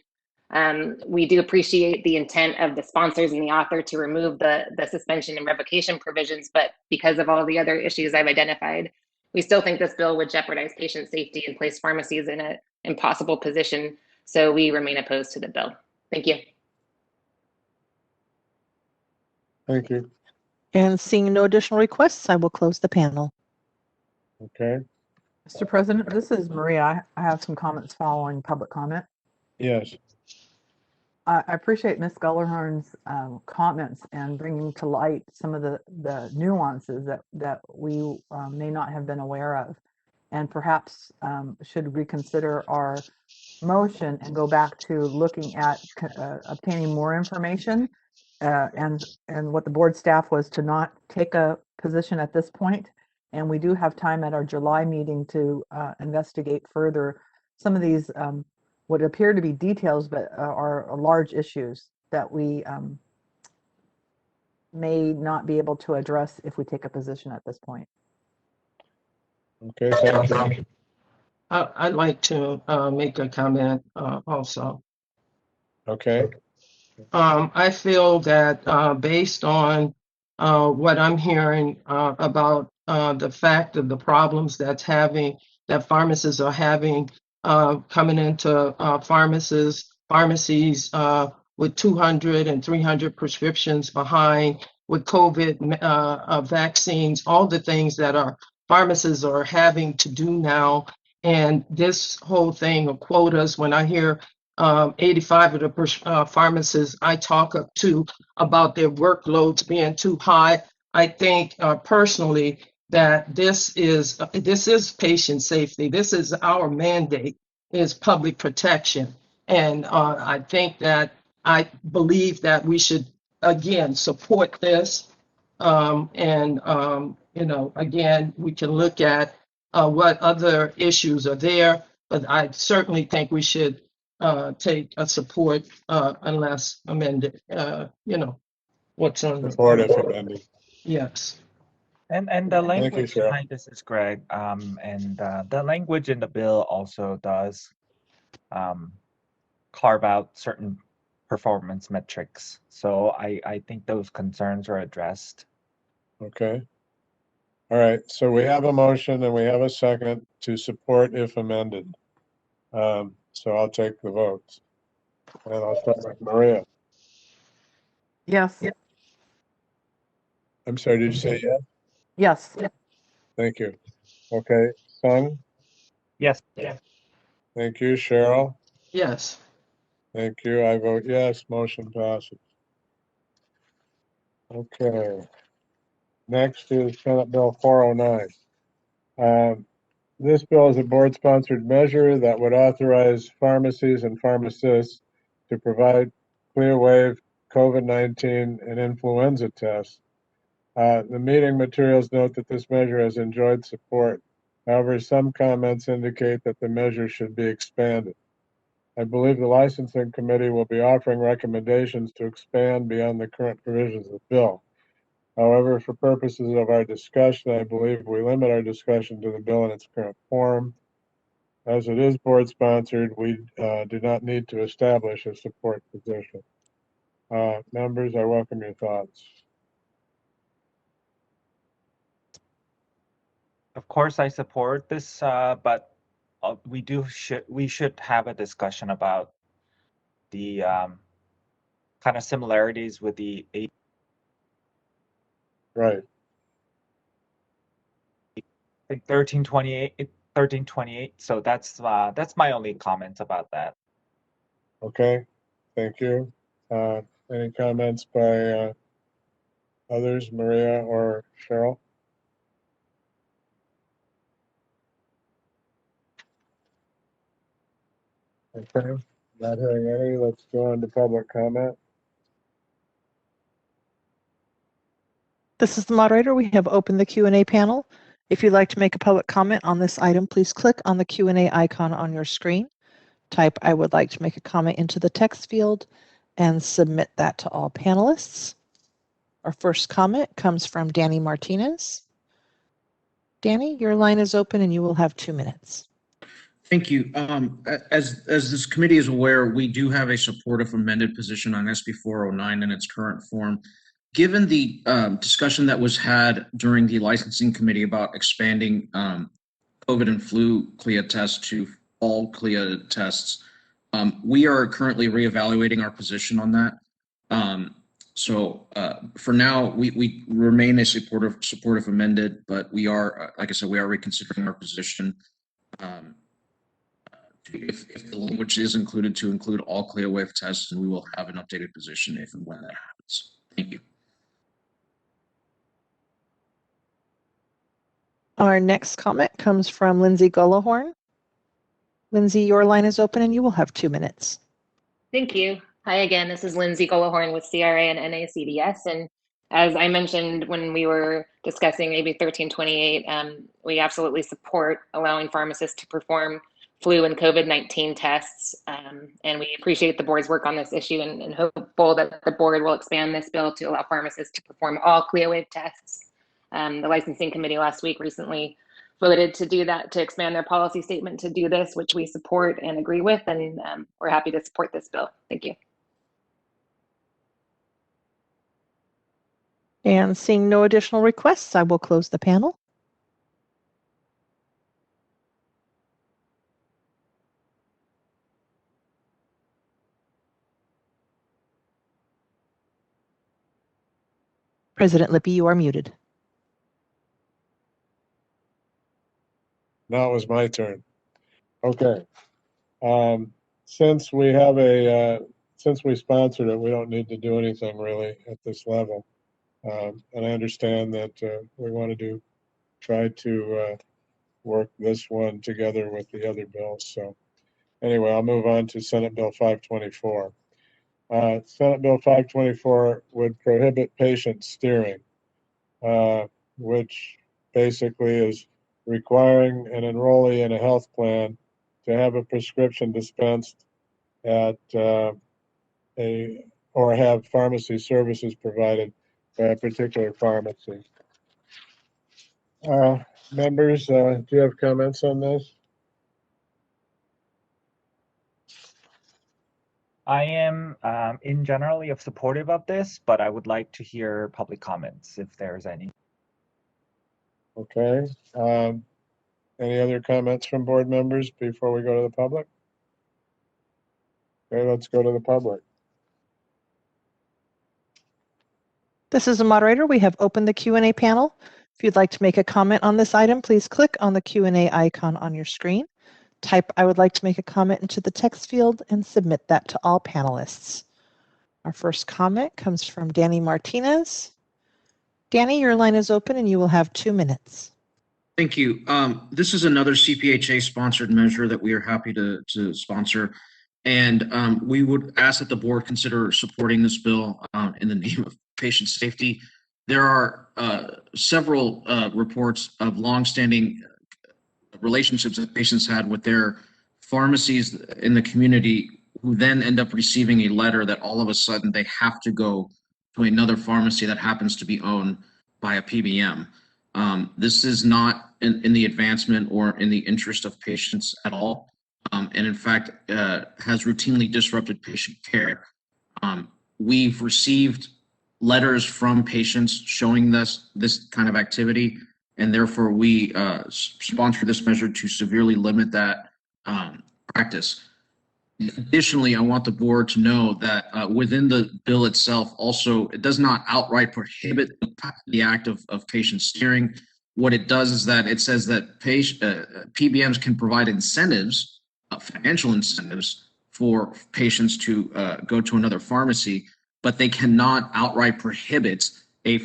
We do appreciate the intent of the sponsors and the author to remove the suspension and revocation provisions, but because of all the other issues I've identified, we still think this bill would jeopardize patient safety and place pharmacies in an impossible position. So we remain opposed to the bill. Thank you. Thank you. And seeing no additional requests, I will close the panel. Okay. Mr. President, this is Maria. I have some comments following public comment. Yes. I appreciate Ms. Gullerhorn's comments and bringing to light some of the nuances that we may not have been aware of, and perhaps should reconsider our motion and go back to looking at obtaining more information, and what the board staff was to not take a position at this point. And we do have time at our July meeting to investigate further some of these what appear to be details, but are large issues that we may not be able to address if we take a position at this point. Okay, thank you. I'd like to make a comment also. Okay. I feel that based on what I'm hearing about the fact of the problems that pharmacists are having coming into pharmacies with 200 and 300 prescriptions behind with COVID vaccines, all the things that our pharmacists are having to do now. And this whole thing of quotas, when I hear 85 of the pharmacists I talk to about their workloads being too high, I think personally that this is patient safety. This is our mandate, is public protection. And I believe that we should, again, support this. Again, we can look at what other issues are there, but I certainly think we should take a support unless amended, what's on the. Support if amended. Yes. And the Thank you, language Cheryl. behind this is Greg. And the language in the bill also does carve out certain performance metrics. So I think those concerns are addressed. Okay. All right, so we have a motion and we have a second to support if amended. So I'll take the votes. And I'll start with Maria. Yes. I'm sorry, did you say yes? Yes. Thank you. Okay, Sung? Yes. Yeah. Thank you, Cheryl. Yes. Thank you. I vote yes. Motion passes. Okay. Next is Senate Bill 409. This bill is a board-sponsored measure that would authorize pharmacies and pharmacists to provide ClearWave COVID-19 and influenza tests. The meeting materials note that this measure has enjoyed support. However, some comments indicate that the measure should be expanded. I believe the licensing committee will be offering recommendations to expand beyond the current provisions of the bill. However, for purposes of our discussion, I believe we limit our discussion to the bill in its current form. As it is board-sponsored, we do not need to establish a support position. Members, I welcome your thoughts. Of course, I support this, but we should have a discussion about the kind of similarities with the Right. I think 1328. So that's my only comment about that. Okay. Thank you. Any comments by others, Maria or Cheryl? Okay. Not hearing any. Let's go on to public comment. This is the moderator. We have opened the Q&A panel. If you'd like to make a public comment on this item, please click on the Q&A icon on your screen. Type "I would like to make a comment" into the text field and submit that to all panelists. Our first comment comes from Danny Martinez. Danny, your line is open and you will have 2 minutes. Thank you. As this committee is aware, we do have a supportive amended position on SB 409 in its current form. Given the discussion that was had during the licensing committee about expanding COVID and flu CLIA tests to all CLIA tests, we are currently reevaluating our position on that. So for now, we remain a supportive amended, but we are, like I said, we are reconsidering our position. If the language is included to include all CLIA-waived tests, and we will have an updated position if and when that happens. Thank you. Our next comment comes from Lindsay Gullahorn. Lindsay, your line is open and you will have 2 minutes. Thank you. Hi again, this is Lindsay Gullahorn with CRA and NACDS. And as I mentioned when we were discussing AB 1328, we absolutely support allowing pharmacists to perform flu and COVID-19 tests. And we appreciate the board's work on this issue and hopeful that the board will expand this bill to allow pharmacists to perform all CLIA-waived tests. The licensing committee last week recently voted to do that, to expand their policy statement to do this, which we support and agree with, and we're happy to support this bill. Thank you. And seeing no additional requests, I will close the panel. President Lippy, you are muted. Now it was my turn. Okay. Since we have since we sponsored it, we don't need to do anything really at this level. And I understand that we want to try to work this one together with the other bills. So anyway, I'll move on to Senate Bill 524. Senate Bill 524 would prohibit patient steering, which basically is requiring an enrollee in a health plan to have a prescription dispensed at or have pharmacy services provided by a particular pharmacy. Members, do you have comments on this? I am in generally of supportive of this, but I would like to hear public comments if there's any. Okay. Any other comments from board members before we go to the public? Okay, let's go to the public. This is the moderator. We have opened the Q&A panel. If you'd like to make a comment on this item, please click on the Q&A icon on your screen. Type "I would like to make a comment" into the text field and submit that to all panelists. Our first comment comes from Danny Martinez. Danny, your line is open and you will have 2 minutes. Thank you. This is another CPHA sponsored measure that we are happy to sponsor. And we would ask that the board consider supporting this bill in the name of patient safety. There are several reports of longstanding relationships that patients had with their pharmacies in the community who then end up receiving a letter that all of a sudden they have to go to another pharmacy that happens to be owned by a PBM. This is not in the advancement or in the interest of patients at all. And in fact, has routinely disrupted patient care. We've received letters from patients showing this kind of activity, and therefore we sponsor this measure to severely limit that practice. Additionally, I want the board to know that within the bill itself, also, it does not outright prohibit the act of patient steering. What it does is that it says that PBMs can provide incentives, financial incentives for patients to go to another pharmacy, but they cannot outright prohibit a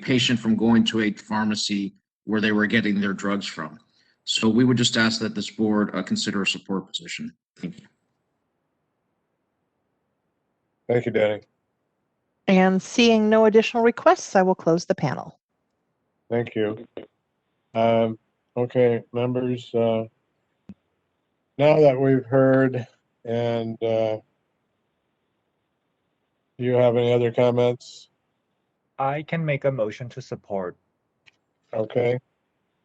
patient from going to a pharmacy where they were getting their drugs from. So we would just ask that this board consider a support position. Thank you. Thank you, Danny. And seeing no additional requests, I will close the panel. Thank you. Okay, members, now that we've heard, and do you have any other comments? I can make a motion to support. Okay,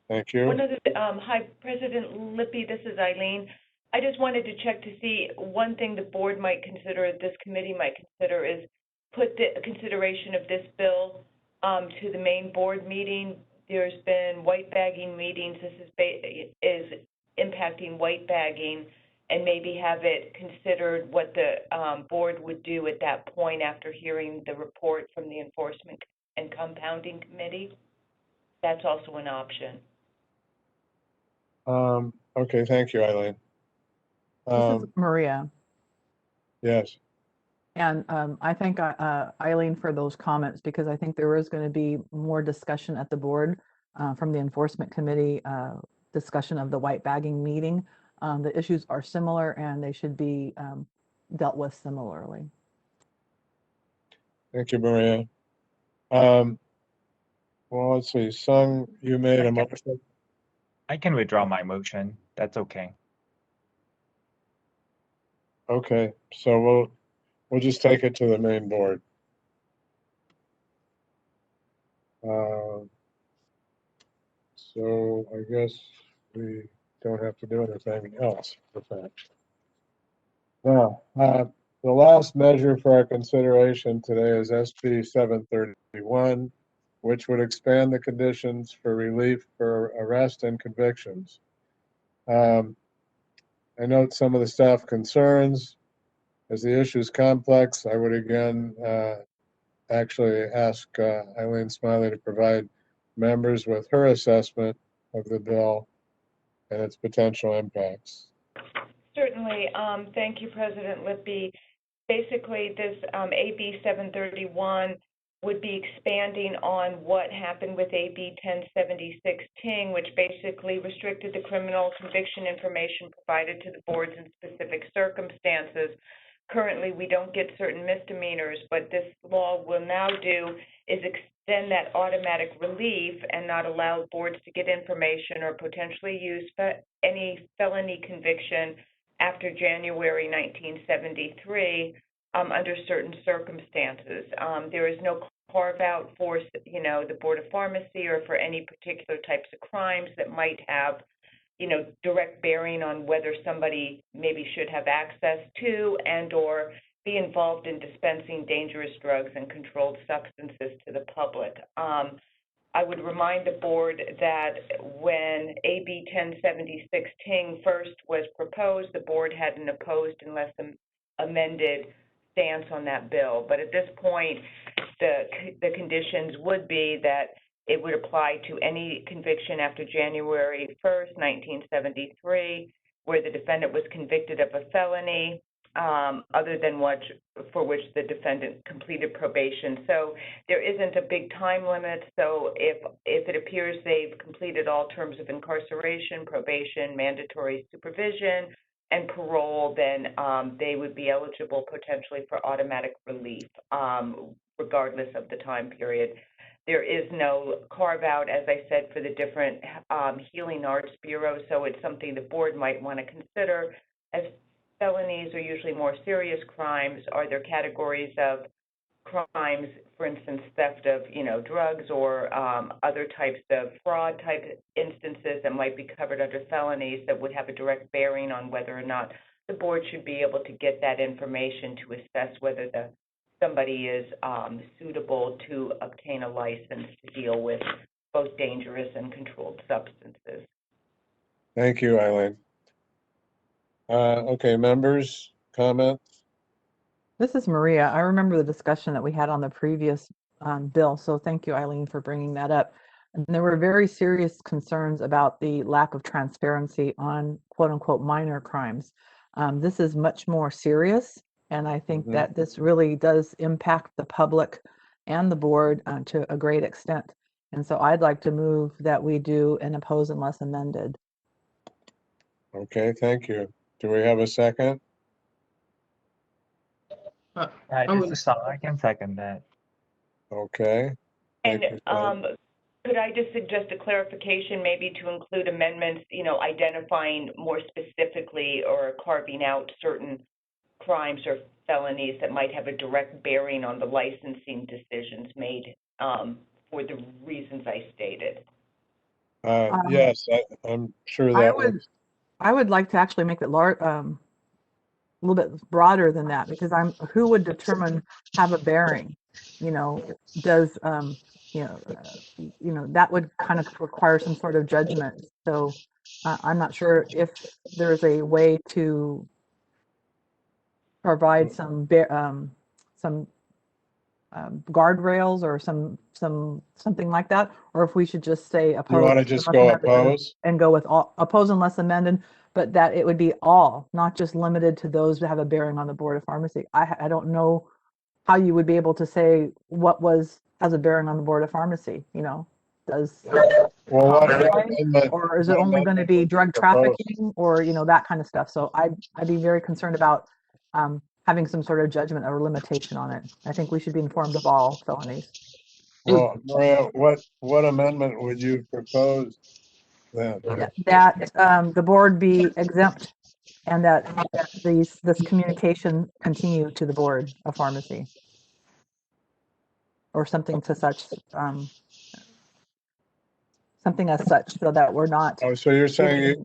thank you. One other, hi, President Lippy, this is Eileen. I just wanted to check to see one thing the board might consider, this committee might consider, is put the consideration of this bill to the main board meeting. There's been white bagging meetings. This is impacting white bagging, and maybe have it considered what the board would do at that point after hearing the report from the Enforcement and Compounding Committee. That's also an option. Okay, thank you, Eileen. This is Maria. Yes. And I thank Eileen for those comments, because I think there is going to be more discussion at the board from the Enforcement Committee, discussion of the white bagging meeting. The issues are similar and they should be dealt with similarly. Thank you, Maria. Well, let's see. Sung, you made a motion. I can withdraw my motion. That's okay. Okay, so we'll just take it to the main board. So I guess we don't have to do anything else with that. Now, the last measure for our consideration today is SB 731, which would expand the conditions for relief for arrest and convictions. I note some of the staff concerns. As the issue is complex, I would again actually ask Eileen Smiley to provide members with her assessment of the bill and its potential impacts. Certainly. Thank you, President Lippy. Basically, this AB 731 would be expanding on what happened with AB 1076 Ting, which basically restricted the criminal conviction information provided to the boards in specific circumstances. Currently, we don't get certain misdemeanors, but this law will now do is extend that automatic relief and not allow boards to get information or potentially use any felony conviction after January 1973 under certain circumstances. There is no carve out for, the Board of Pharmacy or for any particular types of crimes that might have, direct bearing on whether somebody maybe should have access to and or be involved in dispensing dangerous drugs and controlled substances to the public. I would remind the board that when AB 1076 Ting first was proposed, the board had an opposed unless amended stance on that bill. But at this point, the conditions would be that it would apply to any conviction after January 1st, 1973, where the defendant was convicted of a felony, other than for which the defendant completed probation. So there isn't a big time limit. So if it appears they've completed all terms of incarceration, probation, mandatory supervision, and parole, then they would be eligible potentially for automatic relief, regardless of the time period. There is no carve out, as I said, for the different healing arts bureaus. So it's something the board might want to consider, as felonies are usually more serious crimes. Are there categories of crimes, for instance, theft of, drugs or other types of fraud type instances that might be covered under felonies that would have a direct bearing on whether or not the board should be able to get that information to assess whether somebody is suitable to obtain a license to deal with both dangerous and controlled substances. Thank you, Eileen. Okay, members, comments? This is Maria. I remember the discussion that we had on the previous bill, so thank you, Eileen, for bringing that up. And there were very serious concerns about the lack of transparency on quote-unquote minor crimes. This is much more serious, and I think that this really does impact the public and the board to a great extent. And so I'd like to move that we do an oppose unless amended. Okay, thank you. Do we have a second? I can second that. Okay. And could I just suggest a clarification, maybe to include amendments, identifying more specifically or carving out certain crimes or felonies that might have a direct bearing on the licensing decisions made for the reasons I stated? Yes, I'm sure that I would like to actually make it a little bit broader than that, because who would determine have a bearing? Does that would kind of require some sort of judgment. So I'm not sure if there's a way to provide some guardrails or something like that, or if we should just say oppose. You want to just go oppose and go with all oppose unless amended, but that it would be all, not just limited to those that have a bearing on the Board of Pharmacy. I don't know how you would be able to say what has a bearing on the Board of Pharmacy. Does or is it only going to be drug trafficking or that kind of stuff? So I'd be very concerned about having some sort of judgment or limitation on it. I think we should be informed of all felonies. Well, Maria, what amendment would you propose then? That the board be exempt and that this communication continue to the Board of Pharmacy or something to such, something as such, so that we're not. Oh, so you're saying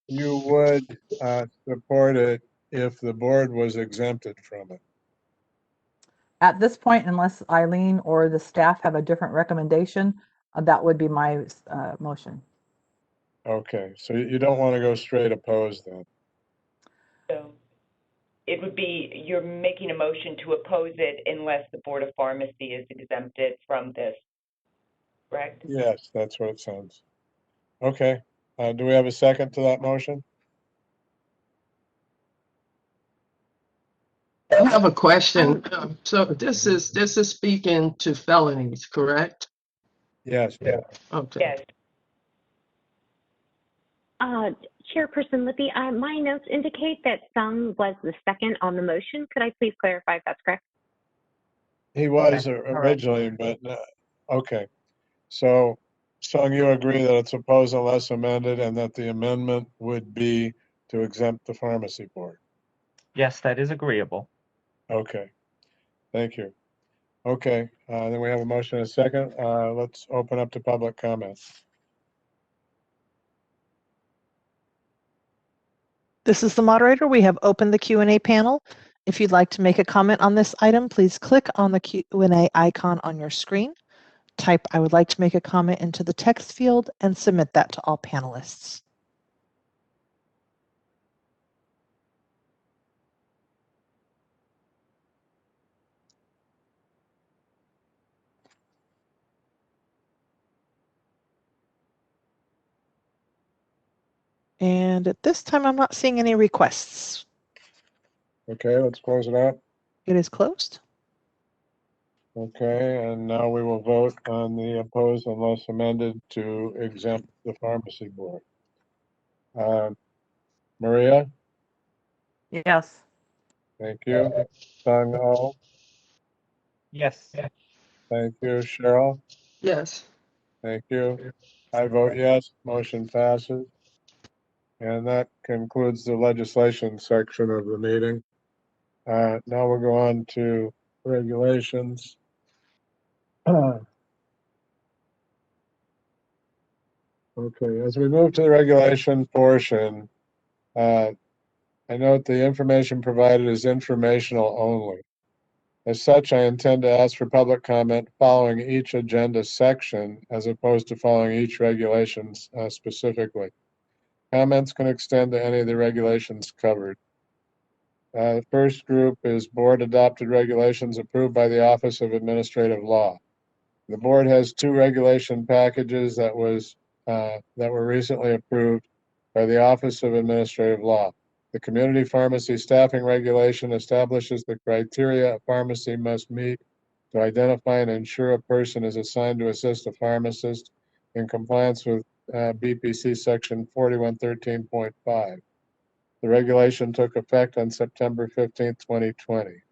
you would support it if the board was exempted from it? At this point, unless Eileen or the staff have a different recommendation, that would be my motion. Okay, so you don't want to go straight opposed then? So it would be, you're making a motion to oppose it unless the Board of Pharmacy is exempted from this, correct? Yes, that's what it sounds. Okay, do we have a second to that motion? I have a question. So this is speaking to felonies, correct? Yes. Okay. Yes. Chairperson Lippy, my notes indicate that Sung was the second on the motion. Could I please clarify if that's correct? He was originally, but, okay. So, Sung, you agree that it's opposed unless amended and that the amendment would be to exempt the pharmacy board? Yes, that is agreeable. Okay, thank you. Okay, then we have a motion and a second. Let's open up to public comments. This is the moderator. We have opened the Q&A panel. If you'd like to make a comment on this item, please click on the Q&A icon on your screen. Type "I would like to make a comment" into the text field and submit that to all panelists. And at this time, I'm not seeing any requests. Okay, let's close it out. It is closed. Okay, and now we will vote on the opposed unless amended to exempt the pharmacy board. Maria? Yes. Thank you. Sung Ho? Yes. Thank you. Cheryl? Yes. Thank you. I vote yes. Motion passes. And that concludes the legislation section of the meeting. Now we'll go on to regulations. Okay, as we move to the regulation portion, I note the information provided is informational only. As such, I intend to ask for public comment following each agenda section as opposed to following each regulation specifically. Comments can extend to any of the regulations covered. The first group is board adopted regulations approved by the Office of Administrative Law. The board has two regulation packages that were recently approved by the Office of Administrative Law. The Community Pharmacy Staffing Regulation establishes the criteria a pharmacy must meet to identify and ensure a person is assigned to assist a pharmacist in compliance with BPC Section 4113.5. The regulation took effect on September 15th, 2020.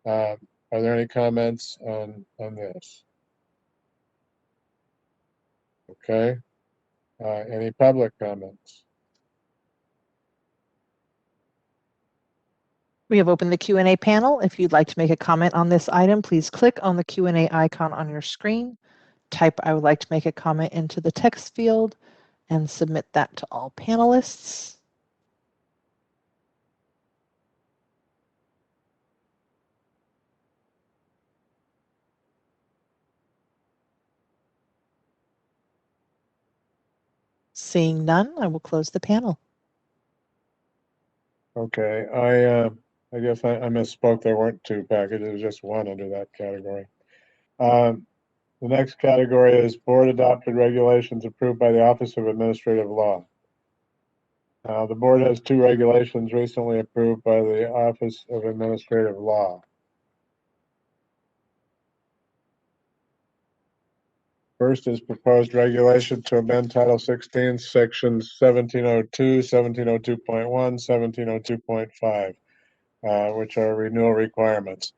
Are there any comments on this? Okay. Any public comments? We have opened the Q&A panel. If you'd like to make a comment on this item, please click on the Q&A icon on your screen. Type "I would like to make a comment" into the text field and submit that to all panelists. Seeing none, I will close the panel. Okay, I guess I misspoke. There weren't two packages, just one under that category. The next category is board adopted regulations approved by the Office of Administrative Law. The board has two regulations recently approved by the Office of Administrative Law. First is proposed regulation to amend Title 16, Sections 1702, 1702.1, 1702.5, which are renewal requirements.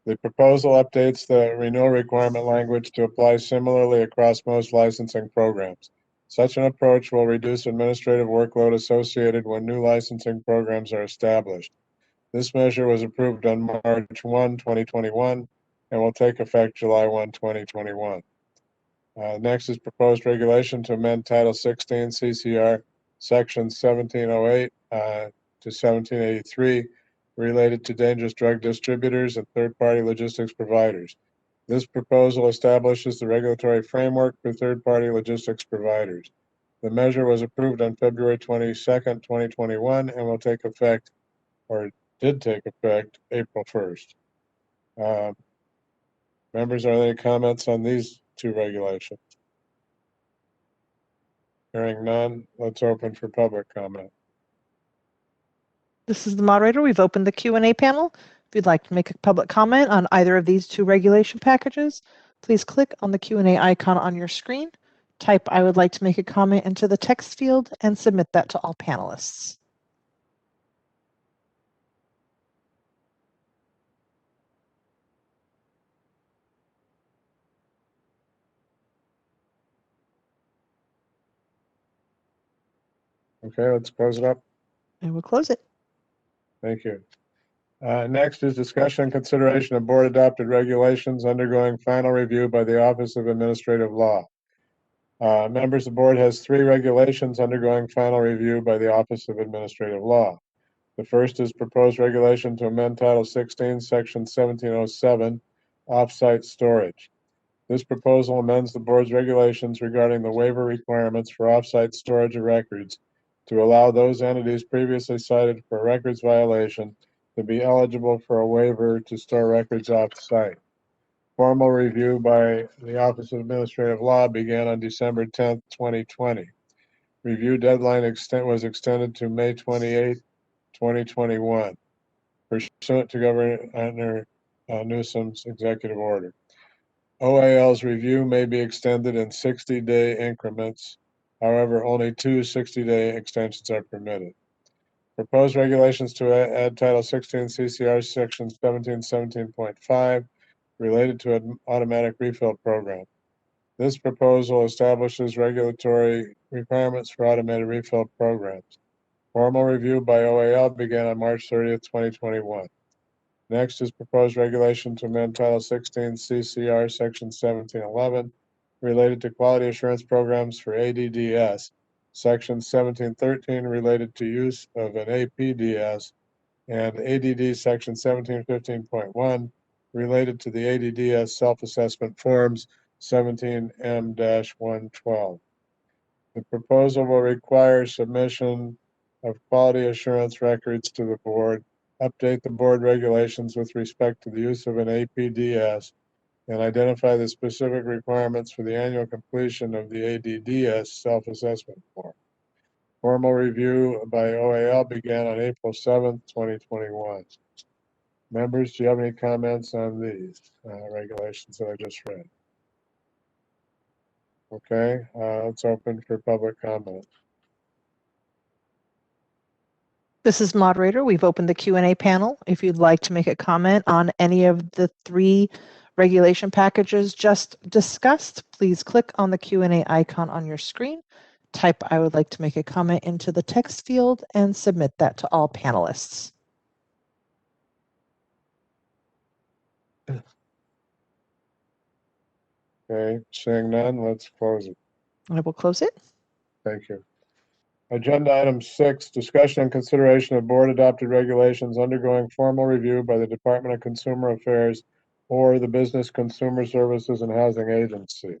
The proposal updates the renewal requirement language to apply similarly across most licensing programs. Such an approach will reduce administrative workload associated when new licensing programs are established. This measure was approved on March 1, 2021, and will take effect July 1, 2021. Next is proposed regulation to amend Title 16 CCR Section 1708 to 1783 related to dangerous drug distributors and third-party logistics providers. This proposal establishes the regulatory framework for third-party logistics providers. The measure was approved on February 22nd, 2021, and will take effect, or did take effect April 1st. Members, are there any comments on these two regulations? Hearing none, let's open for public comment. This is the moderator. We've opened the Q&A panel. If you'd like to make a public comment on either of these two regulation packages, please click on the Q&A icon on your screen, type "I would like to make a comment" into the text field, and submit that to all panelists. Okay, let's close it up. And we'll close it. Thank you. Next is discussion and consideration of board adopted regulations undergoing final review by the Office of Administrative Law. Members, the board has 3 regulations undergoing final review by the Office of Administrative Law. The first is proposed regulation to amend Title 16, Section 1707, off-site storage. This proposal amends the board's regulations regarding the waiver requirements for off-site storage of records to allow those entities previously cited for a records violation to be eligible for a waiver to store records off-site. Formal review by the Office of Administrative Law began on December 10th, 2020. Review deadline was extended to May 28, 2021, pursuant to Governor Newsom's executive order. OAL's review may be extended in 60-day increments. However, only 2 60-day extensions are permitted. Proposed regulations to add Title 16 CCR Section 1717.5 related to an automatic refill program. This proposal establishes regulatory requirements for automated refill programs. Formal review by OAL began on March 30th, 2021. Next is proposed regulation to amend Title 16 CCR Section 1711 related to quality assurance programs for ADDS, Section 1713 related to use of an APDS, and ADD Section 1715.1 related to the ADDS self-assessment forms 17M-112. The proposal will require submission of quality assurance records to the board, update the board regulations with respect to the use of an APDS, and identify the specific requirements for the annual completion of the ADDS self-assessment form. Formal review by OAL began on April 7th, 2021. Members, do you have any comments on these regulations that I just read? Okay, let's open for public comment. This is moderator. We've opened the Q&A panel. If you'd like to make a comment on any of the 3 regulation packages just discussed, please click on the Q&A icon on your screen, type "I would like to make a comment" into the text field, and submit that to all panelists. Okay, seeing none, let's close it. I will close it. Thank you. Agenda item 6, discussion and consideration of board adopted regulations undergoing formal review by the Department of Consumer Affairs or the Business Consumer Services and Housing Agency.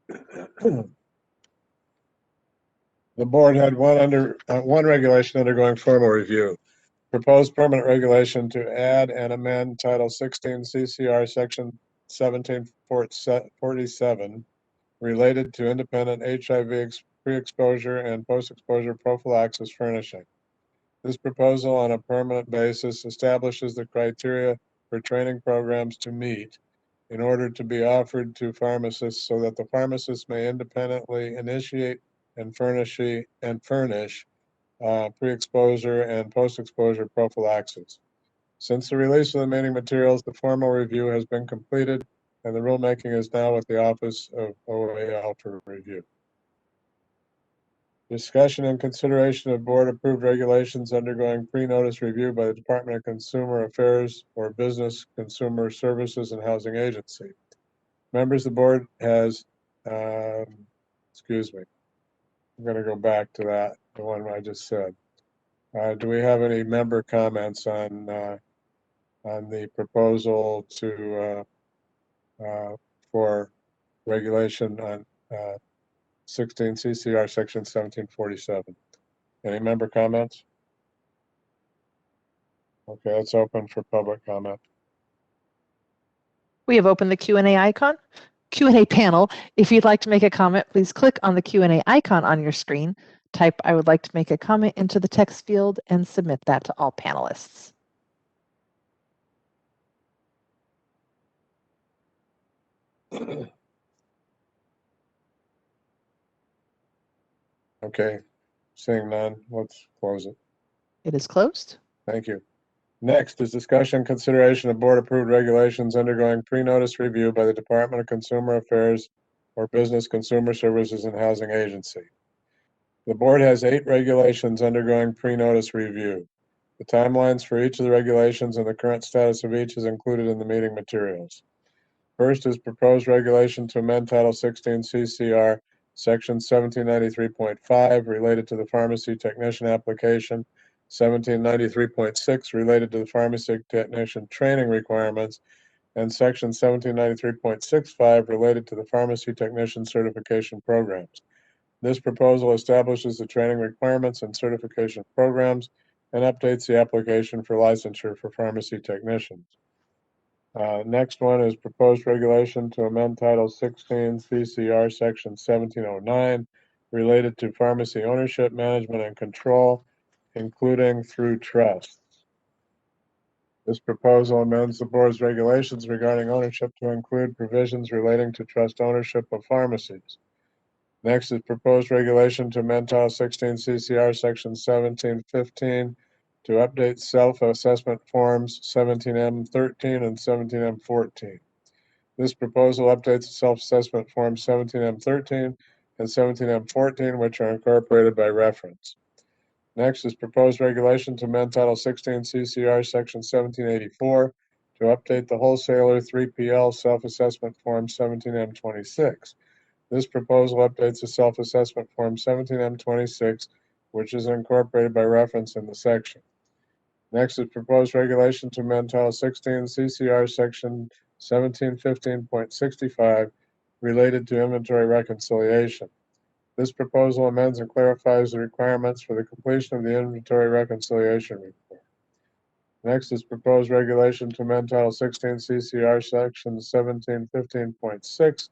The board had one regulation undergoing formal review. Proposed permanent regulation to add and amend Title 16 CCR Section 1747 related to independent HIV pre-exposure and post-exposure prophylaxis furnishing. This proposal on a permanent basis establishes the criteria for training programs to meet in order to be offered to pharmacists so that the pharmacists may independently initiate and furnish pre-exposure and post-exposure prophylaxis. Since the release of the meeting materials, the formal review has been completed and the rulemaking is now with the Office of OAL for review. Discussion and consideration of board-approved regulations undergoing pre-notice review by the Department of Consumer Affairs or Business Consumer Services and Housing Agency. Members of the board has, excuse me, I'm going to go back to that, the one I just said. Do we have any member comments on the proposal to for regulation on 16 CCR Section 1747? Any member comments? Okay, let's open for public comment. We have opened the Q&A panel. If you'd like to make a comment, please click on the Q&A icon on your screen. Type "I would like to make a comment" into the text field and submit that to all panelists. Okay, seeing none, let's close it. It is closed. Thank you. Next is discussion consideration of board-approved regulations undergoing pre-notice review by the Department of Consumer Affairs or Business Consumer Services and Housing Agency. The board has 8 regulations undergoing pre-notice review. The timelines for each of the regulations and the current status of each is included in the meeting materials. First is proposed regulation to amend Title 16 CCR Section 1793.5 related to the pharmacy technician application, 1793.6 related to the pharmacy technician training requirements, and Section 1793.65 related to the pharmacy technician certification programs. This proposal establishes the training requirements and certification programs and updates the application for licensure for pharmacy technicians. Next one is proposed regulation to amend Title 16 CCR Section 1709 related to pharmacy ownership, management, and control, including through trusts. This proposal amends the board's regulations regarding ownership to include provisions relating to trust ownership of pharmacies. Next is proposed regulation to amend Title 16 CCR Section 1715 to update self-assessment forms 17M13 and 17M14. This proposal updates the self-assessment form 17M13 and 17M14, which are incorporated by reference. Next is proposed regulation to amend Title 16 CCR Section 1784 to update the wholesaler 3PL self-assessment form 17M26. This proposal updates the self-assessment form 17M26, which is incorporated by reference in the section. Next is proposed regulation to amend Title 16 CCR Section 1715.65 related to inventory reconciliation. This proposal amends and clarifies the requirements for the completion of the inventory reconciliation report. Next is proposed regulation to amend Title 16 CCR Section 1715.6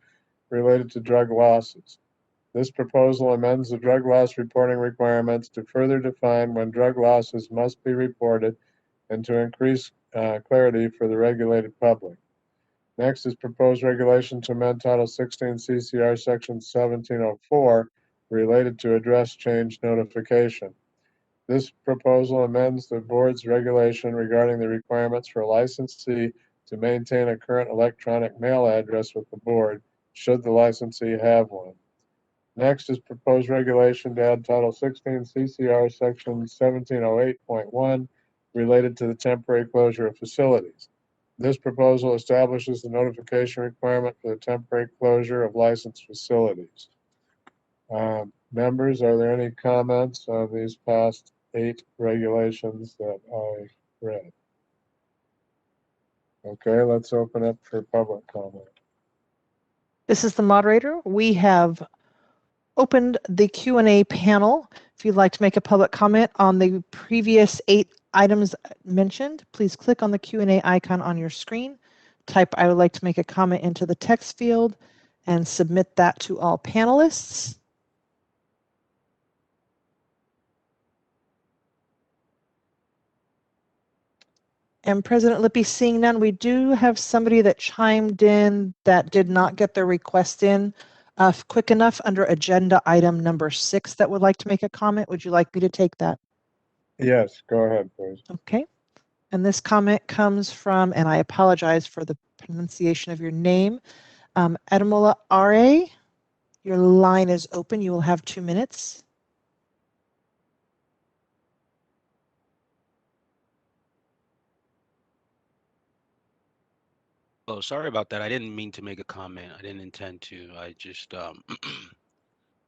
related to drug losses. This proposal amends the drug loss reporting requirements to further define when drug losses must be reported and to increase clarity for the regulated public. Next is proposed regulation to amend Title 16 CCR Section 1704 related to address change notification. This proposal amends the board's regulation regarding the requirements for a licensee to maintain a current electronic mail address with the board, should the licensee have one. Next is proposed regulation to add Title 16 CCR Section 1708.1 related to the temporary closure of facilities. This proposal establishes the notification requirement for the temporary closure of licensed facilities. Members, are there any comments on these past 8 regulations that I read? Okay, let's open up for public comment. This is the moderator. We have opened the Q&A panel. If you'd like to make a public comment on the previous 8 items mentioned, please click on the Q&A icon on your screen. Type "I would like to make a comment" into the text field and submit that to all panelists. And President Lippy, seeing none, we do have somebody that chimed in that did not get their request in quick enough under agenda item number 6 that would like to make a comment. Would you like me to take that? Yes, go ahead, please. Okay. And this comment comes from, and I apologize for the pronunciation of your name, Ademola Are. Your line is open. You will have 2 minutes. Oh, sorry about that. I didn't mean to make a comment. I didn't intend to. I just, I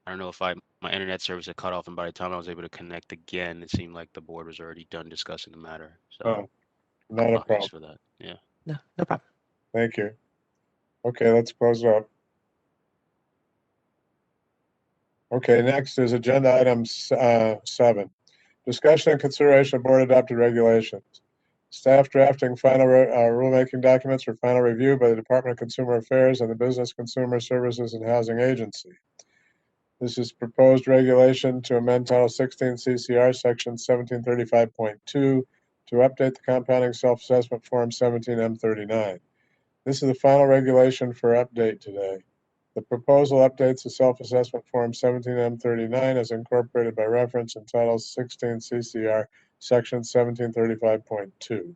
don't know if my internet service had cut off, and by the time I was able to connect again, it seemed like the board was already done discussing the matter. So, not a apologies problem. for that. Yeah. No problem. Thank you. Okay, let's close up. Okay, next is agenda item 7. Discussion and consideration of board adopted regulations. Staff drafting final rulemaking documents for final review by the Department of Consumer Affairs and the Business Consumer Services and Housing Agency. This is proposed regulation to amend Title 16 CCR Section 1735.2 to update the compounding self-assessment form 17M39. This is the final regulation for update today. The proposal updates the self-assessment form 17M39 as incorporated by reference in Title 16 CCR Section 1735.2.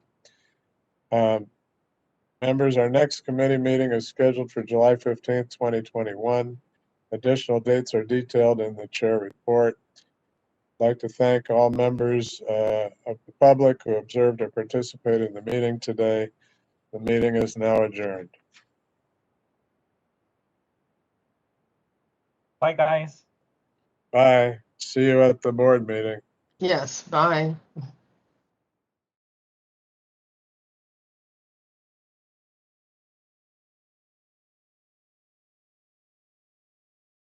Members, our next committee meeting is scheduled for July 15th, 2021. Additional dates are detailed in the chair report. I'd like to thank all members of the public who observed or participated in the meeting today. The meeting is now adjourned. Bye, guys. Bye. See you at the board meeting. Yes, bye.